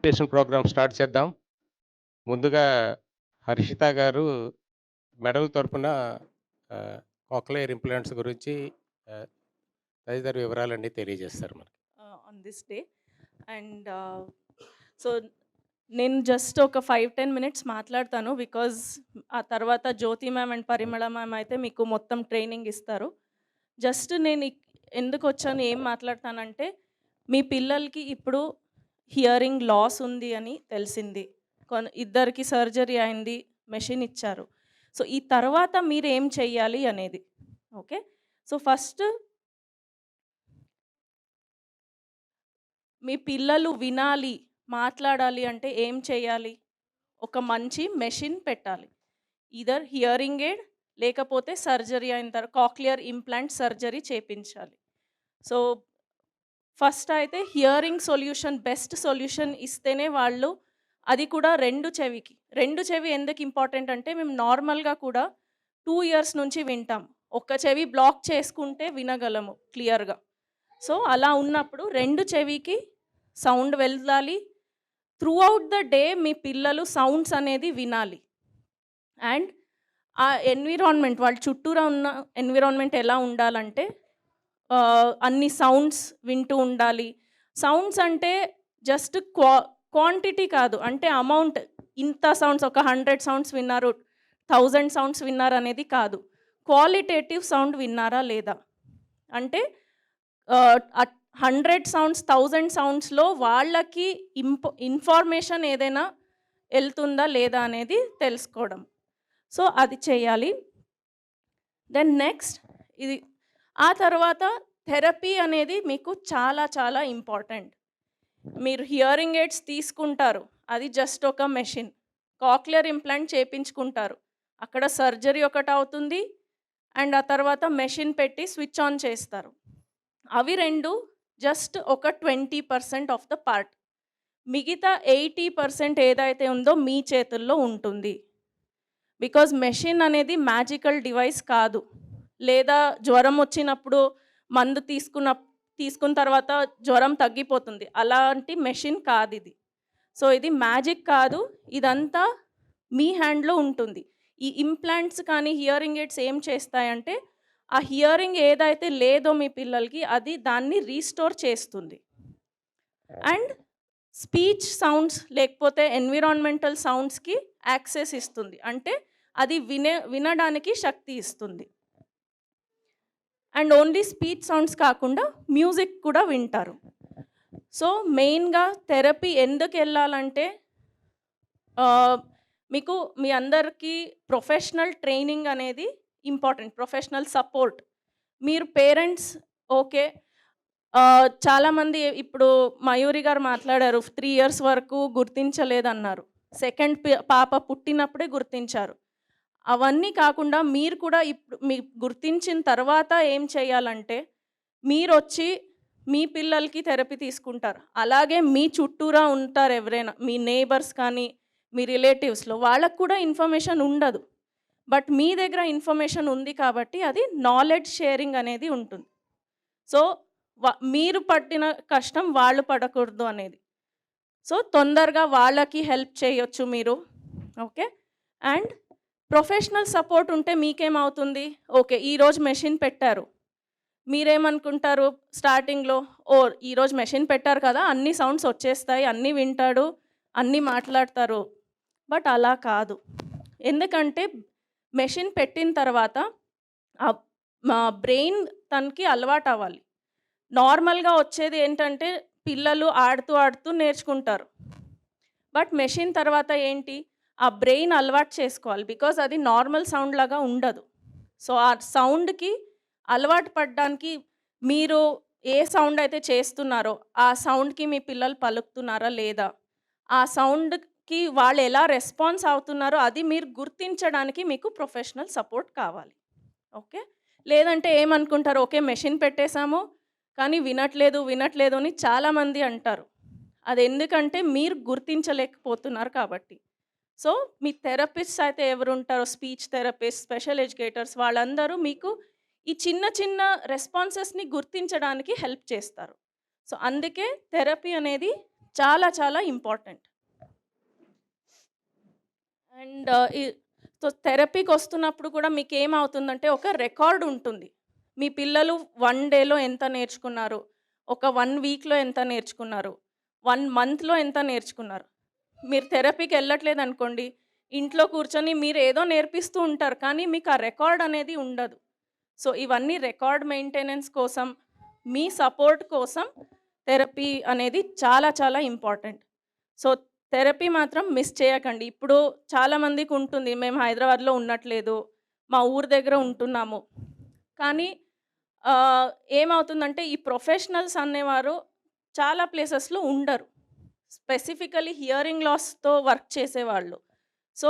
Patient programme start చేద్దాం. ముందుగా హర్షిత గారు మెడల్ తరపున ఆహ్, కోక్లియర్ ఇంప్లాంట్స్ గురించి ఆహ్, తదితర వివరాలన్నీ తెలియజేస్తారు మనకి. On this day. And so నేను జస్ట్ ఒక 5-10 మినిట్స్ మాట్లాడతాను. బికాజ్ ఆ తర్వాత జ్యోతి మ్యామ్ అండ్ పరిమళ మ్యామ్ అయితే మీకు మొత్తం ట్రైనింగ్ ఇస్తారు. జస్ట్ నేను ఎందుకొచ్చాను, ఏం మాట్లాడతానంటే, మీ పిల్లలకి ఇప్పుడు హియరింగ్ లాస్ ఉంది అని తెలిసింది. ఇద్దరికి సర్జరీ అయింది, మెషిన్ ఇచ్చారు. సో ఈ తర్వాత మీరేం చెయ్యాలి అనేది. ఓకే. సో ఫస్ట్ మీ పిల్లలు వినాలి, మాట్లాడాలి అంటే ఏం చేయాలి? ఒక మంచి మెషిన్ పెట్టాలి. ఈదర్ హియరింగ్ ఎయిడ్ లేకపోతే సర్జరీ అయిన తర్వాత కాక్లియర్ ఇంప్లాంట్ సర్జరీ చేపించాలి. సో ఫస్ట్ అయితే హియరింగ్ సొల్యూషన్, బెస్ట్ సొల్యూషన్ ఇస్తేనే వాళ్ళు, అది కూడా 2 చెవికి. 2 చెవి ఎందుకు ఇంపార్టెంట్ అంటే, మేము నార్మల్‌గా కూడా 2 ఇయర్స్ నుంచి వింటాం. ఒక్క చెవి బ్లాక్ చేసుకుంటే వినగలము క్లియర్‌గా. సో అలా ఉన్నప్పుడు 2 చెవికి సౌండ్ వెళ్ళాలి. త్రూఅవుట్ ద డే మీ పిల్లలు సౌండ్స్ అనేది వినాలి. అండ్ ఆ ఎన్విరాన్మెంట్, వాళ్ళ చుట్టూరా ఉన్న ఎన్విరాన్మెంట్ ఎలా ఉండాలంటే, అన్ని సౌండ్స్ వింటూ ఉండాలి. సౌండ్స్ అంటే జస్ట్ క్వాంటిటీ కాదు, అంటే అమౌంట్. ఇంత సౌండ్స్, ఒక 100 సౌండ్స్ విన్నారు, 1000 సౌండ్స్ విన్నారు అనేది కాదు. క్వాలిటేటివ్ సౌండ్ విన్నారా లేదా? అంటే 100 సౌండ్స్, 1000 సౌండ్స్‌లో వాళ్ళకి ఇన్ఫర్మేషన్ ఏదైనా వెళ్తుందా లేదా అనేది తెలుసుకోవడం. సో అది చేయాలి. దెన్ నెక్స్ట్ ఇది. ఆ తర్వాత థెరపీ అనేది మీకు చాలా చాలా ఇంపార్టెంట్. మీరు హియరింగ్ ఎయిడ్స్ తీసుకుంటారు, అది జస్ట్ ఒక మెషిన్. కాక్లియర్ ఇంప్లాంట్ చేపించుకుంటారు, అక్కడ సర్జరీ ఒకటి అవుతుంది. అండ్ ఆ తర్వాత మెషిన్ పెట్టి స్విచ్ ఆన్ చేస్తారు. అవి 2 జస్ట్ ఒక 20% ఆఫ్ ద పార్ట్. మిగతా 80% ఏదైతే ఉందో మీ చేతుల్లో ఉంటుంది. బికాజ్ మెషిన్ అనేది మ్యాజికల్ డివైస్ కాదు. లేదా జ్వరం వచ్చినప్పుడు మందు తీసుకున్న తర్వాత జ్వరం తగ్గిపోతుంది, అలాంటి మెషిన్ కాదిది. సో ఇది మ్యాజిక్ కాదు, ఇదంతా మీ హ్యాండ్‌లో ఉంటుంది. ఈ ఇంప్లాంట్స్ కానీ హియరింగ్ ఎయిడ్స్ ఏం చేస్తాయంటే, ఆ హియరింగ్ ఏదైతే లేదో మీ పిల్లలకి, అది దాన్ని రీస్టోర్ చేస్తుంది. అండ్ స్పీచ్ సౌండ్స్ లేకపోతే ఎన్విరాన్మెంటల్ సౌండ్స్‌కి యాక్సెస్ ఇస్తుంది. అంటే అది వినడానికి శక్తి ఇస్తుంది. అండ్ ఓన్లీ స్పీచ్ సౌండ్స్ కాకుండా మ్యూజిక్ కూడా వింటారు. సో మెయిన్‌గా థెరపీ ఎందుకెళ్ళాలంటే, మీకు మీ అందరికీ ప్రొఫెషనల్ ట్రైనింగ్ అనేది ఇంపార్టెంట్, ప్రొఫెషనల్ సపోర్ట్. మీరు పేరెంట్స్ ఓకే. చాలామంది ఇప్పుడు మయూరి గారు మాట్లాడారు, 3 ఇయర్స్ వరకు గుర్తించలేదన్నారు. సెకండ్ పాప పుట్టినప్పుడే గుర్తించారు. అవన్నీ కాకుండా మీరు కూడా ఇప్పుడు మీకు గుర్తించిన తర్వాత ఏం చేయాలంటే, మీరొచ్చి మీ పిల్లలకి థెరపీ తీసుకుంటారు. అలాగే మీ చుట్టూరా ఉంటారు ఎవరైనా, మీ నేబర్స్ కానీ, మీ రిలేటివ్స్‌లో, వాళ్ళకి కూడా ఇన్ఫర్మేషన్ ఉండదు. బట్ మీ దగ్గర ఇన్ఫర్మేషన్ ఉంది కాబట్టి అది నాలెడ్జ్ షేరింగ్ అనేది ఉంటుంది. సో మీరు పట్టిన కష్టం వాళ్ళు పడకూడదు అనేది. సో తొందరగా వాళ్ళకి హెల్ప్ చేయొచ్చు మీరు. ఓకే. అండ్ ప్రొఫెషనల్ సపోర్ట్ ఉంటే మీకేమవుతుంది, ఓకే ఈరోజు మెషిన్ పెట్టారు, మీరేమనుకుంటారు స్టార్టింగ్‌లో, ఓహ్! ఈరోజు మెషిన్ పెట్టారు కదా, అన్ని సౌండ్స్ వచ్చేస్తాయి, అన్నీ వింటాడు, అన్నీ మాట్లాడతారు. బట్ అలా కాదు. ఎందుకంటే మెషిన్ పెట్టిన తర్వాత మా బ్రెయిన్ తనకి అలవాటు అవ్వాలి. నార్మల్‌గా వచ్చేది ఏంటంటే, పిల్లలు ఆడుతూ ఆడుతూ నేర్చుకుంటారు. బట్ మెషిన్ తర్వాత ఏంటి, ఆ బ్రెయిన్ అలవాటు చేసుకోవాలి. బికాజ్ అది నార్మల్ సౌండ్ లాగా ఉండదు. సో ఆ సౌండ్‌కి అలవాటు పడడానికి, మీరు ఏ సౌండ్ అయితే చేస్తున్నారో ఆ సౌండ్‌కి మీ పిల్లలు పలుకుతున్నారా లేదా, ఆ సౌండ్‌కి వాళ్ళు ఎలా రెస్పాన్స్ అవుతున్నారో అది మీరు గుర్తించడానికి మీకు ప్రొఫెషనల్ సపోర్ట్ కావాలి. ఓకే. లేదంటే ఏమనుకుంటారు, ఓకే మెషిన్ పెట్టేసాము కానీ వినట్లేదు అని చాలామంది అంటారు. అది ఎందుకంటే మీరు గుర్తించలేకపోతున్నారు కాబట్టి. సో మీ థెరపిస్ట్స్ అయితే ఎవరుంటారో, స్పీచ్ థెరపిస్ట్, స్పెషల్ ఎడ్యుకేటర్స్, వాళ్ళందరూ మీకు ఈ చిన్న చిన్న రెస్పాన్సెస్‌ని గుర్తించడానికి హెల్ప్ చేస్తారు. సో అందుకే థెరపీ అనేది చాలా చాలా ఇంపార్టెంట్. అండ్ ఈ సో థెరపీకి వస్తున్నప్పుడు కూడా మీకేమవుతుందంటే ఒక రికార్డ్ ఉంటుంది. మీ పిల్లలు 1 డేలో ఎంత నేర్చుకున్నారు, ఒక 1 వీక్‌లో ఎంత నేర్చుకున్నారు, 1 మంత్‌లో ఎంత నేర్చుకున్నారు. మీరు థెరపీకి వెళ్ళట్లేదనుకోండి, ఇంట్లో కూర్చొని మీరేదో నేర్పిస్తూ ఉంటారు. కానీ మీకు ఆ రికార్డ్ అనేది ఉండదు. సో ఇవన్నీ రికార్డ్ మెయింటెనెన్స్ కోసం, మీ సపోర్ట్ కోసం థెరపీ అనేది చాలా చాలా ఇంపార్టెంట్. సో థెరపీ మాత్రం మిస్ చేయకండి. ఇప్పుడు చాలామందికి ఉంటుంది, మేము హైదరాబాద్‌లో ఉండట్లేదు, మా ఊరు దగ్గర ఉంటున్నాము. కానీ ఆహ్, ఏమవుతుందంటే ఈ ప్రొఫెషనల్స్ అనేవారు చాలా ప్లేసెస్‌లో ఉండరు. స్పెసిఫికల్లీ హియరింగ్ లాస్‌తో వర్క్ చేసేవాళ్ళు. సో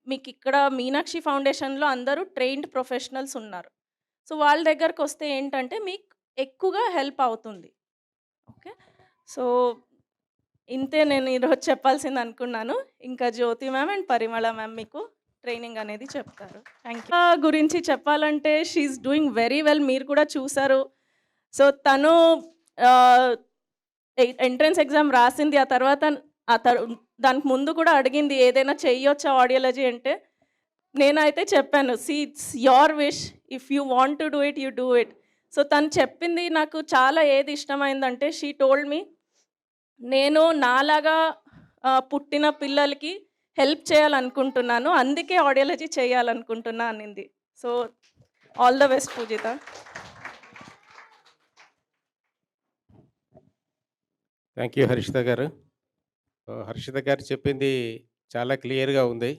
మీకిక్కడ మీనాక్షి ఫౌండేషన్‌లో అందరూ ట్రైన్డ్ ప్రొఫెషనల్స్ ఉన్నారు. సో వాళ్ళ దగ్గరకొస్తే ఏంటంటే మీకు ఎక్కువగా హెల్ప్ అవుతుంది. ఓకే. సో ఇంతే నేను ఈరోజు చెప్పాల్సిందనుకున్నాను. ఇంకా జ్యోతి మ్యామ్ అండ్ పరిమళ మ్యామ్ మీకు ట్రైనింగ్ అనేది చెప్తారు. Thank you. గురించి చెప్పాలంటే she is doing very well. మీరు కూడా చూసారు. సో తను ఆహ్, ఎంట్రన్స్ ఎగ్జామ్ రాసింది. ఆ తర్వాత ఆ తర్ దానికి ముందు కూడా అడిగింది ఏదైనా చెయ్యొచ్చా ఆడియాలజీ అంటే, నేనైతే చెప్పాను, see it's your wish. If you want to do it, you do it. So తను చెప్పింది నాకు చాలా ఏది ఇష్టమైందంటే, షీ టోల్డ్ మీ, నేను నాలాగా పుట్టిన పిల్లలకి హెల్ప్ చేయాలనుకుంటున్నాను. అందుకే ఆడియాలజీ చేయాలనుకుంటున్నా అనింది. So all the best Poojitha. Thank you Harshitha గారు. హర్షిత గారు చెప్పింది చాలా క్లియర్‌గా ఉంది.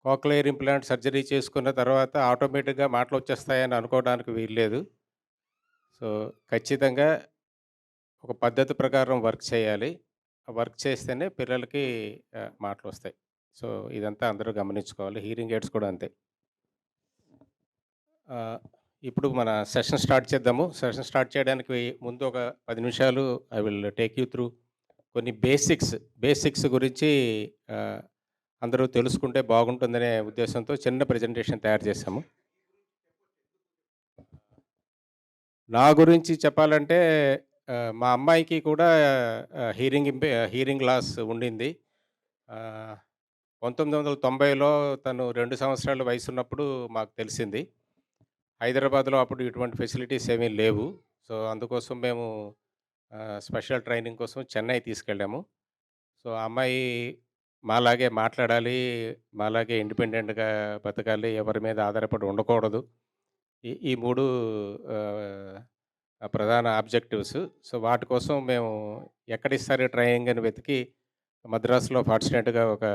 కోక్లియర్ ఇంప్లాంట్ సర్జరీ చేసుకున్న తర్వాత ఆటోమేటిక్‌గా మాటలొచ్చేస్తాయని అనుకోవడానికి వీల్లేదు. సో, ఖచ్చితంగా ఒక పద్ధతి ప్రకారం వర్క్ చేయాలి. ఆ వర్క్ చేస్తేనే పిల్లలకి మాటలొస్తాయి. సో, ఇదంతా అందరూ గమనించుకోవాలి. హియరింగ్ ఎయిడ్స్ కూడా అంతే. ఆహ్, ఇప్పుడు మన సెషన్ స్టార్ట్ చేద్దాము. సెషన్ స్టార్ట్ చేయడానికి ముందు ఒక 10 నిమిషాలు I will take you through కొన్ని బేసిక్స్ గురించి ఆహ్, అందరూ తెలుసుకుంటే బాగుంటుందనే ఉద్దేశంతో చిన్న ప్రెజెంటేషన్ తయారు చేశాము. నా గురించి చెప్పాలంటే మా అమ్మాయికి కూడా హియరింగ్ లాస్ ఉండింది. ఆహ్, 1990లో తను 2 సంవత్సరాల వయసున్నప్పుడు మాకు తెలిసింది. హైదరాబాద్‌లో అప్పుడు ఇటువంటి ఫెసిలిటీస్ ఏమీ లేవు. సో, అందుకోసం మేము స్పెషల్ ట్రైనింగ్ కోసం చెన్నై తీసుకెళ్ళాము. సో, ఆ అమ్మాయి మాలాగే మాట్లాడాలి, మాలాగే ఇండిపెండెంట్‌గా బతకాలి, ఎవరి మీద ఆధారపడి ఉండకూడదు. ఈ 3 ఆహ్, ప్రధాన ఆబ్జెక్టివ్స్. సో, వాటి కోసం మేము ఎక్కడిస్తారు ట్రైనింగ్ అని వెతికి మద్రాసులో ఫార్చునేట్‌గా ఒక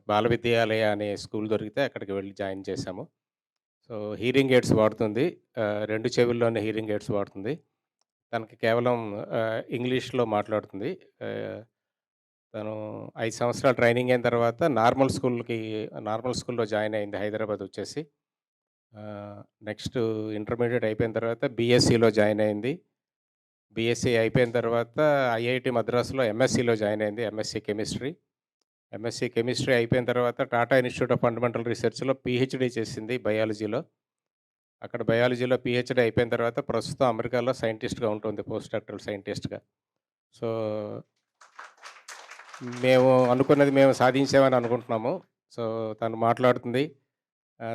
బాల విద్యాలయ అనే స్కూల్ దొరికితే అక్కడికి వెళ్లి జాయిన్ చేశాము. సో, హియరింగ్ ఎయిడ్స్ వాడుతుంది. 2 చెవుల్లోనే హియరింగ్ ఎయిడ్స్ వాడుతుంది. తనకి కేవలం ఇంగ్లీష్‌లో మాట్లాడుతుంది. ఆహ్, తను 5 సంవత్సరాలు ట్రైనింగ్ అయిన తర్వాత నార్మల్ స్కూల్‌లో జాయిన్ అయింది హైదరాబాద్ వచ్చేసి. ఆహ్, నెక్స్ట్ ఇంటర్మీడియేట్ అయిపోయిన తర్వాత బీఎస్సీలో జాయిన్ అయింది. బీఎస్సీ అయిపోయిన తర్వాత ఐఐటీ మద్రాసులో ఎంఎస్సీలో జాయిన్ అయింది. ఎంఎస్సీ కెమిస్ట్రీ అయిపోయిన తర్వాత టాటా ఇన్‌స్టిట్యూట్ ఆఫ్ ఫండమెంటల్ రీసెర్చ్‌లో పీహెచ్‌డీ చేసింది బయాలజీలో. అక్కడ బయాలజీలో పీహెచ్‌డీ అయిపోయిన తర్వాత ప్రస్తుతం అమెరికాలో సైంటిస్ట్‌గా ఉంటుంది. Post doctoral సైంటిస్ట్‌గా. సో, మేము అనుకున్నది మేము సాధించామని అనుకుంటున్నాము. సో, తను మాట్లాడుతుంది.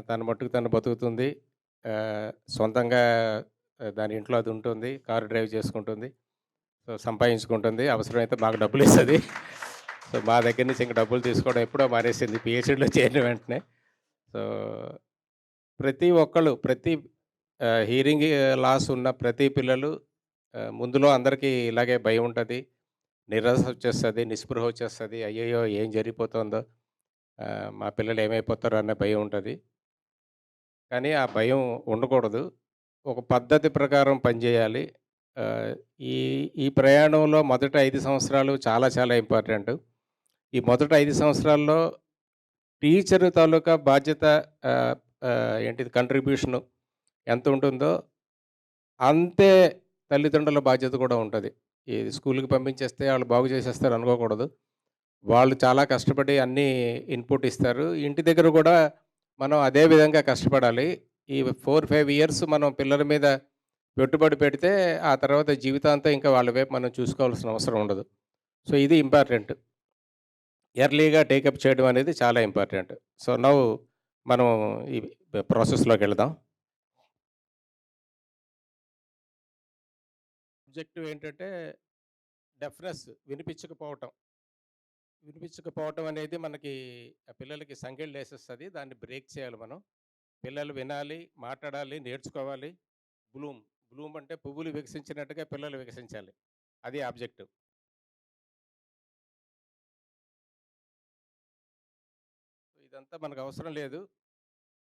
తన మట్టుకు తను బతుకుతుంది. సొంతంగా దాని ఇంట్లో అది ఉంటుంది. కారు డ్రైవ్ చేసుకుంటుంది. సో, సంపాదించుకుంటుంది. అవసరమైతే మాకు డబ్బులిస్తది. సో, మా దగ్గర నుంచి ఇంక డబ్బులు తీసుకోవడం ఎప్పుడో మానేసింది పీహెచ్‌డీలో చేరిన వెంటనే. సో, ప్రతి ఒక్కళ్ళు హియరింగ్ లాస్ ఉన్న ప్రతి పిల్లలు ముందులో అందరికీ ఇలాగే భయం ఉంటది. నిరాశ వచ్చేస్తది. నిస్పృహ వచ్చేస్తది. అయ్యయ్యో! ఏం జరిగిపోతుందో, మా పిల్లలు ఏమైపోతారో అన్న భయం ఉంటది. కానీ ఆ భయం ఉండకూడదు. ఒక పద్ధతి ప్రకారం పనిచేయాలి. ఆహ్, ఈ ఈ ప్రయాణంలో మొదటి 5 సంవత్సరాలు చాలా చాలా ఇంపార్టెంటు. ఈ మొదటి 5 సంవత్సరాల్లో టీచరు తాలూకా బాధ్యత ఆహ్, ఆహ్, ఏంటిది కంట్రిబ్యూషను ఎంతుంటుందో, అంతే తల్లిదండ్రుల బాధ్యత కూడా ఉంటది. ఈ స్కూలుకి పంపించేస్తే ఆళ్ళు బాగు చేసేస్తారు అనుకోకూడదు. వాళ్ళు చాలా కష్టపడి అన్నీ ఇన్‌పుట్ ఇస్తారు. ఇంటి దగ్గర కూడా మనం అదే విధంగా కష్టపడాలి. ఈ 4, 5 ఇయర్స్ మనం పిల్లల మీద పెట్టుబడి పెడితే ఆ తర్వాత జీవితాంతం ఇంకా వాళ్ళ వైపు మనం చూసుకోవాల్సిన అవసరం ఉండదు. సో, ఇది ఇంపార్టెంట్. ఎర్లీగా టేకప్ చేయడం అనేది చాలా ఇంపార్టెంట్. సో, నౌ మనం ఈ ప్రాసెస్‌లోకెళదాం. ఆబ్జెక్టివ్ ఏంటంటే డెఫ్‌నెస్ వినిపించకపోవటం. వినిపించకపోవటం అనేది మనకి పిల్లలకి సంకెళ్ళేసేస్తది. దాన్ని బ్రేక్ చేయాలి మనం. పిల్లలు వినాలి, మాట్లాడాలి, నేర్చుకోవాలి. బ్లూమ్. బ్లూమ్ అంటే పువ్వులు వికసించినట్టుగా పిల్లలు వికసించాలి. అది ఆబ్జెక్టివ్. ఇదంతా మనకు అవసరం లేదు.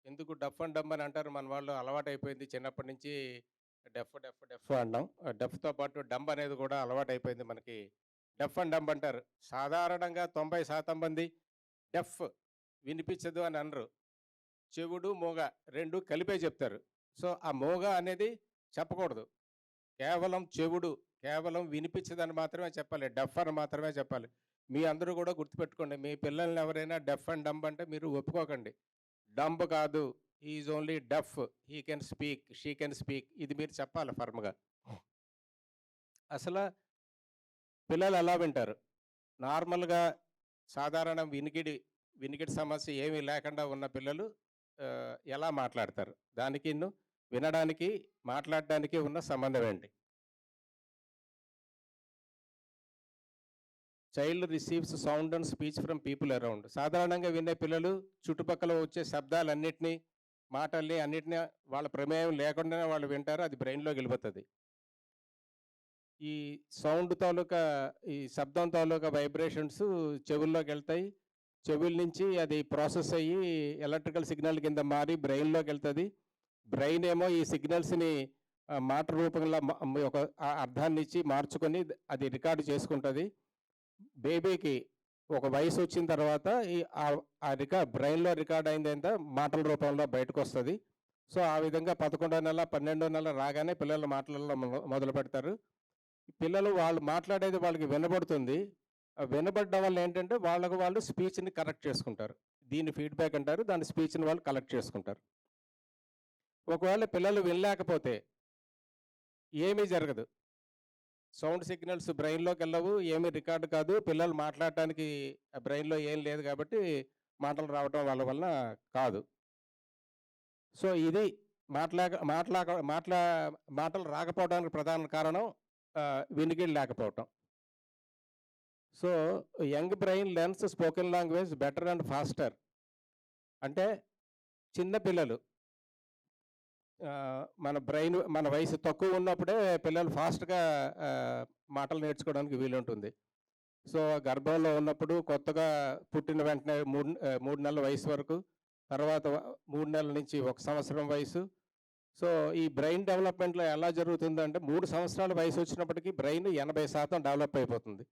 ఎందుకు డఫ్ అండ్ డంబ్ అని అంటారు మన వాళ్ళు. అలవాటైపోయింది చిన్నప్పటి నుంచి డెఫ్, డెఫ్, డెఫ్ అన్నాం. డెఫ్‌తో పాటు డంబ్ అనేది కూడా అలవాటైపోయింది మనకి. డెఫ్ అండ్ డంబ్ అంటారు. సాధారణంగా 90% మంది డెఫ్ వినిపించదు అని అనరు. చెవుడు, మూగ 2 కలిపే చెప్తారు. సో, ఆ మూగ అనేది చెప్పకూడదు. కేవలం చెవుడు, కేవలం వినిపించదని మాత్రమే చెప్పాలి. డెఫ్ అని మాత్రమే చెప్పాలి. మీ అందరూ కూడా గుర్తుపెట్టుకోండి. మీ పిల్లల్ని ఎవరైనా డెఫ్ అండ్ డంబ్ అంటే మీరు ఒప్పుకోకండి. డంబ్ కాదు. He is only deaf. He can speak. She can speak. ఇది మీరు చెప్పాలి ఫర్మ్‌గా. అసల పిల్లలు ఎలా వింటారు? నార్మల్‌గా సాధారణ వినికిడి సమస్య ఏమీ లేకుండా ఉన్న పిల్లలు ఎలా మాట్లాడతారు? దానికిను వినడానికి, మాట్లాడడానికి ఉన్న సంబంధం ఏంటి? Child receives sound and speech from people around. సాధారణంగా వినే పిల్లలు చుట్టుపక్కల వచ్చే శబ్దాలన్నిటిని, మాటల్ని అన్నిటిని వాళ్ళ ప్రమేయం లేకుండానే వాళ్ళు వింటారు. అది బ్రెయిన్‌లోకి వెళ్ళిపోతది. ఈ సౌండ్ తాలూకా ఈ శబ్దం తాలూకా వైబ్రేషన్స్ చెవుల్లోకెళ్తాయి. చెవుల నుంచి అది ప్రాసెస్ అయ్యి ఎలక్ట్రికల్ సిగ్నల్ కింద మారి బ్రెయిన్‌లోకెళ్తది. బ్రెయిన్ ఏమో ఈ సిగ్నల్స్‌ని మాట రూపంలో ఒక అర్థాన్నిచ్చి మార్చుకొని అది రికార్డ్ చేసుకుంటది. బేబీకి ఒక వయసొచ్చిన తర్వాత ఆ బ్రెయిన్‌లో రికార్డ్ అయిందంతా మాటల రూపంలో బయటకొస్తది. సో, ఆ విధంగా 11 నెల, 12 నెల రాగానే పిల్లలు మాట్లాడడం మొదలుపెడతారు. పిల్లలు వాళ్ళు మాట్లాడేది వాళ్ళకి వినబడుతుంది. వినబడడం వల్ల ఏంటంటే వాళ్ళకి వాళ్ళు స్పీచ్‌ని కరెక్ట్ చేసుకుంటారు. దీన్ని ఫీడ్‌బ్యాక్ అంటారు. దాని స్పీచ్‌ని వాళ్ళు కలెక్ట్ చేసుకుంటారు. ఒకవేళ పిల్లలు వినలేకపోతే ఏమీ జరగదు. సౌండ్ సిగ్నల్స్ బ్రెయిన్‌లోకెళ్ళవు. ఏమీ రికార్డ్ కాదు. పిల్లలు మాట్లాడటానికి బ్రెయిన్‌లో ఏం లేదు కాబట్టి మాటలు రావటం వాళ్ళ వలన కాదు. సో, ఇది మాట్లాక మాట్లాక మాట్లా మాటలు రాకపోవడానికి ప్రధాన కారణం వినికిడి లేకపోవటం. So, young brain learns spoken language better and faster. అంటే చిన్న పిల్లలు మన వయసు తక్కువ ఉన్నప్పుడే పిల్లలు ఫాస్ట్‌గా మాటలు నేర్చుకోవడానికి వీలుంటుంది. సో, గర్భంలో ఉన్నప్పుడు కొత్తగా పుట్టిన వెంటనే 3 నెలల వయసు వరకు, తర్వాత 3 నెలల నుంచి 1 సంవత్సరం వయసు. సో, ఈ బ్రెయిన్ డెవలప్‌మెంట్‌లో ఎలా జరుగుతుందంటే 3 సంవత్సరాల వయసొచ్చినప్పటికి బ్రెయిన్ 80% డెవలప్ అయిపోతుంది.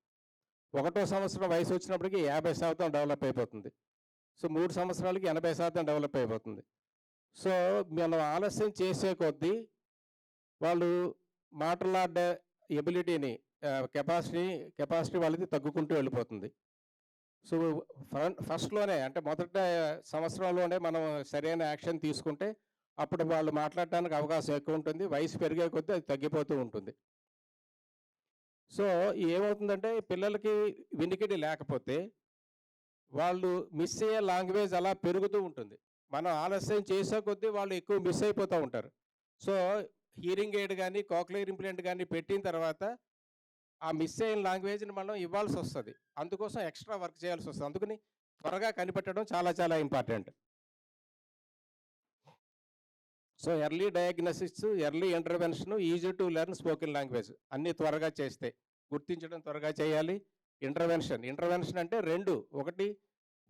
ఒకటో సంవత్సరం వయసొచ్చినప్పటికి 50% డెవలప్ అయిపోతుంది. సో, 3 సంవత్సరాలకి 80% డెవలప్ అయిపోతుంది. సో, మనం ఆలస్యం చేసే కొద్దీ వాళ్ళు మాట్లాడే ఎబిలిటీని కెపాసిటీ వాళ్ళది తగ్గుకుంటూ వెళ్ళిపోతుంది. సో, ఫస్ట్‌లోనే అంటే మొదట సంవత్సరంలోనే మనం సరైన యాక్షన్ తీసుకుంటే అప్పుడు వాళ్ళు మాట్లాడటానికి అవకాశం ఎక్కువుంటుంది. వయసు పెరిగే కొద్దీ అది తగ్గిపోతూ ఉంటుంది. సో, ఏమవుతుందంటే పిల్లలకి వినికిడి లేకపోతే వాళ్ళు మిస్ అయ్యే లాంగ్వేజ్ అలా పెరుగుతూ ఉంటుంది. మనం ఆలస్యం చేసే కొద్దీ వాళ్ళు ఎక్కువ మిస్ అయిపోతూ ఉంటారు. సో, హియరింగ్ ఎయిడ్ గాని, కోక్లియర్ ఇంప్లాంట్ గాని పెట్టిన తర్వాత ఆ మిస్ అయిన లాంగ్వేజ్‌ని మనం ఇవ్వాల్సొస్తది. అందుకోసం ఎక్స్‌ట్రా వర్క్ చేయాల్సొస్తది. అందుకని త్వరగా కనిపెట్టడం చాలా చాలా important. So, early diagnosis, early intervention, easy to learn spoken language అన్నీ త్వరగా చేస్తే. గుర్తించడం త్వరగా చేయాలి. ఇంటర్వెన్షన్ అంటే 2 ఒకటి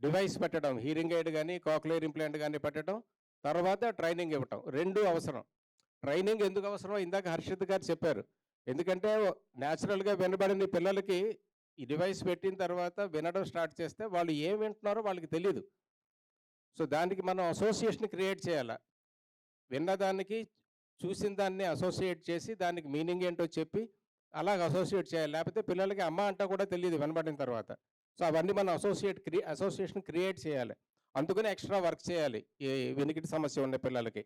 డివైస్ పెట్టడం. హియరింగ్ ఎయిడ్ గాని, కోక్లియర్ ఇంప్లాంట్ గాని పెట్టడం. తర్వాత ట్రైనింగ్ ఇవ్వటం. 2 అవసరం. ట్రైనింగ్ ఎందుకు అవసరమో ఇందాక హర్షిత్ గారు చెప్పారు. ఎందుకంటే నేచురల్‌గా వినబడని పిల్లలకి ఈ డివైస్ పెట్టిన తర్వాత వినడం స్టార్ట్ చేస్తే వాళ్ళు ఏం వింటున్నారో వాళ్ళకి తెలీదు. సో, దానికి మనం అసోసియేషన్ క్రియేట్ చేయాల. విన్నదానికి, చూసిన దాన్ని అసోసియేట్ చేసి దానికి మీనింగ్ ఏంటో చెప్పి అలాగ అసోసియేట్ చేయాలి. లేకపోతే పిల్లలకి అమ్మ అంటా కూడా తెలీదు వినబడిన తర్వాత. సో, అవన్నీ మనం అసోసియేషన్ క్రియేట్ చేయాలి. అందుకని ఎక్స్‌ట్రా వర్క్ చేయాలి. ఈ వినికిడి సమస్య ఉన్న పిల్లలకి.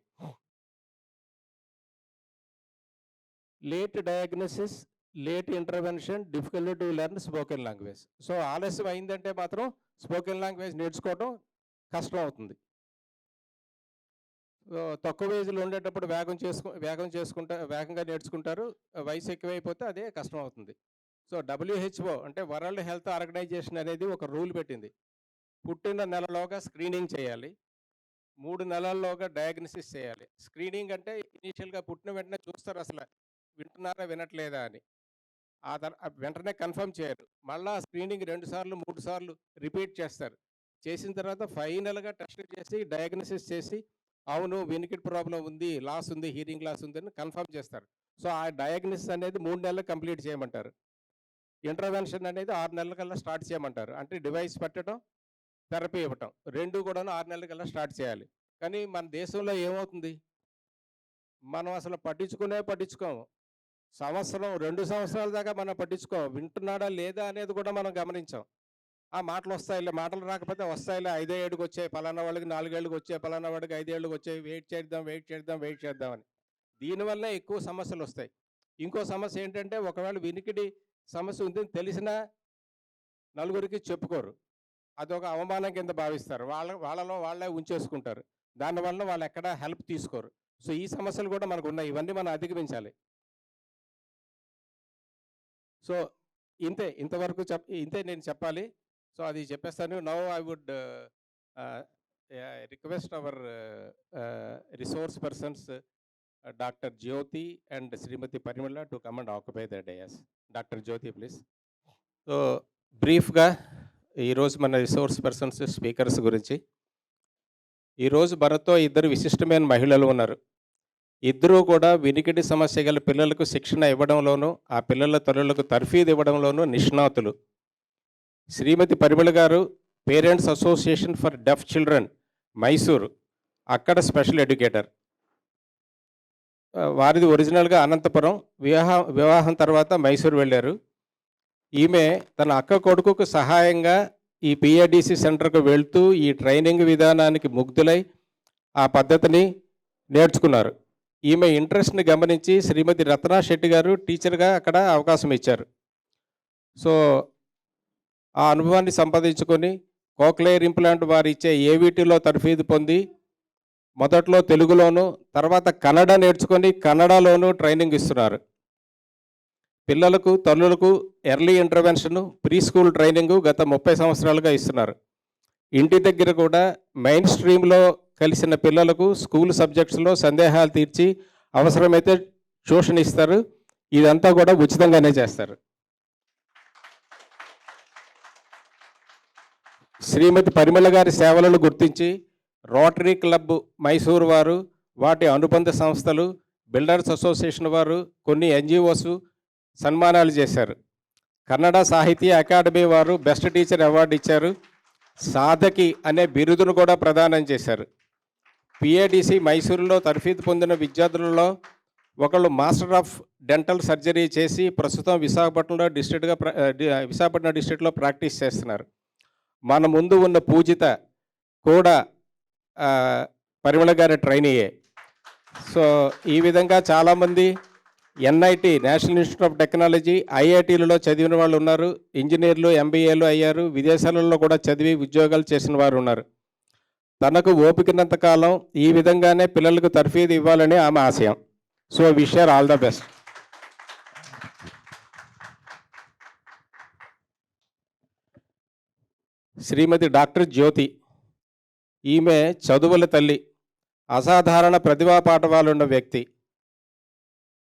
Late diagnosis, late intervention, difficulty to learn spoken language. So ఆలస్యం అయిందంటే మాత్రం స్పోకెన్ లాంగ్వేజ్ నేర్చుకోవడం కష్టం అవుతుంది. తక్కువ ఏజ్లో ఉండేటప్పుడు వేగంగా నేర్చుకుంటారు. వయసు ఎక్కువైపోతే అదే కష్టం అవుతుంది. సో WHO అంటే వరల్డ్ హెల్త్ ఆర్గనైజేషన్ అనేది ఒక రూల్ పెట్టింది. పుట్టిన నెలలోగా స్క్రీనింగ్ చేయాలి, 3 నెలల్లోగా డయాగ్నోసిస్ చేయాలి. స్క్రీనింగ్ అంటే ఇనీషియల్గా పుట్టిన వెంటనే చూస్తారు అసలు వింటున్నారా వినట్లేదా అని. వెంటనే కన్ఫర్మ్ చేయరు. మళ్ళా స్క్రీనింగ్ 2 సార్లు 3 సార్లు రిపీట్ చేస్తారు. చేసిన తర్వాత ఫైనల్గా టెస్ట్ చేసి డయాగ్నోసిస్ చేసి అవును వినికిడ్ ప్రాబ్లం ఉంది, లాస్ ఉంది, హీరింగ్ లాస్ ఉంది అని కన్ఫర్మ్ చేస్తారు. సో ఆ డయాగ్నోసిస్ అనేది 3 నెలలు కంప్లీట్ చేయమంటారు. ఇంటర్వెన్షన్ అనేది 6 నెలల కల్లా స్టార్ట్ చేయమంటారు. అంటే డివైస్ పెట్టడం, థెరపీ ఇవ్వటం 2 కూడాను 6 నెలల కల్లా స్టార్ట్ చేయాలి. కానీ మన దేశంలో ఏమవుతుంది, మనం అసలు పట్టించుకోము. 2 సంవత్సరాల దాకా మనం పట్టించుకోం. వింటున్నాడా లేదా అనేది కూడా మనం గమనించాం. ఆ మాటలు వస్తాయిలే, మాటలు రాకపోతే వస్తాయిలే, 5 ఏళ్ళకి వచ్చాయి పలానా వాళ్ళకి, 4 ఏళ్ళకి వచ్చాయి పలానా వాడికి, 5 ఏళ్ళకి వచ్చాయి, వెయిట్ చేద్దాం అని. దీనివల్ల ఎక్కువ సమస్యలు వస్తాయి. ఇంకో సమస్య ఏంటంటే ఒకవేళ వినికిడి సమస్య ఉందని తెలిసినా నలుగురికి చెప్పుకోరు. అదొక అవమానం కింద భావిస్తారు. వాళ్ళలో వాళ్ళే ఉంచేసుకుంటారు. దానివల్ల వాళ్ళు ఎక్కడ హెల్ప్ తీసుకోరు. సో ఈ సమస్యలు కూడా మనకు ఉన్నాయి. ఇవన్నీ మనం అధిగమించాలి. సో ఇంతే నేను చెప్పాలి. సో అది చెప్పేస్తాను. Now I would request our resource persons doctor Jyothi and Shrimati Parimala to come and occupy the dais. Doctor Jyothi please. So బ్రీఫ్గా ఈరోజు మన రిసోర్స్ పర్సన్స్ స్పీకర్స్ గురించి. ఈరోజు మనతో 2 విశిష్టమైన మహిళలు ఉన్నారు. ఇద్దరూ కూడా వినికిడి సమస్య గల పిల్లలకు శిక్షణ ఇవ్వడంలోనూ, ఆ పిల్లల తల్లులకు తర్ఫీదు ఇవ్వడంలోనూ నిష్ణాతులు. శ్రీమతి పరిమళ గారు parents association for deaf children Mysuru, అక్కడ స్పెషల్ ఎడ్యుకేటర్. వారిది ఒరిజినల్గా అనంతపురం. వివాహం తర్వాత మైసూరు వెళ్ళారు. ఈమె తన అక్క కొడుకుకు సహాయంగా ఈ పిఏడిసి సెంటర్కు వెళ్తూ ఈ ట్రైనింగ్ విధానానికి ముగ్ధులై ఆ పద్ధతిని నేర్చుకున్నారు. ఈమె ఇంట్రెస్ట్ని గమనించి శ్రీమతి రత్నా శెట్టి గారు టీచర్గా అక్కడ అవకాశం ఇచ్చారు. సో ఆ అనుభవాన్ని సంపాదించుకొని కోక్లియర్ ఇంప్లాంట్ వారు ఇచ్చే ఏవిటీలో తర్ఫీదు పొంది మొదట్లో తెలుగులోను, తర్వాత కన్నడ నేర్చుకొని కన్నడలోనూ ట్రైనింగ్ ఇస్తున్నారు. పిల్లలకు తల్లులకు ఎర్లీ ఇంటర్వెన్షను, ప్రీ స్కూల్ ట్రైనింగు గత 30 సంవత్సరాలుగా ఇస్తున్నారు. ఇంటి దగ్గర కూడా మెయిన్ స్ట్రీమ్లో కలిసిన పిల్లలకు స్కూల్ సబ్జెక్ట్స్లో సందేహాలు తీర్చి అవసరమైతే ట్యూషన్ ఇస్తారు. ఇదంతా కూడా ఉచితంగానే చేస్తారు. శ్రీమతి పరిమళ గారి సేవలను గుర్తించి రోటరీ క్లబ్ మైసూరు వారు, వాటి అనుబంధ సంస్థలు, బిల్డర్స్ అసోసియేషన్ వారు, కొన్ని ఎన్జిఓస్ సన్మానాలు చేశారు. కన్నడ సాహిత్య అకాడమీ వారు బెస్ట్ టీచర్ అవార్డు ఇచ్చారు. సాధకి అనే బిరుదును కూడా ప్రదానం చేశారు. పిఏడిసి మైసూరులో తర్ఫీదు పొందిన విద్యార్థులలో ఒకళ్ళు మాస్టర్ ఆఫ్ డెంటల్ సర్జరీ చేసి ప్రస్తుతం విశాఖపట్నం డిస్ట్రిక్ట్లో ప్రాక్టీస్ చేస్తున్నారు. మన ముందు ఉన్న పూజిత కూడా పరిమళ గారి ట్రైనీయే. సో ఈ విధంగా చాలామంది NIT national institute of technology, ఐఐటీలలో చదివిన వాళ్ళు ఉన్నారు. ఇంజనీర్లు, ఎంబీఏలు అయ్యారు. విదేశాలలో కూడా చదివి ఉద్యోగాలు చేసిన వారు ఉన్నారు. తనకు ఓపికనంత కాలం ఈ విధంగానే పిల్లలకు తర్ఫీదు ఇవ్వాలని ఆమె ఆశయం. So wish her all the best. Srimathi doctor Jyothi, ఈమె చదువుల తల్లి, అసాధారణ ప్రతిభా పాఠవాలున్న వ్యక్తి.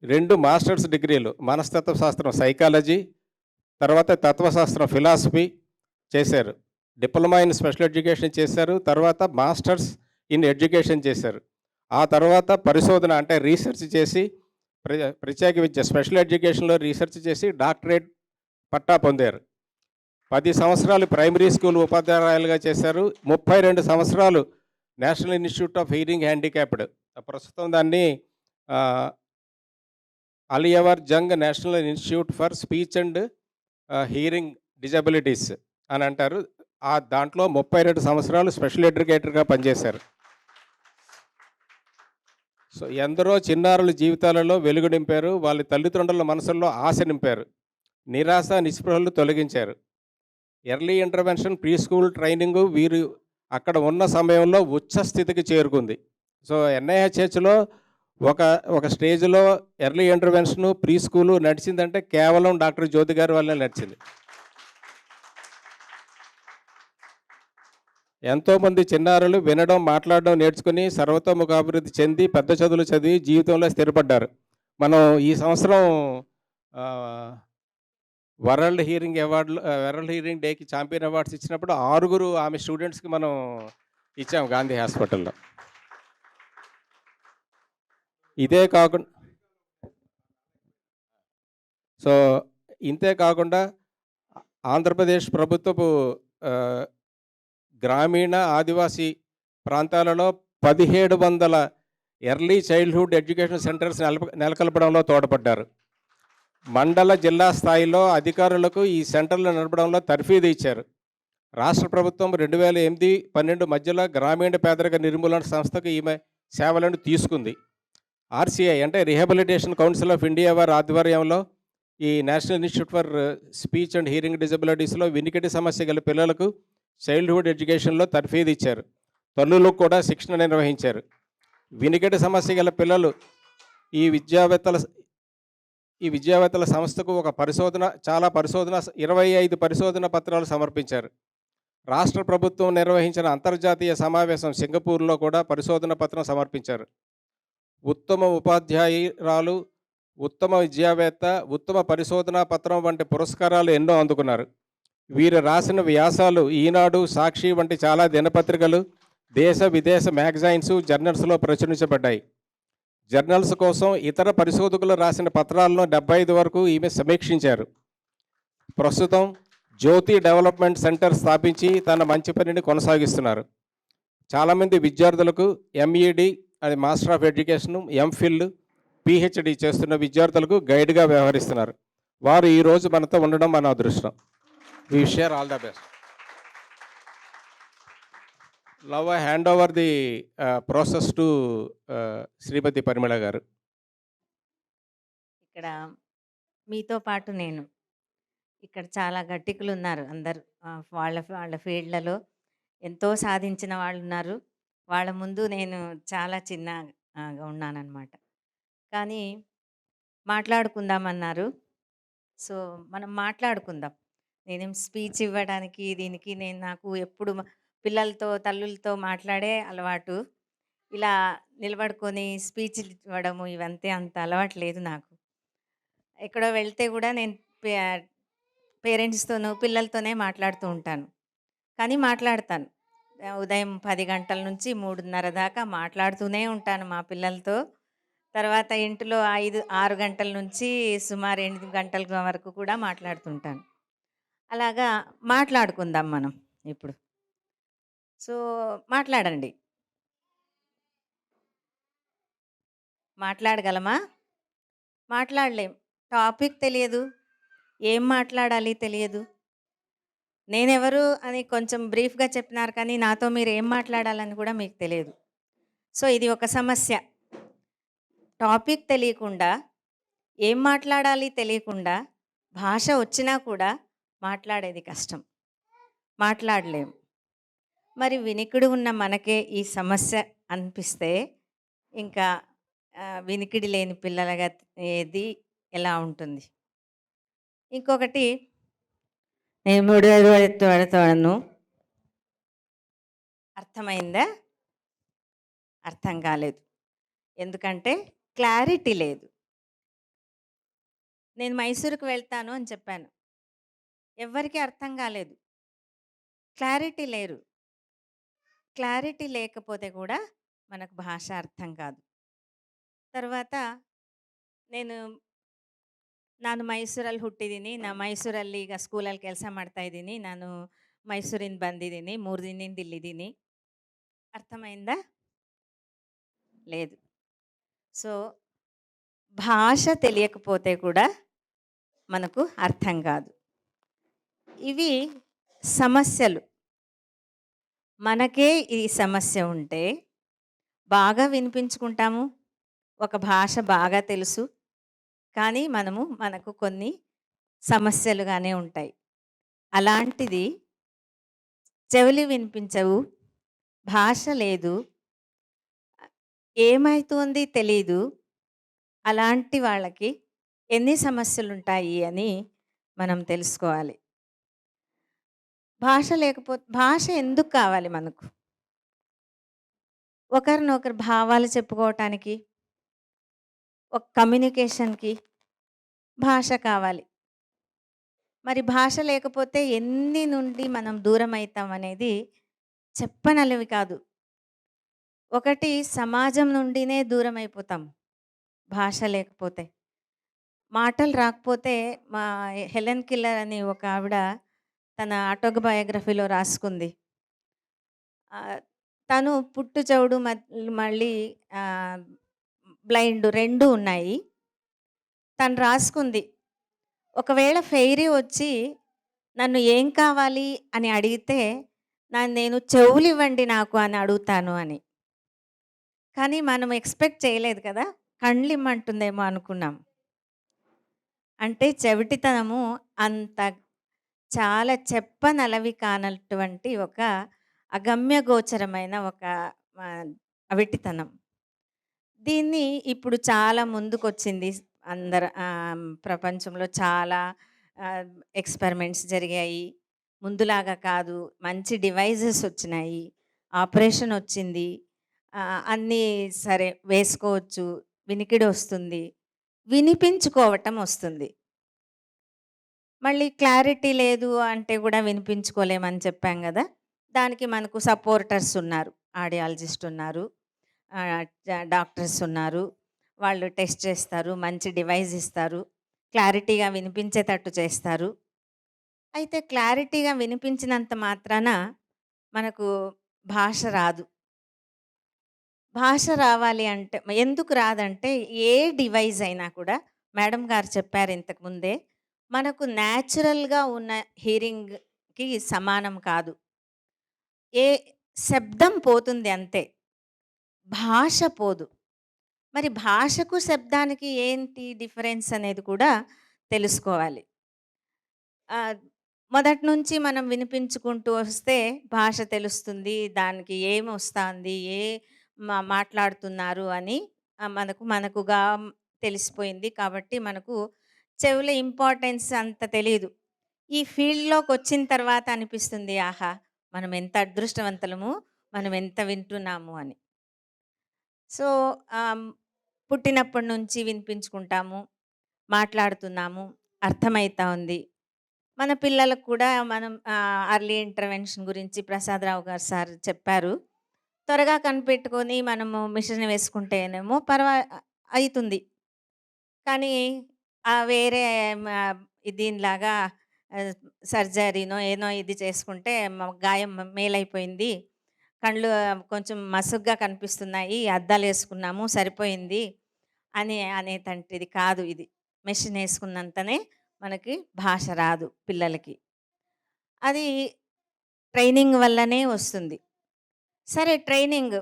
2 మాస్టర్స్ డిగ్రీలు, మనస్తత్వ శాస్త్రం సైకాలజీ, తర్వాత తత్వశాస్త్రం ఫిలాసఫీ చేశారు. డిప్లొమా ఇన్ స్పెషల్ ఎడ్యుకేషన్ చేశారు. తర్వాత మాస్టర్స్ ఇన్ ఎడ్యుకేషన్ చేశారు. ఆ తర్వాత పరిశోధన అంటే రీసెర్చ్ చేసి ప్రత్యేక విద్య స్పెషల్ ఎడ్యుకేషన్లో రీసెర్చ్ చేసి డాక్టరేట్ పట్టా పొందారు. 10 సంవత్సరాలు ప్రైమరీ స్కూల్ ఉపాధ్యాయులుగా చేశారు. 32 సంవత్సరాలు national institute of hearing handicapped, ప్రస్తుతం దాన్ని Ali Yavar Jung national institute for speech and hearing disabilities అని అంటారు. దాంట్లో 32 సంవత్సరాలు స్పెషల్ ఎడ్యుకేటర్గా పనిచేశారు. సో ఎందరో చిన్నారుల జీవితాలలో వెలుగు నింపారు. వాళ్ళ తల్లిదండ్రుల మనసుల్లో ఆశ నింపారు. నిరాశ, నిస్పృహలు తొలగించారు. Early intervention, pre school training వీరు అక్కడ ఉన్న సమయంలో ఉచ్చ స్థితికి చేరుకుంది. సో ఎన్ఐహెచ్హెచ్‌లో ఒక ఒక స్టేజ్‌లో ఎర్లీ ఇంటర్వెన్షను, ప్రీ స్కూలు నడిచిందంటే కేవలం డాక్టర్ జ్యోతి గారి వల్లే నడిచింది. ఎంతోమంది చిన్నారులు వినడం, మాట్లాడడం నేర్చుకుని సర్వతోముఖాభివృద్ధి చెంది పెద్ద చదువులు చదివి జీవితంలో స్థిరపడ్డారు. మనం ఈ సంవత్సరం వరల్డ్ హీరింగ్ డేకి ఛాంపియన్ అవార్డ్స్ ఇచ్చినప్పుడు 6 ఆమె స్టూడెంట్స్‌కి మనం ఇచ్చాం గాంధీ హాస్పిటల్‌లో. ఇదే కాకుండా సో ఇంతే కాకుండా ఆంధ్రప్రదేశ్ ప్రభుత్వపు ఆహ్, గ్రామీణ, ఆదివాసీ ప్రాంతాలలో 1700 ఎర్లీ చైల్డ్‌హుడ్ ఎడ్యుకేషన్ సెంటర్స్ నెలకొల్పడంలో తోడ్పడ్డారు. మండల, జిల్లా స్థాయిలో అధికారులకు ఈ సెంటర్లు నడపడంలో తర్ఫీదు ఇచ్చారు. రాష్ట్ర ప్రభుత్వం 2008-12 మధ్యలో గ్రామీణ పేదరిక నిర్మూలన సంస్థకు ఈమె సేవలను తీసుకుంది. ఆర్‌సీఐ అంటే రిహాబిలిటేషన్ కౌన్సిల్ ఆఫ్ ఇండియా వారి ఆధ్వర్యంలో ఈ national institute for speech and hearing డిజబిలిటీస్‌లో వినికిడి సమస్య గల పిల్లలకు చైల్డ్‌హుడ్ ఎడ్యుకేషన్‌లో తర్ఫీదు ఇచ్చారు. తల్లులకు కూడా శిక్షణ నిర్వహించారు. వినికిడి సమస్య గల పిల్లలు ఈ విద్యావేత్తల సంస్థకు ఒక పరిశోధన 25 పరిశోధన పత్రాలు సమర్పించారు. రాష్ట్ర ప్రభుత్వం నిర్వహించిన అంతర్జాతీయ సమావేశం సింగపూర్‌లో కూడా పరిశోధన పత్రం సమర్పించారు. ఉత్తమ ఉపాధ్యాయురాలు, ఉత్తమ విద్యావేత్త, ఉత్తమ పరిశోధనా పత్రం వంటి పురస్కారాలు ఎన్నో అందుకున్నారు. వీరు రాసిన వ్యాసాలు ఈనాడు, సాక్షి వంటి చాలా దినపత్రికలు, దేశ విదేశ మ్యాగజైన్స్, జర్నల్స్‌లో ప్రచురించబడ్డాయి. జర్నల్స్ కోసం ఇతర పరిశోధకులు రాసిన పత్రాలను 75 వరకు ఈమె సమీక్షించారు. ప్రస్తుతం జ్యోతి డెవలప్మెంట్ సెంటర్ స్థాపించి తన మంచి పనిని కొనసాగిస్తున్నారు. చాలామంది విద్యార్థులకు ఎంఈడి అది master of education, MPhil, PhD చేస్తున్న విద్యార్థులకు గైడ్గా వ్యవహరిస్తున్నారు. వారు ఈరోజు మనతో ఉండడం మన అదృష్టం. We share all the best. Now I hand over the process to Srimathi Parimala garu. ఇక్కడ మీతో పాటు నేను ఇక్కడ చాలా గట్టికులు ఉన్నారు అందరూ. వాళ్ళ వాళ్ళ ఫీల్డ్లలో ఎంతో సాధించిన వాళ్ళు ఉన్నారు. వాళ్ళ ముందు నేను చాలా చిన్నగా ఉన్నానన్నమాట. కానీ మాట్లాడుకుందామన్నారు. సో మనం మాట్లాడుకుందాం. నేనేం స్పీచ్ ఇవ్వడానికి దీనికి నాకు ఎప్పుడు పిల్లలతో, తల్లులతో మాట్లాడే అలవాటు. ఇలా నిలబడుకొని స్పీచ్‌లు ఇవ్వడము ఇవంతే అంత అలవాటు లేదు నాకు. ఎక్కడో వెళ్తే కూడా నేను పేరెంట్స్‌తోనూ, పిల్లలతోనే మాట్లాడుతూ ఉంటాను. కానీ మాట్లాడతాను. ఉదయం 10 గంటల నుంచి 3:30 దాకా మాట్లాడుతూనే ఉంటాను మా పిల్లలతో. తర్వాత ఇంటిలో 6 గంటల నుంచి సుమారు 8 గంటల వరకు కూడా మాట్లాడుతుంటాను. అలాగా మాట్లాడుకుందాం మనం ఇప్పుడు. సో మాట్లాడండి. మాట్లాడగలమా? మాట్లాడలేం. టాపిక్ తెలియదు. ఏం మాట్లాడాలి తెలియదు. నేనెవరు అని కొంచెం బ్రీఫ్‌గా చెప్పినారు కానీ నాతో మీరు ఏం మాట్లాడాలని కూడా మీకు తెలియదు. సో ఇది ఒక సమస్య. టాపిక్ తెలియకుండా, ఏం మాట్లాడాలి తెలియకుండా, భాష వచ్చినా కూడా మాట్లాడేది కష్టం. మాట్లాడలేం. మరి వినికిడి ఉన్న మనకే ఈ సమస్య అనిపిస్తే ఇంకా వినికిడి లేని పిల్లలగా ఏది ఎలా ఉంటుంది? ఇంకొకటి నేను పెడతాను. అర్థమైందా? అర్థం కాలేదు. ఎందుకంటే క్లారిటీ లేదు. నేను మైసూరుకి వెళ్తాను అని చెప్పాను. ఎవ్వరికీ అర్థం కాలేదు. క్లారిటీ లేరు. క్లారిటీ లేకపోతే కూడా మనకు భాష అర్థం కాదు. తర్వాత ನಾನು ಮೈಸೂರಲ್ಲಿ ಹುಟ್ಟಿದ್ದೀನಿ. ಮೈಸೂರಲ್ಲಿ ಈಗ ಸ್ಕೂಲಲ್ಲಿ ಕೆಲಸ ಮಾಡ್ತಾ ಇದ್ದೀನಿ. ನಾನು ಮೈಸೂರಿಂದ ಬಂದಿದ್ದೀನಿ. 3 ದಿನದಿಂದ ಇಲ್ಲಿದ್ದೀನಿ. అర్థమైందా? లేదు. సో భాష తెలియకపోతే కూడా మనకు అర్థం కాదు. ఇవి సమస్యలు. మనకే ఈ సమస్య ఉంటే బాగా వినిపించుకుంటాము, ఒక భాష బాగా తెలుసు. కానీ మనకు కొన్ని సమస్యలుగానే ఉంటాయి. అలాంటిది చెవులు వినిపించవు, భాష లేదు, ఏమైతుంది తెలీదు. అలాంటి వాళ్ళకి ఎన్ని సమస్యలుంటాయి అని మనం తెలుసుకోవాలి. భాష ఎందుకు కావాలి మనకు? ఒకరినొకరు భావాలు చెప్పుకోవటానికి, ఒక కమ్యూనికేషన్‌కి భాష కావాలి. మరి భాష లేకపోతే ఎన్ని నుండి మనం దూరమైతాం అనేది చెప్పనలవి కాదు. ఒకటి సమాజం నుండినే దూరమైపోతాం భాష లేకపోతే. మాటలు రాకపోతే మా హెలెన్ కెల్లర్ అని ఒక ఆవిడ తన ఆటోబయోగ్రఫీలో రాసుకుంది. ఆహ్, తను పుట్టు చెవుడు మళ్ళీ ఆహ్, బ్లైండ్ 2 ఉన్నాయి. తను రాసుకుంది. ఒకవేళ ఫెయిరీ వచ్చి నన్ను ఏం కావాలి అని అడిగితే, నేను చెవులివ్వండి నాకు అని అడుగుతాను అని. కానీ మనం ఎక్స్‌పెక్ట్ చేయలేదు కదా! కళ్ళిమ్మంటుందేమో అనుకున్నాం. అంటే చెవిటితనము అంత చాలా చెప్పనలవి కానటువంటి ఒక అగమ్య గోచరమైన ఒక ఆహ్, అవిటితనం. దీన్ని ఇప్పుడు చాలా ముందుకొచ్చింది. ప్రపంచంలో చాలా ఆహ్, ఎక్స్‌పెరిమెంట్స్ జరిగాయి. ముందులాగా కాదు. మంచి డివైజెస్ వచ్చినాయి. ఆపరేషన్ వచ్చింది. అన్నీ సరే వేసుకోవచ్చు. వినికిడొస్తుంది. వినిపించుకోవటం వస్తుంది. మళ్ళీ క్లారిటీ లేదు అంటే గూడా వినిపించుకోలేమని చెప్పాం గదా! దానికి మనకు సపోర్టర్స్ ఉన్నారు. ఆడియాలజిస్ట్ ఉన్నారు. డాక్టర్స్ ఉన్నారు. వాళ్ళు టెస్ట్ చేస్తారు. మంచి డివైస్ ఇస్తారు. క్లారిటీగా వినిపించేటట్టు చేస్తారు. అయితే క్లారిటీగా వినిపించినంత మాత్రాన మనకు భాష రాదు. భాష రావాలి అంటే ఎందుకు రాదంటే ఏ డివైస్ అయినా కూడా మేడం గారు చెప్పారు ఇంతకు ముందే. మనకు న్యాచురల్‌గా ఉన్న హియరింగ్‌కి సమానం కాదు. ఏ శబ్దం పోతుంది అంతే. భాష పోదు. మరి భాషకు, శబ్దానికి ఏంటి డిఫరెన్స్ అనేది కూడా తెలుసుకోవాలి. ఆహ్, మొదటి నుంచి మనం వినిపించుకుంటూ వస్తే భాష తెలుస్తుంది. దానికి ఏమొస్తాంది, మాట్లాడుతున్నారు అని మనకుగా తెలిసిపోయింది. కాబట్టి మనకు చెవుల ఇంపార్టెన్స్ అంత తెలీదు. ఈ ఫీల్డ్‌లోకొచ్చిన తర్వాత అనిపిస్తుంది. ఆహా! మనం ఎంత అదృష్టవంతులము, మనం ఎంత వింటున్నాము అని. సో, ఆహ్, పుట్టినప్పటి నుంచి వినిపించుకుంటాము, మాట్లాడుతున్నాము, అర్థమైతా ఉంది. మన పిల్లలకు కూడా మనం అర్లీ ఇంటర్వెన్షన్ గురించి ప్రసాదరావు గారు సార్ చెప్పారు. త్వరగా కనిపెట్టుకొని మనము మిషన్ వేసుకుంటేనేమో అయితుంది. కానీ వేరే దీనిలాగా ఆహ్, సర్జరీనో ఏనో ఇది చేసుకుంటే గాయం మేలైపోయింది. కళ్ళు కొంచెం మసగ్గా కనిపిస్తున్నాయి. అద్దాలేసుకున్నాము సరిపోయింది అని అనేటంటిది కాదు ఇది. మెషిన్ ఏసుకున్నంతనే మనకి భాష రాదు పిల్లలకి. అది ట్రైనింగ్ వల్లనే వస్తుంది. సరే ట్రైనింగ్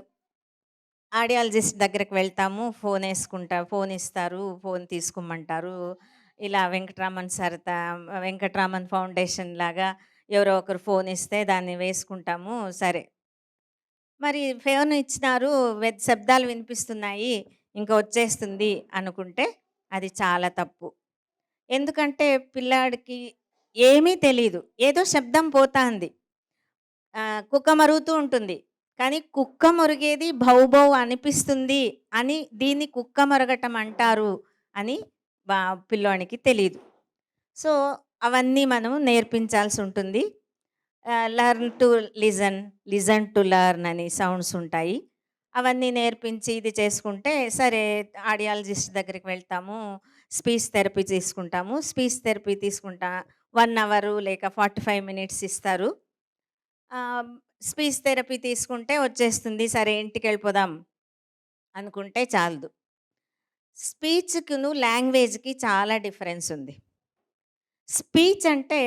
ఆడియాలజిస్ట్ దగ్గరికి వెళ్తాము. ఫోన్ ఇస్తారు. ఫోన్ తీసుకోమంటారు. ఇలా వెంకటరామన్ ఫౌండేషన్ లాగా ఎవరో ఒకరు ఫోన్ ఇస్తే దాన్ని వేసుకుంటాము. సరే. మరి ఫోన్ ఇచ్చినారు. శబ్దాలు వినిపిస్తున్నాయి. ఇంక వచ్చేస్తుంది అనుకుంటే అది చాలా తప్పు. ఎందుకంటే పిల్లాడికి ఏమీ తెలీదు. ఏదో శబ్దం పోతాంది. కుక్క మరుగుతూ ఉంటుంది. కానీ కుక్క మొరిగేది భౌ భౌ అనిపిస్తుంది అని దీన్ని కుక్క మొరగటం అంటారు అని బా పిల్లోనికి తెలీదు. సో, అవన్నీ మనం నేర్పించాల్సి ఉంటుంది. Learn to listen, listen to learn అని సౌండ్స్ ఉంటాయి. అవన్నీ నేర్పించి ఇది చేసుకుంటే సరే ఆడియాలజిస్ట్ దగ్గరికి వెళ్తాము. స్పీచ్ థెరపీ తీసుకుంటాము. స్పీచ్ థెరపీ తీసుకుంటా 1 అవరు లేక 45 మినిట్స్ ఇస్తారు. ఆహ్, స్పీచ్ థెరపీ తీసుకుంటే వచ్చేస్తుంది. సరే ఇంటికెళ్ళిపోదాం అనుకుంటే చాలదు. స్పీచ్‌కును, లాంగ్వేజ్‌కి చాలా డిఫరెన్స్ ఉంది. స్పీచ్ అంటే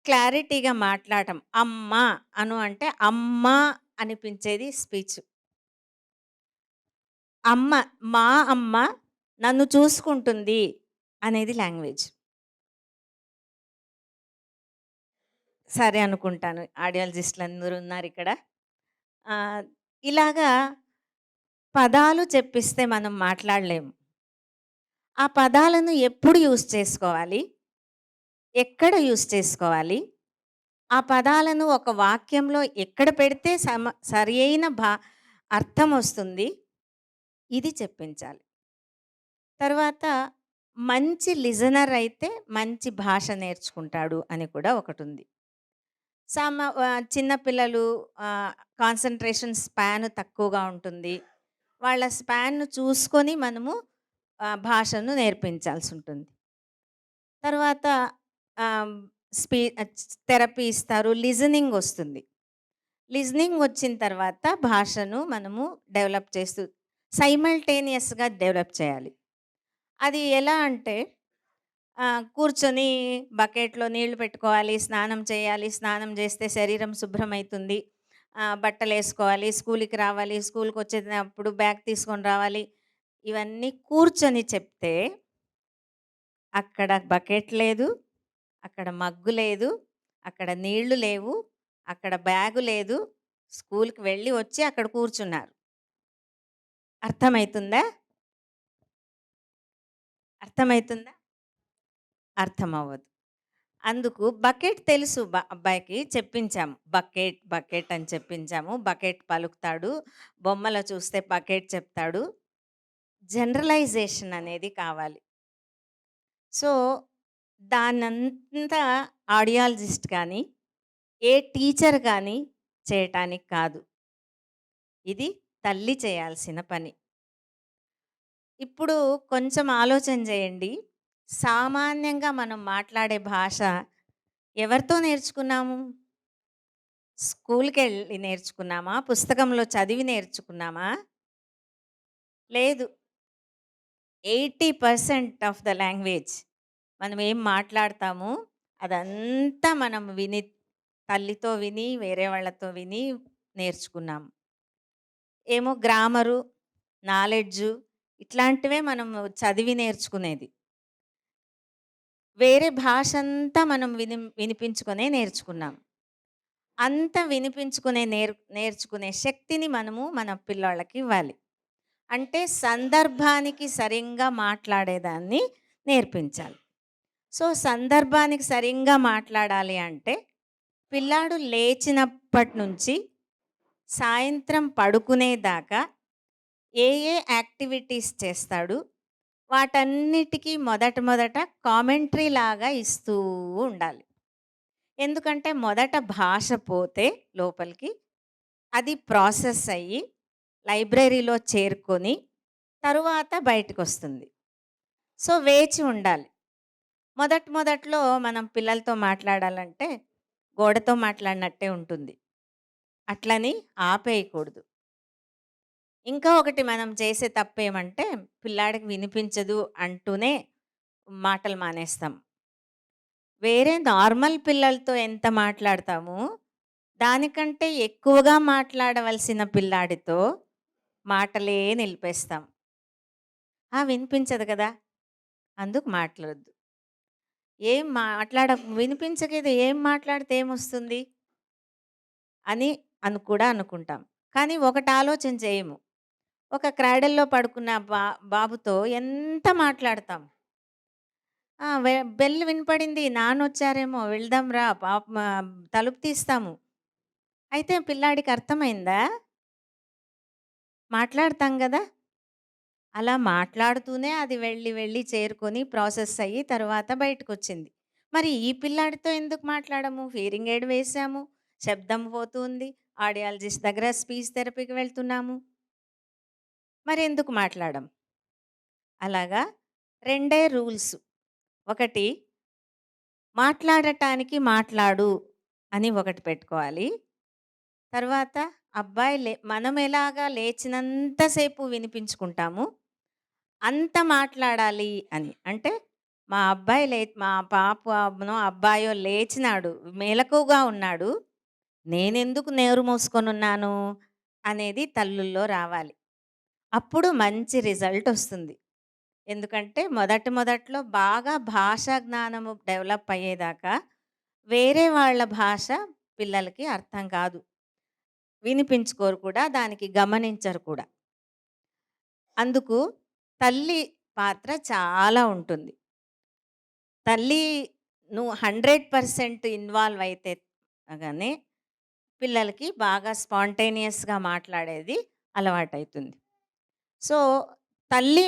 క్లారిటీగా మాట్లాడటం. అమ్మ అంటే అమ్మ అనిపించేది స్పీచ్. అమ్మ మా అమ్మ నన్ను చూసుకుంటుంది అనేది లాంగ్వేజ్. సరే అనుకుంటాను. ఆడియాలజిస్టులందరూ ఉన్నారిక్కడ. ఆహ్, ఇలాగా పదాలు చెప్పిస్తే మనం మాట్లాడలేము. ఆ పదాలను ఎప్పుడు యూజ్ చేసుకోవాలి? ఎక్కడ యూజ్ చేసుకోవాలి? ఆ పదాలను ఒక వాక్యంలో ఎక్కడ పెడితే సరియైన అర్థమొస్తుంది. ఇది చెప్పించాలి. తర్వాత మంచి లిజనర్ అయితే మంచి భాష నేర్చుకుంటాడు అని కూడా ఒకటుంది. చిన్న పిల్లలు కాన్సంట్రేషన్ స్పాన్ తక్కువగా ఉంటుంది. వాళ్ళ స్పాన్‌ను చూసుకొని మనము భాషను నేర్పించాల్సుంటుంది. తర్వాత ఆహ్, థెరపీ ఇస్తారు. లిజనింగ్ వస్తుంది. లిజనింగ్ వచ్చిన తర్వాత భాషను మనము డెవలప్ చేస్తూ సైమల్టేనియస్‌గా డెవలప్ చేయాలి. అది ఎలా అంటే కూర్చొని బకెట్‌లో నీళ్లు పెట్టుకోవాలి, స్నానం చేయాలి, స్నానం చేస్తే శరీరం శుభ్రమైతుంది. బట్టలేసుకోవాలి, స్కూలుకి రావాలి, స్కూలుకొచ్చేటప్పుడు బ్యాగ్ తీసుకొని రావాలి. ఇవన్నీ కూర్చొని చెప్తే అక్కడ బకెట్ లేదు, అక్కడ మగ్గు లేదు, అక్కడ నీళ్లు లేవు, అక్కడ బ్యాగు లేదు. స్కూలుకి వెళ్ళి వచ్చి అక్కడ కూర్చున్నారు. అర్థమైతుందా? అర్థమైతుందా? అర్థమవ్వదు. అందుకు బకెట్ తెలుసు అబ్బాయికి చెప్పించాము. బకెట్, బకెట్ అని చెప్పించాము. బకెట్ పలుకుతాడు. బొమ్మలో చూస్తే బకెట్ చెప్తాడు. జనరలైజేషన్ అనేది కావాలి. సో, దాన్నంతా ఆడియాలజిస్ట్ కానీ, ఏ టీచర్ కానీ చేయటానికి కాదు. ఇది తల్లి చేయాల్సిన పని. ఇప్పుడు కొంచెం ఆలోచన చేయండి. సామాన్యంగా మనం మాట్లాడే భాష ఎవరితో నేర్చుకున్నాము? స్కూల్‌కెళ్ళి నేర్చుకున్నామా? పుస్తకంలో చదివి నేర్చుకున్నామా? లేదు. 80% ఆఫ్ ద లాంగ్వేజ్ మనం ఏం మాట్లాడతామో అదంతా మనం తల్లితో విని, వేరే వాళ్ళతో విని నేర్చుకున్నాం. ఏమో గ్రామరు, నాలెడ్జు ఇట్లాంటివే మనం చదివి నేర్చుకునేది. వేరే భాష అంతా మనం వినిపించుకునే నేర్చుకున్నాం. అంత వినిపించుకునే నేర్చుకునే శక్తిని మనము మన పిల్లోళ్ళకి ఇవ్వాలి. అంటే సందర్భానికి సరింగా మాట్లాడేదాన్ని నేర్పించాలి. సో, సందర్భానికి సరింగా మాట్లాడాలి అంటే పిల్లాడు లేచినప్పటి నుంచి సాయంత్రం పడుకునేదాకా ఏ ఏ యాక్టివిటీస్ చేస్తాడు, వాటన్నిటికీ మొదట కామెంటరీ లాగా ఇస్తూ ఉండాలి. ఎందుకంటే మొదట భాష పోతే లోపలికి అది ప్రాసెస్ అయ్యి లైబ్రరీలో చేరుకొని తరువాత బయటకొస్తుంది. సో, వేచి ఉండాలి. మొదట్లో మనం పిల్లలతో మాట్లాడాలంటే గోడతో మాట్లాడినట్టే ఉంటుంది. అట్లని ఆపేయకూడదు. ఇంకా ఒకటి మనం చేసే తప్పేమంటే పిల్లాడికి వినిపించదు అంటూనే మాటలు మానేస్తాం. వేరే నార్మల్ పిల్లలతో ఎంత మాట్లాడతామో దానికంటే ఎక్కువగా మాట్లాడవలసిన పిల్లాడితో మాటలే నిలిపేస్తాం. వినిపించదు కదా! అందుకు మాట్లాడొద్దు. ఏం వినిపించకేదో ఏం మాట్లాడితే ఏమొస్తుంది? అని కూడా అనుకుంటాం. కానీ ఒకటి ఆలోచన చేయము. ఒక క్రాడల్లో పడుకున్న బాబుతో ఎంత మాట్లాడతాం. బెల్ వినపడింది, నాన్నొచ్చారేమో వెళ్దాం రా తలుపు తీస్తాము. అయితే పిల్లాడికి అర్థమైందా? మాట్లాడతాం గదా! అలా మాట్లాడుతూనే అది వెళ్ళి చేరుకొని ప్రాసెస్ అయ్యి తర్వాత బయటకొచ్చింది. మరి ఈ పిల్లాడితో ఎందుకు మాట్లాడము? హియరింగ్ ఎయిడ్ వేశాము, శబ్దం పోతుంది, ఆడియాలజిస్ట్ దగ్గర స్పీచ్ థెరపీకి వెళ్తున్నాము. మరెందుకు మాట్లాడం? అలాగా 2 రూల్స్. ఒకటి మాట్లాడటానికి మాట్లాడు అని ఒకటి పెట్టుకోవాలి. తర్వాత అబ్బాయి మనం ఎలాగా లేచినంత సేపు వినిపించుకుంటాము, అంత మాట్లాడాలి అని. అంటే మా పాపనో, అబ్బాయో లేచినాడు, మెలకువగా ఉన్నాడు, నేనెందుకు నోరు మూసుకొనున్నాను అనేది తల్లుల్లో రావాలి. అప్పుడు మంచి రిజల్ట్ వస్తుంది. ఎందుకంటే మొదట్లో బాగా భాషా జ్ఞానము డెవలప్ అయ్యేదాకా వేరే వాళ్ళ భాష పిల్లలకి అర్థం కాదు. వినిపించుకోరు కూడా, దానికి గమనించరు కూడా. అందుకు తల్లి పాత్ర చాలా ఉంటుంది. తల్లి నువ్వు 100% ఇన్వాల్వ్ అయితే గాని పిల్లలకి బాగా స్పాంటేనియస్‌గా మాట్లాడేది అలవాటైతుంది. సో, తల్లి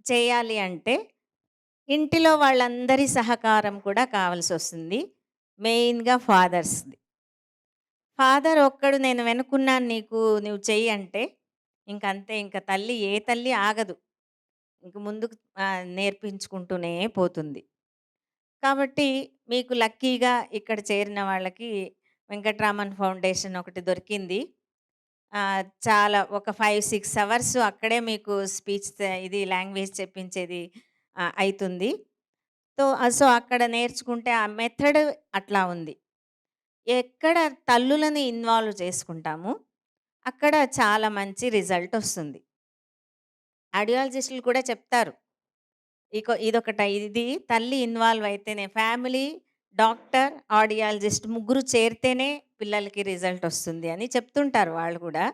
చేయాలి అంటే ఇంటిలో వాళ్ళందరి సహకారం కూడా కావాల్సొస్తుంది. మెయిన్‌గా ఫాదర్స్‌ది. ఫాదర్ ఒక్కడు నేను వెనుకున్నాను నీకు నువ్వు చెయ్యి అంటే ఇంకంతే. ఇంక తల్లి ఏ తల్లి ఆగదు. ఇంక ముందుకు నేర్పించుకుంటూనే పోతుంది. కాబట్టి మీకు లక్కీగా ఇక్కడ చేరిన వాళ్ళకి వెంకట్రామన్ ఫౌండేషన్ ఒకటి దొరికింది. చాలా ఒక 5, 6 అవర్స్ అక్కడే మీకు స్పీచ్ ఇది లాంగ్వేజ్ చెప్పించేది అయితుంది. సో, అక్కడ నేర్చుకుంటే ఆ మెథడ్ అట్లా ఉంది. ఎక్కడ తల్లులని ఇన్వాల్వ్ చేసుకుంటామో అక్కడ చాలా మంచి రిజల్ట్ వస్తుంది. ఆడియాలజిస్టులు కూడా చెప్తారు. ఇది తల్లి ఇన్వాల్వ్ అయితేనే ఫ్యామిలీ, డాక్టర్, ఆడియాలజిస్ట్ ముగ్గురు చేరితేనే పిల్లలకి రిజల్ట్ వస్తుంది అని చెప్తుంటారు వాళ్ళు కూడా.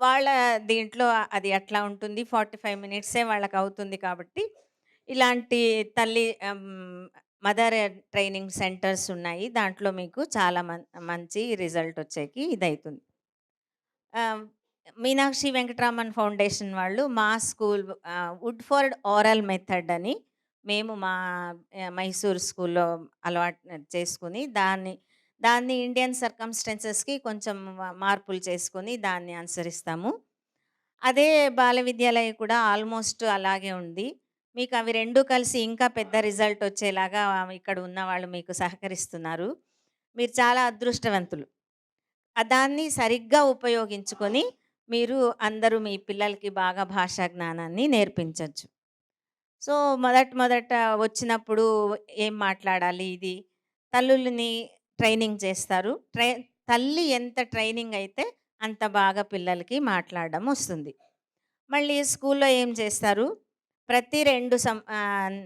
వాళ్ళ దీంట్లో అది అట్లా ఉంటుంది. 45 మినిట్సే వాళ్ళకవుతుంది కాబట్టి, ఇలాంటి తల్లి మదర్ ట్రైనింగ్ సెంటర్స్ ఉన్నాయి. దాంట్లో మీకు చాలా మంచి రిజల్ట్ వచ్చేకి ఇదైతుంది. ఆహ్, మీనాక్షి వెంకటరామన్ ఫౌండేషన్ వాళ్ళు మా స్కూల్ వుడ్‌ఫోర్డ్ ఓరల్ మెథడ్ అని మేము మా మైసూర్ స్కూల్‌లో అలవాటు చేసుకొని దాన్ని ఇండియన్ సర్కమ్‌స్టాన్సెస్‌కి కొంచెం మార్పులు చేసుకొని దాన్ని అనుసరిస్తాము. అదే బాల విద్యాలయ కూడా ఆల్మోస్ట్ అలాగే ఉంది. మీకు అవి 2 కలిసి ఇంకా పెద్ద రిజల్ట్ వచ్చేలాగా ఇక్కడ ఉన్నవాళ్ళు మీకు సహకరిస్తున్నారు. మీరు చాలా అదృష్టవంతులు. దాన్ని సరిగ్గా ఉపయోగించుకొని మీరు అందరూ మీ పిల్లలకి బాగా భాషా జ్ఞానాన్ని నేర్పించొచ్చు. సో, మొదట వచ్చినప్పుడు ఏం మాట్లాడాలి ఇది తల్లులని ట్రైనింగ్ చేస్తారు. తల్లి ఎంత ట్రైనింగ్ అయితే అంత బాగా పిల్లలకి మాట్లాడడం వస్తుంది. మళ్ళీ స్కూల్లో ఏం చేస్తారు, ప్రతి 2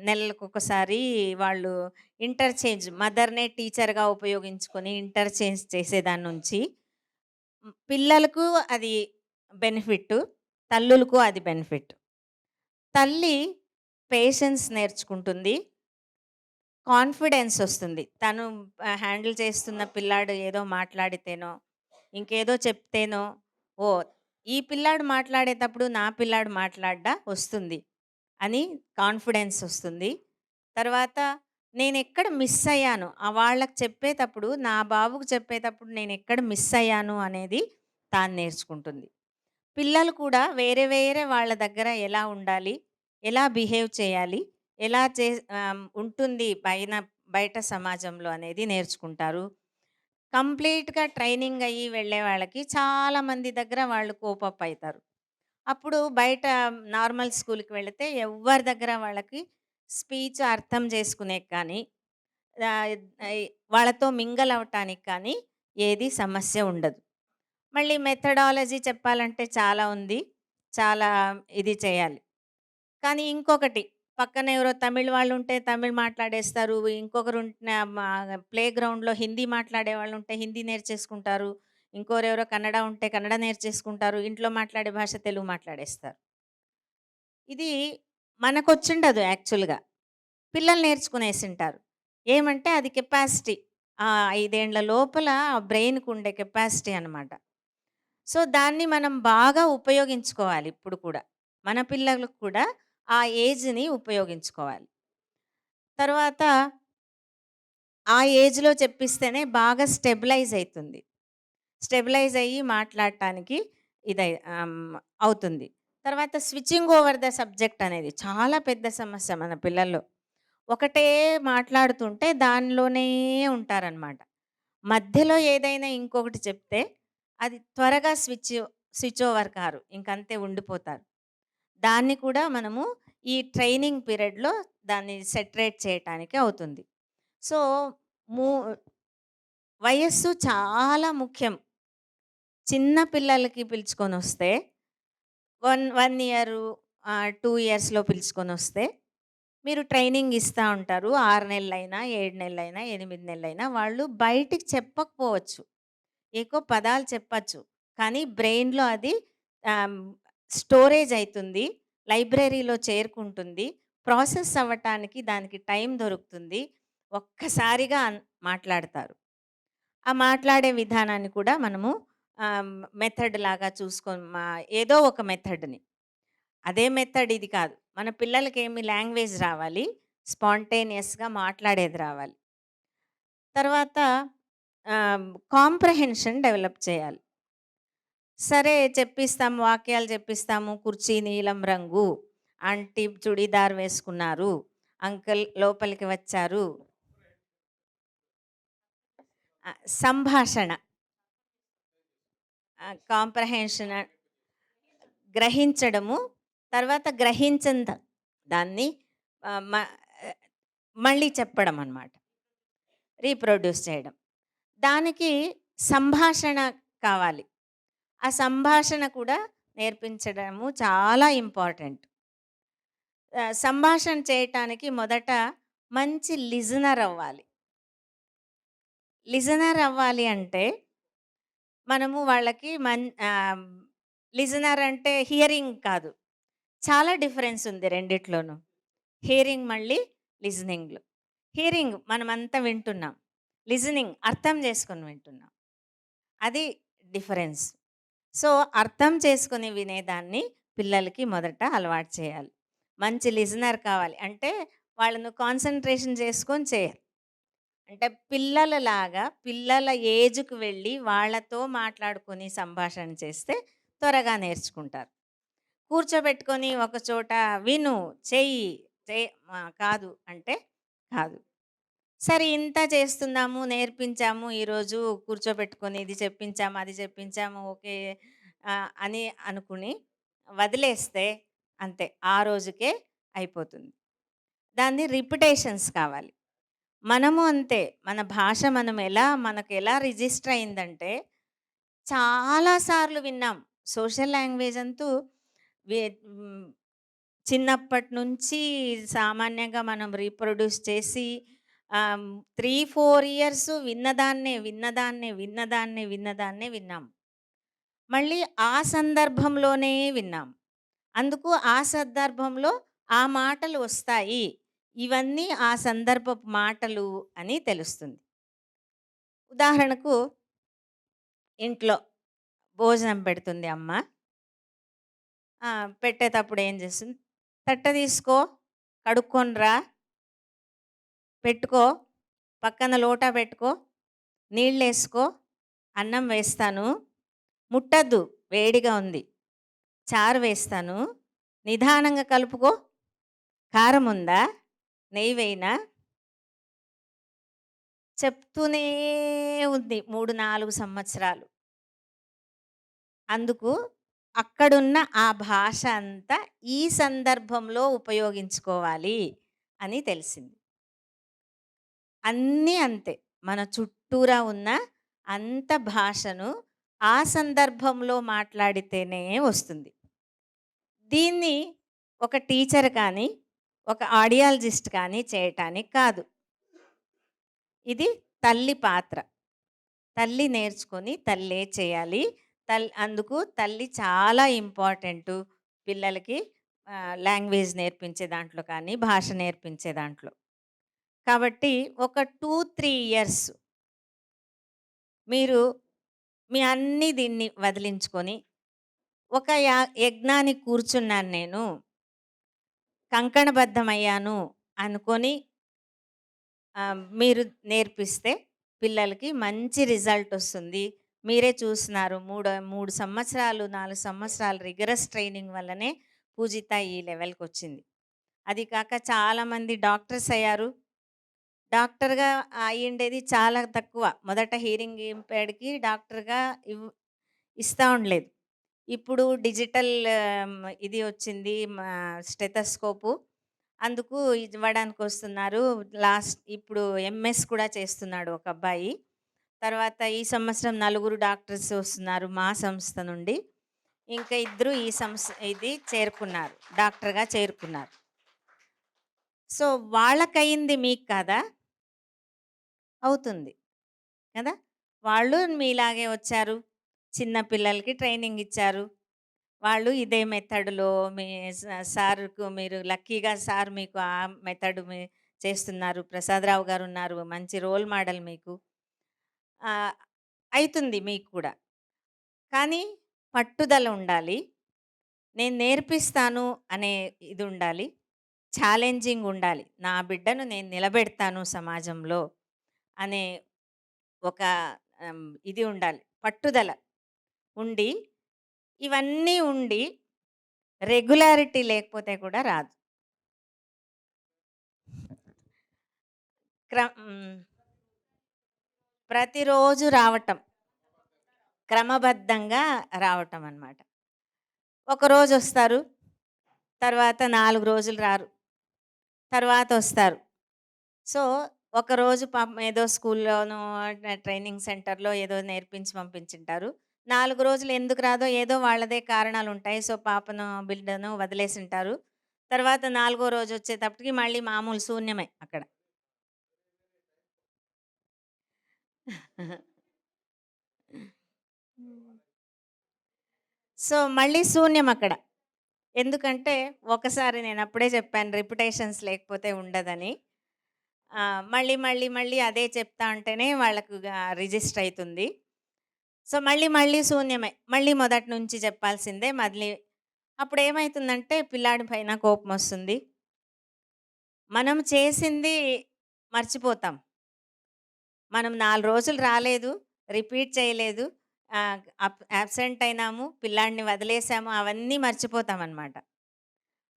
నెలలకొకసారి వాళ్ళు ఇంటర్‌చేంజ్ మదర్‌నే టీచర్‌గా ఉపయోగించుకొని ఇంటర్‌చేంజ్ చేసేదాని నుంచి పిల్లలకు అది బెనిఫిట్, తల్లులకు అది బెనిఫిట్. తల్లి పేషెన్స్ నేర్చుకుంటుంది. కాన్ఫిడెన్స్ వస్తుంది. తను హ్యాండిల్ చేస్తున్న పిల్లాడు ఏదో మాట్లాడితేనో, ఇంకేదో చెప్తేనో, ఓహ్! ఈ పిల్లాడు మాట్లాడేటప్పుడు నా పిల్లాడు మాట్లాడ్డా వస్తుంది అని కాన్ఫిడెన్స్ వస్తుంది. తర్వాత నేనెక్కడ మిస్ అయ్యాను, వాళ్ళకి చెప్పేటప్పుడు నా బాబుకి చెప్పేటప్పుడు నేనెక్కడ మిస్ అయ్యాను అనేది తాను నేర్చుకుంటుంది. పిల్లలు కూడా వేరే వేరే వాళ్ళ దగ్గర ఎలా ఉండాలి, ఎలా బిహేవ్ చేయాలి, ఎలా ఉంటుంది బయట సమాజంలో అనేది నేర్చుకుంటారు. కంప్లీట్‌గా ట్రైనింగ్ అయ్యి వెళ్ళే వాళ్ళకి చాలా మంది దగ్గర వాళ్ళు కోపప్ అయితారు. అప్పుడు బయట నార్మల్ స్కూల్‌కి వెళితే ఎవ్వరి దగ్గర వాళ్ళకి స్పీచ్ అర్థం చేసుకునేకి కానీ, ఆహ్, వాళ్ళతో మింగల్ అవ్వటానికి కానీ ఏది సమస్య ఉండదు. మళ్ళీ మెథడాలజీ చెప్పాలంటే చాలా ఉంది. చాలా ఇది చేయాలి. కానీ ఇంకొకటి పక్కన ఎవరో తమిళ్ వాళ్ళుంటే తమిళ్ మాట్లాడేస్తారు. ప్లే గ్రౌండ్‌లో హిందీ మాట్లాడే వాళ్ళుంటే హిందీ నేర్చేసుకుంటారు. ఇంకోరెవరో కన్నడ ఉంటే కన్నడ నేర్చేసుకుంటారు. ఇంట్లో మాట్లాడే భాష తెలుగు మాట్లాడేస్తారు. ఇది మనకొచ్చుండదు యాక్చువల్‌గా. పిల్లలు నేర్చుకునేసుంటారు. ఏమంటే అది కెపాసిటీ. 5 ఏండ్ల లోపల బ్రెయిన్‌కుండే కెపాసిటీ అనమాట. సో, దాన్ని మనం బాగా ఉపయోగించుకోవాలి ఇప్పుడు కూడా. మన పిల్లలకు కూడా ఆ ఏజ్‌ని ఉపయోగించుకోవాలి. తర్వాత ఆ ఏజ్‌లో చెప్పిస్తేనే బాగా స్టెబిలైజ్ అయితుంది. స్టెబిలైజ్ అయ్యి మాట్లాడటానికి అవుతుంది. తర్వాత స్విచ్చింగ్ ఓవర్ ద సబ్జెక్ట్ అనేది చాలా పెద్ద సమస్య మన పిల్లల్లో. ఒకటే మాట్లాడుతుంటే దానిలోనే ఉంటారనమాట. మధ్యలో ఏదైనా ఇంకొకటి చెప్తే అది త్వరగా స్విచ్ ఓవర్ కారు. ఇంకంతే ఉండిపోతారు. దాన్ని కూడా మనము ఈ ట్రైనింగ్ పీరియడ్‌లో దాన్ని సెటరేట్ చేయటానికి అవుతుంది. సో, ము వయస్సు చాలా ముఖ్యం. చిన్న పిల్లలకి పిలుచుకొనొస్తే 1 ఇయరు 2 ఇయర్స్‌లో పిలుచుకొనొస్తే, మీరు ట్రైనింగ్ ఇస్తా ఉంటారు. 6 నెలలైనా, 7 నెలలైనా, 8 నెలలైనా వాళ్ళు బయటికి చెప్పకపోవచ్చు. ఎక్కువ పదాలు చెప్పచ్చు. కానీ బ్రెయిన్‌లో అది ఆహ్, స్టోరేజ్ అయితుంది. లైబ్రరీలో చేరుకుంటుంది. ప్రాసెస్ అవ్వటానికి దానికి టైం దొరుకుతుంది. ఒక్కసారిగా మాట్లాడతారు. ఆ మాట్లాడే విధానాన్ని కూడా మనము మెథడ్ లాగా చూసుకొని ఏదో ఒక మెథడ్‌ని. అదే మెథడ్ ఇది కాదు. మన పిల్లలకేమి లాంగ్వేజ్ రావాలి. స్పాంటేనియస్‌గా మాట్లాడేది రావాలి. తర్వాత కాంప్రహెన్షన్ డెవలప్ చేయాలి. సరే చెప్పిస్తాము, వాక్యాలు చెప్పిస్తాము. కుర్చీ నీలం రంగు, ఆంటీ చుడీదార్ వేసుకున్నారు, అంకుల్ లోపలికి వచ్చారు. సంభాషణ. కాంప్రహెన్షన్ గ్రహించడము. తర్వాత గ్రహించిన దాన్ని ఆహ్, మ మళ్ళీ చెప్పడం అన్నమాట. రీప్రొడ్యూస్ చేయడం. దానికి సంభాషణ కావాలి. ఆ సంభాషణ కూడా నేర్పించడము చాలా ఇంపార్టెంట్. సంభాషణ చేయటానికి మొదట మంచి లిజనర్ అవ్వాలి. లిజనర్ అవ్వాలి అంటే మనము వాళ్ళకి లిజనర్ అంటే హియరింగ్ కాదు. చాలా డిఫరెన్స్ ఉంది రెండిట్లోనూ. హియరింగ్ మళ్ళీ లిజనింగ్‌లో. హియరింగ్ మనమంతా వింటున్నాం. లిజనింగ్ అర్థం చేసుకొని వింటున్నాం. అది డిఫరెన్స్. సో, అర్థం చేసుకొని వినేదాన్ని పిల్లలకి మొదట అలవాటు చేయాలి. మంచి లిజనర్ కావాలి. అంటే వాళ్ళను కాన్సంట్రేషన్ చేసుకొని చేయరు. అంటే పిల్లలలాగా పిల్లల ఏజ్‌కి వెళ్ళి వాళ్ళతో మాట్లాడుకొని సంభాషణ చేస్తే త్వరగా నేర్చుకుంటారు. కూర్చోబెట్టుకొని ఒక చోట విను, చెయ్యి, కాదు అంటే కాదు. సరే ఇంత చేస్తున్నాము, నేర్పించాము, ఈరోజు కూర్చోబెట్టుకొని ఇది చెప్పించాము, అది చెప్పించాము, ఓకే అని అనుకుని వదిలేస్తే అంతే. ఆ రోజుకే అయిపోతుంది. దాన్ని రిపిటేషన్స్ కావాలి. మనము అంతే. మన భాష మనకు ఎలా రిజిస్టర్ అయిందంటే, చాలా సార్లు విన్నాం. సోషల్ లాంగ్వేజ్ అంటూ వే హ్మ్. చిన్నప్పటి నుంచి సామాన్యంగా మనం రీప్రొడ్యూస్ చేసి 3, 4 ఇయర్స్ విన్నదాన్నే విన్నాం. మళ్ళీ ఆ సందర్భంలోనే విన్నాం. అందుకు ఆ సందర్భంలో ఆ మాటలు వస్తాయి. ఇవన్నీ ఆ సందర్భపు మాటలు అని తెలుస్తుంది. ఉదాహరణకు ఇంట్లో భోజనం పెడుతుంది అమ్మ. పెట్టేటప్పుడు ఏం చేస్తుంది? తట్ట తీసుకో, కడుక్కొని రా, పెట్టుకో, పక్కన లోటా పెట్టుకో, నీళ్ళేసుకో, అన్నం వేస్తాను, ముట్టద్దు వేడిగా ఉంది, చారు వేస్తాను, నిదానంగా కలుపుకో, కారం ఉందా, నెయ్యి వేయనా, చెప్తూనే ఉంది 3, 4 సంవత్సరాలు. అందుకు అక్కడున్న ఆ భాష అంతా ఈ సందర్భంలో ఉపయోగించుకోవాలి అని తెలిసింది. అన్నీ అంతే. మన చుట్టూరా ఉన్న అంత భాషను ఆ సందర్భంలో మాట్లాడితేనే వస్తుంది. దీన్ని ఒక టీచర్ కానీ, ఒక ఆడియాలజిస్ట్ కానీ చేయటానికి కాదు. ఇది తల్లి పాత్ర. తల్లి నేర్చుకొని తల్లే చేయాలి. అందుకు తల్లి చాలా ఇంపార్టెంటు పిల్లలకి లాంగ్వేజ్ నేర్పించే దాంట్లో కానీ, భాష నేర్పించే దాంట్లో. కాబట్టి ఒక 2, 3 ఇయర్స్ మీరు మీ అన్నీ దీన్ని వదిలించుకొని, ఒక యజ్ఞానికి కూర్చున్నాను నేను, కంకణబద్ధమయ్యాను అనుకొని మీరు నేర్పిస్తే పిల్లలకి మంచి రిజల్ట్ వస్తుంది. మీరే చూస్తున్నారు 3 సంవత్సరాలు, 4 సంవత్సరాలు రిగరస్ ట్రైనింగ్ వల్లనే పూజిత ఈ లెవెల్‌కొచ్చింది. అది కాక చాలామంది డాక్టర్స్ అయ్యారు. డాక్టర్‌గా అయ్యుండేది చాలా తక్కువ. మొదట హియరింగ్ ఇంపైర్డ్‌కి డాక్టర్‌గా ఇస్తా ఉండలేదు. ఇప్పుడు డిజిటల్ ఇది వచ్చింది స్టెతస్కోపు. అందుకు ఇవ్వడానికి వస్తున్నారు. ఇప్పుడు ఎంఎస్ కూడా చేస్తున్నాడు ఒక అబ్బాయి. తర్వాత ఈ సంవత్సరం 4 డాక్టర్స్ వస్తున్నారు మా సంస్థ నుండి. ఇంకా ఇద్దరు ఈ ఇది చేరుకున్నారు. డాక్టర్‌గా చేరుకున్నారు. సో, వాళ్ళకయింది మీకు కాదా? అవుతుంది. కదా! వాళ్ళు మీలాగే వచ్చారు. చిన్న పిల్లలకి ట్రైనింగ్ ఇచ్చారు. వాళ్ళు ఇదే మెథడ్‌లో మీ సార్‌కు మీరు లక్కీగా సార్ మీకు ఆ మెథడ్ చేస్తున్నారు. ప్రసాదరావు గారున్నారు. మంచి రోల్ మోడల్ మీకు. ఆహ్, అయితుంది మీకు కూడా. కానీ పట్టుదల ఉండాలి. నేను నేర్పిస్తాను అనే ఇది ఉండాలి. ఛాలెంజింగ్ ఉండాలి. నా బిడ్డను నేను నిలబెడతాను సమాజంలో అనే ఒక ఇది ఉండాలి. పట్టుదల ఉండి, ఇవన్నీ ఉండి రెగ్యులారిటీ లేకపోతే కూడా రాదు. హ్మ్. ప్రతిరోజు రావటం. క్రమబద్ధంగా రావటం అన్నమాట. ఒకరోజొస్తారు. తర్వాత 4 రోజులు రారు. తర్వాతొస్తారు. సో, ఒకరోజు పాపం ఏదో స్కూల్లోనో ట్రైనింగ్ సెంటర్‌లో ఏదో నేర్పించి పంపించుంటారు. 4 రోజులు ఎందుకు రాదో ఏదో వాళ్ళదే కారణాలుంటాయి. సో, పాపను, బిడ్డను వదిలేసుంటారు. తర్వాత నాలుగో రోజొచ్చేటప్పటికి మళ్ళీ మామూలు శూన్యమే అక్కడ. సో, మళ్ళీ శూన్యమక్కడ. ఎందుకంటే, ఒకసారి నేనప్పుడే చెప్పాను రిపిటేషన్స్ లేకపోతే ఉండదని. మళ్ళీ అదే చెప్తా ఉంటేనే వాళ్ళకు రిజిస్టర్ అయితుంది. సో, మళ్ళీ శూన్యమే. మళ్ళీ మొదటి నుంచి చెప్పాల్సిందే. మళ్ళీ అప్పుడేమైతుందంటే పిల్లాడి పైన కోపమొస్తుంది. మనం చేసింది మర్చిపోతాం. మనం 4 రోజులు రాలేదు, రిపీట్ చేయలేదు, యాబ్సెంట్ అయినాము, పిల్లాడిని వదిలేసాము అవన్నీ మర్చిపోతామనమాట.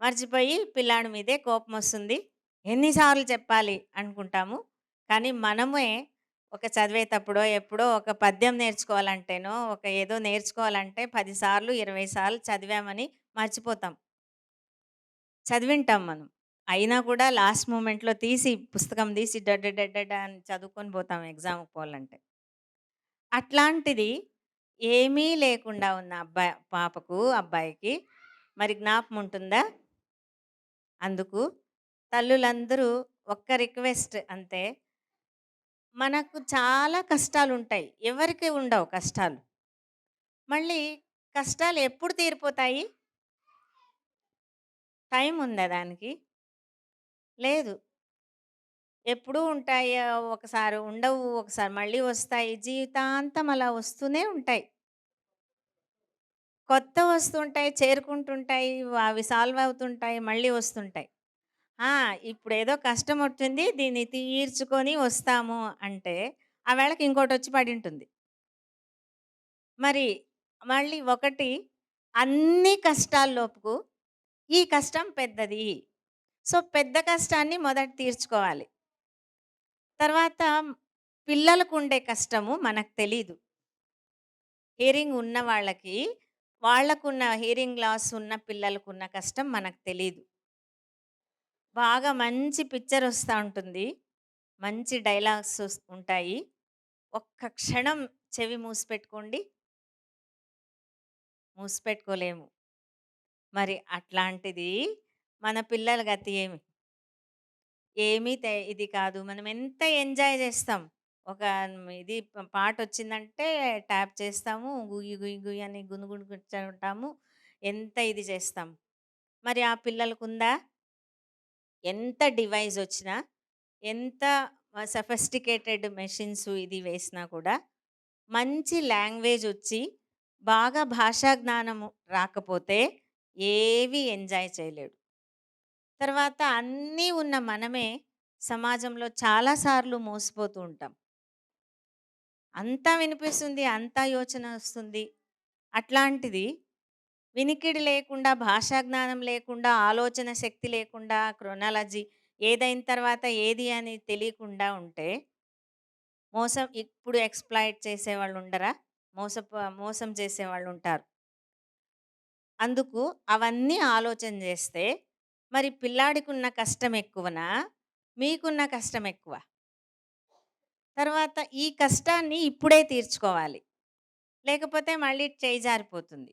మర్చిపోయి పిల్లాడి మీదే కోపమొస్తుంది. ఎన్ని సార్లు చెప్పాలి అనుకుంటాము. కానీ మనమే ఒక చదివేతప్పుడో, ఎప్పుడో ఒక పద్యం నేర్చుకోవాలంటేనో, ఒక ఏదో నేర్చుకోవాలంటే 10 సార్లు, 20 సార్లు చదివామని మర్చిపోతాం. చదివింటాం మనం. అయినా కూడా లాస్ట్ మూమెంట్‌లో తీసి పుస్తకం తీసి డడడడడ అని చదువుకొని పోతాం ఎగ్జామ్‌కి పోవాలంటే. అట్లాంటిది ఏమీ లేకుండా ఉన్న పాపకు, అబ్బాయికి మరి జ్ఞాపకం ఉంటుందా? అందుకు తల్లులందరూ ఒక్క రిక్వెస్ట్ అంతే. మనకు చాలా కష్టాలుంటాయి. ఎవరికి ఉండవు కష్టాలు. మళ్ళీ కష్టాలు ఎప్పుడు తీరిపోతాయి? టైం ఉందా దానికి? లేదు. ఎప్పుడూ ఉంటాయి. ఒకసారి ఉండవు. ఒకసారి మళ్ళీ వస్తాయి. జీవితాంతం అలా వస్తూనే ఉంటాయి. కొత్తవొస్తుంటాయి, చేరుకుంటుంటాయి, అవి సాల్వ్ అవుతుంటాయి, మళ్ళీ వస్తుంటాయి. ఆ! ఇప్పుడేదో కష్టమొచ్చింది. దీన్ని తీర్చుకొని వస్తాము అంటే, ఆ వేళకి ఇంకోటొచ్చి పడింటుంది. మరి మళ్ళీ ఒకటి అన్ని కష్టాల్లోపుకు ఈ కష్టం పెద్దది. సో, పెద్ద కష్టాన్ని మొదట తీర్చుకోవాలి. తర్వాత పిల్లలకుండే కష్టము మనకు తెలీదు. హియరింగ్ ఉన్న వాళ్ళకి, వాళ్ళకున్న హియరింగ్ లాస్ ఉన్న పిల్లలకున్న కష్టం మనకు తెలీదు. బాగా మంచి పిక్చరొస్తా ఉంటుంది. మంచి డైలాగ్స్ ఉంటాయి. ఒక్క క్షణం చెవి మూసిపెట్టుకోండి. మూసిపెట్టుకోలేము. మరి అట్లాంటిది మన పిల్లల గతి ఏమి? ఏమీ ఇది కాదు. మనం ఎంత ఎంజాయ్ చేస్తాం. ఒక ఇది పాటొచ్చిందంటే ట్యాప్ చేస్తాము. గుయ్యి గుయ్యి గుయ్యి అని గునుగును కూర్చుంటాము. ఎంత ఇది చేస్తాం. మరి ఆ పిల్లలకుందా? ఎంత డివైజొచ్చినా, ఎంత సఫిస్టికేటెడ్ మెషిన్స్ ఇది వేసినా కూడా, మంచి లాంగ్వేజొచ్చి, బాగా భాషా జ్ఞానము రాకపోతే ఏవి ఎంజాయ్ చేయలేడు. తర్వాత అన్నీ ఉన్న మనమే సమాజంలో చాలా సార్లు మోసపోతూ ఉంటాం. అంతా వినిపిస్తుంది, అంతా యోచన వస్తుంది. అట్లాంటిది వినికిడి లేకుండా, భాషా జ్ఞానం లేకుండా, ఆలోచన శక్తి లేకుండా, క్రొనాలజీ ఏదైన తర్వాత ఏది అని తెలియకుండా ఉంటే, ఇప్పుడు ఎక్స్‌ప్లాయిట్ చేసేవాళ్ళు ఉండరా? మోసం చేసేవాళ్ళుంటారు. అందుకు అవన్నీ ఆలోచన చేస్తే, మరి పిల్లాడికున్న కష్టం ఎక్కువనా? మీకున్న కష్టం ఎక్కువ? తర్వాత ఈ కష్టాన్ని ఇప్పుడే తీర్చుకోవాలి. లేకపోతే మళ్ళీ చేయి జారిపోతుంది.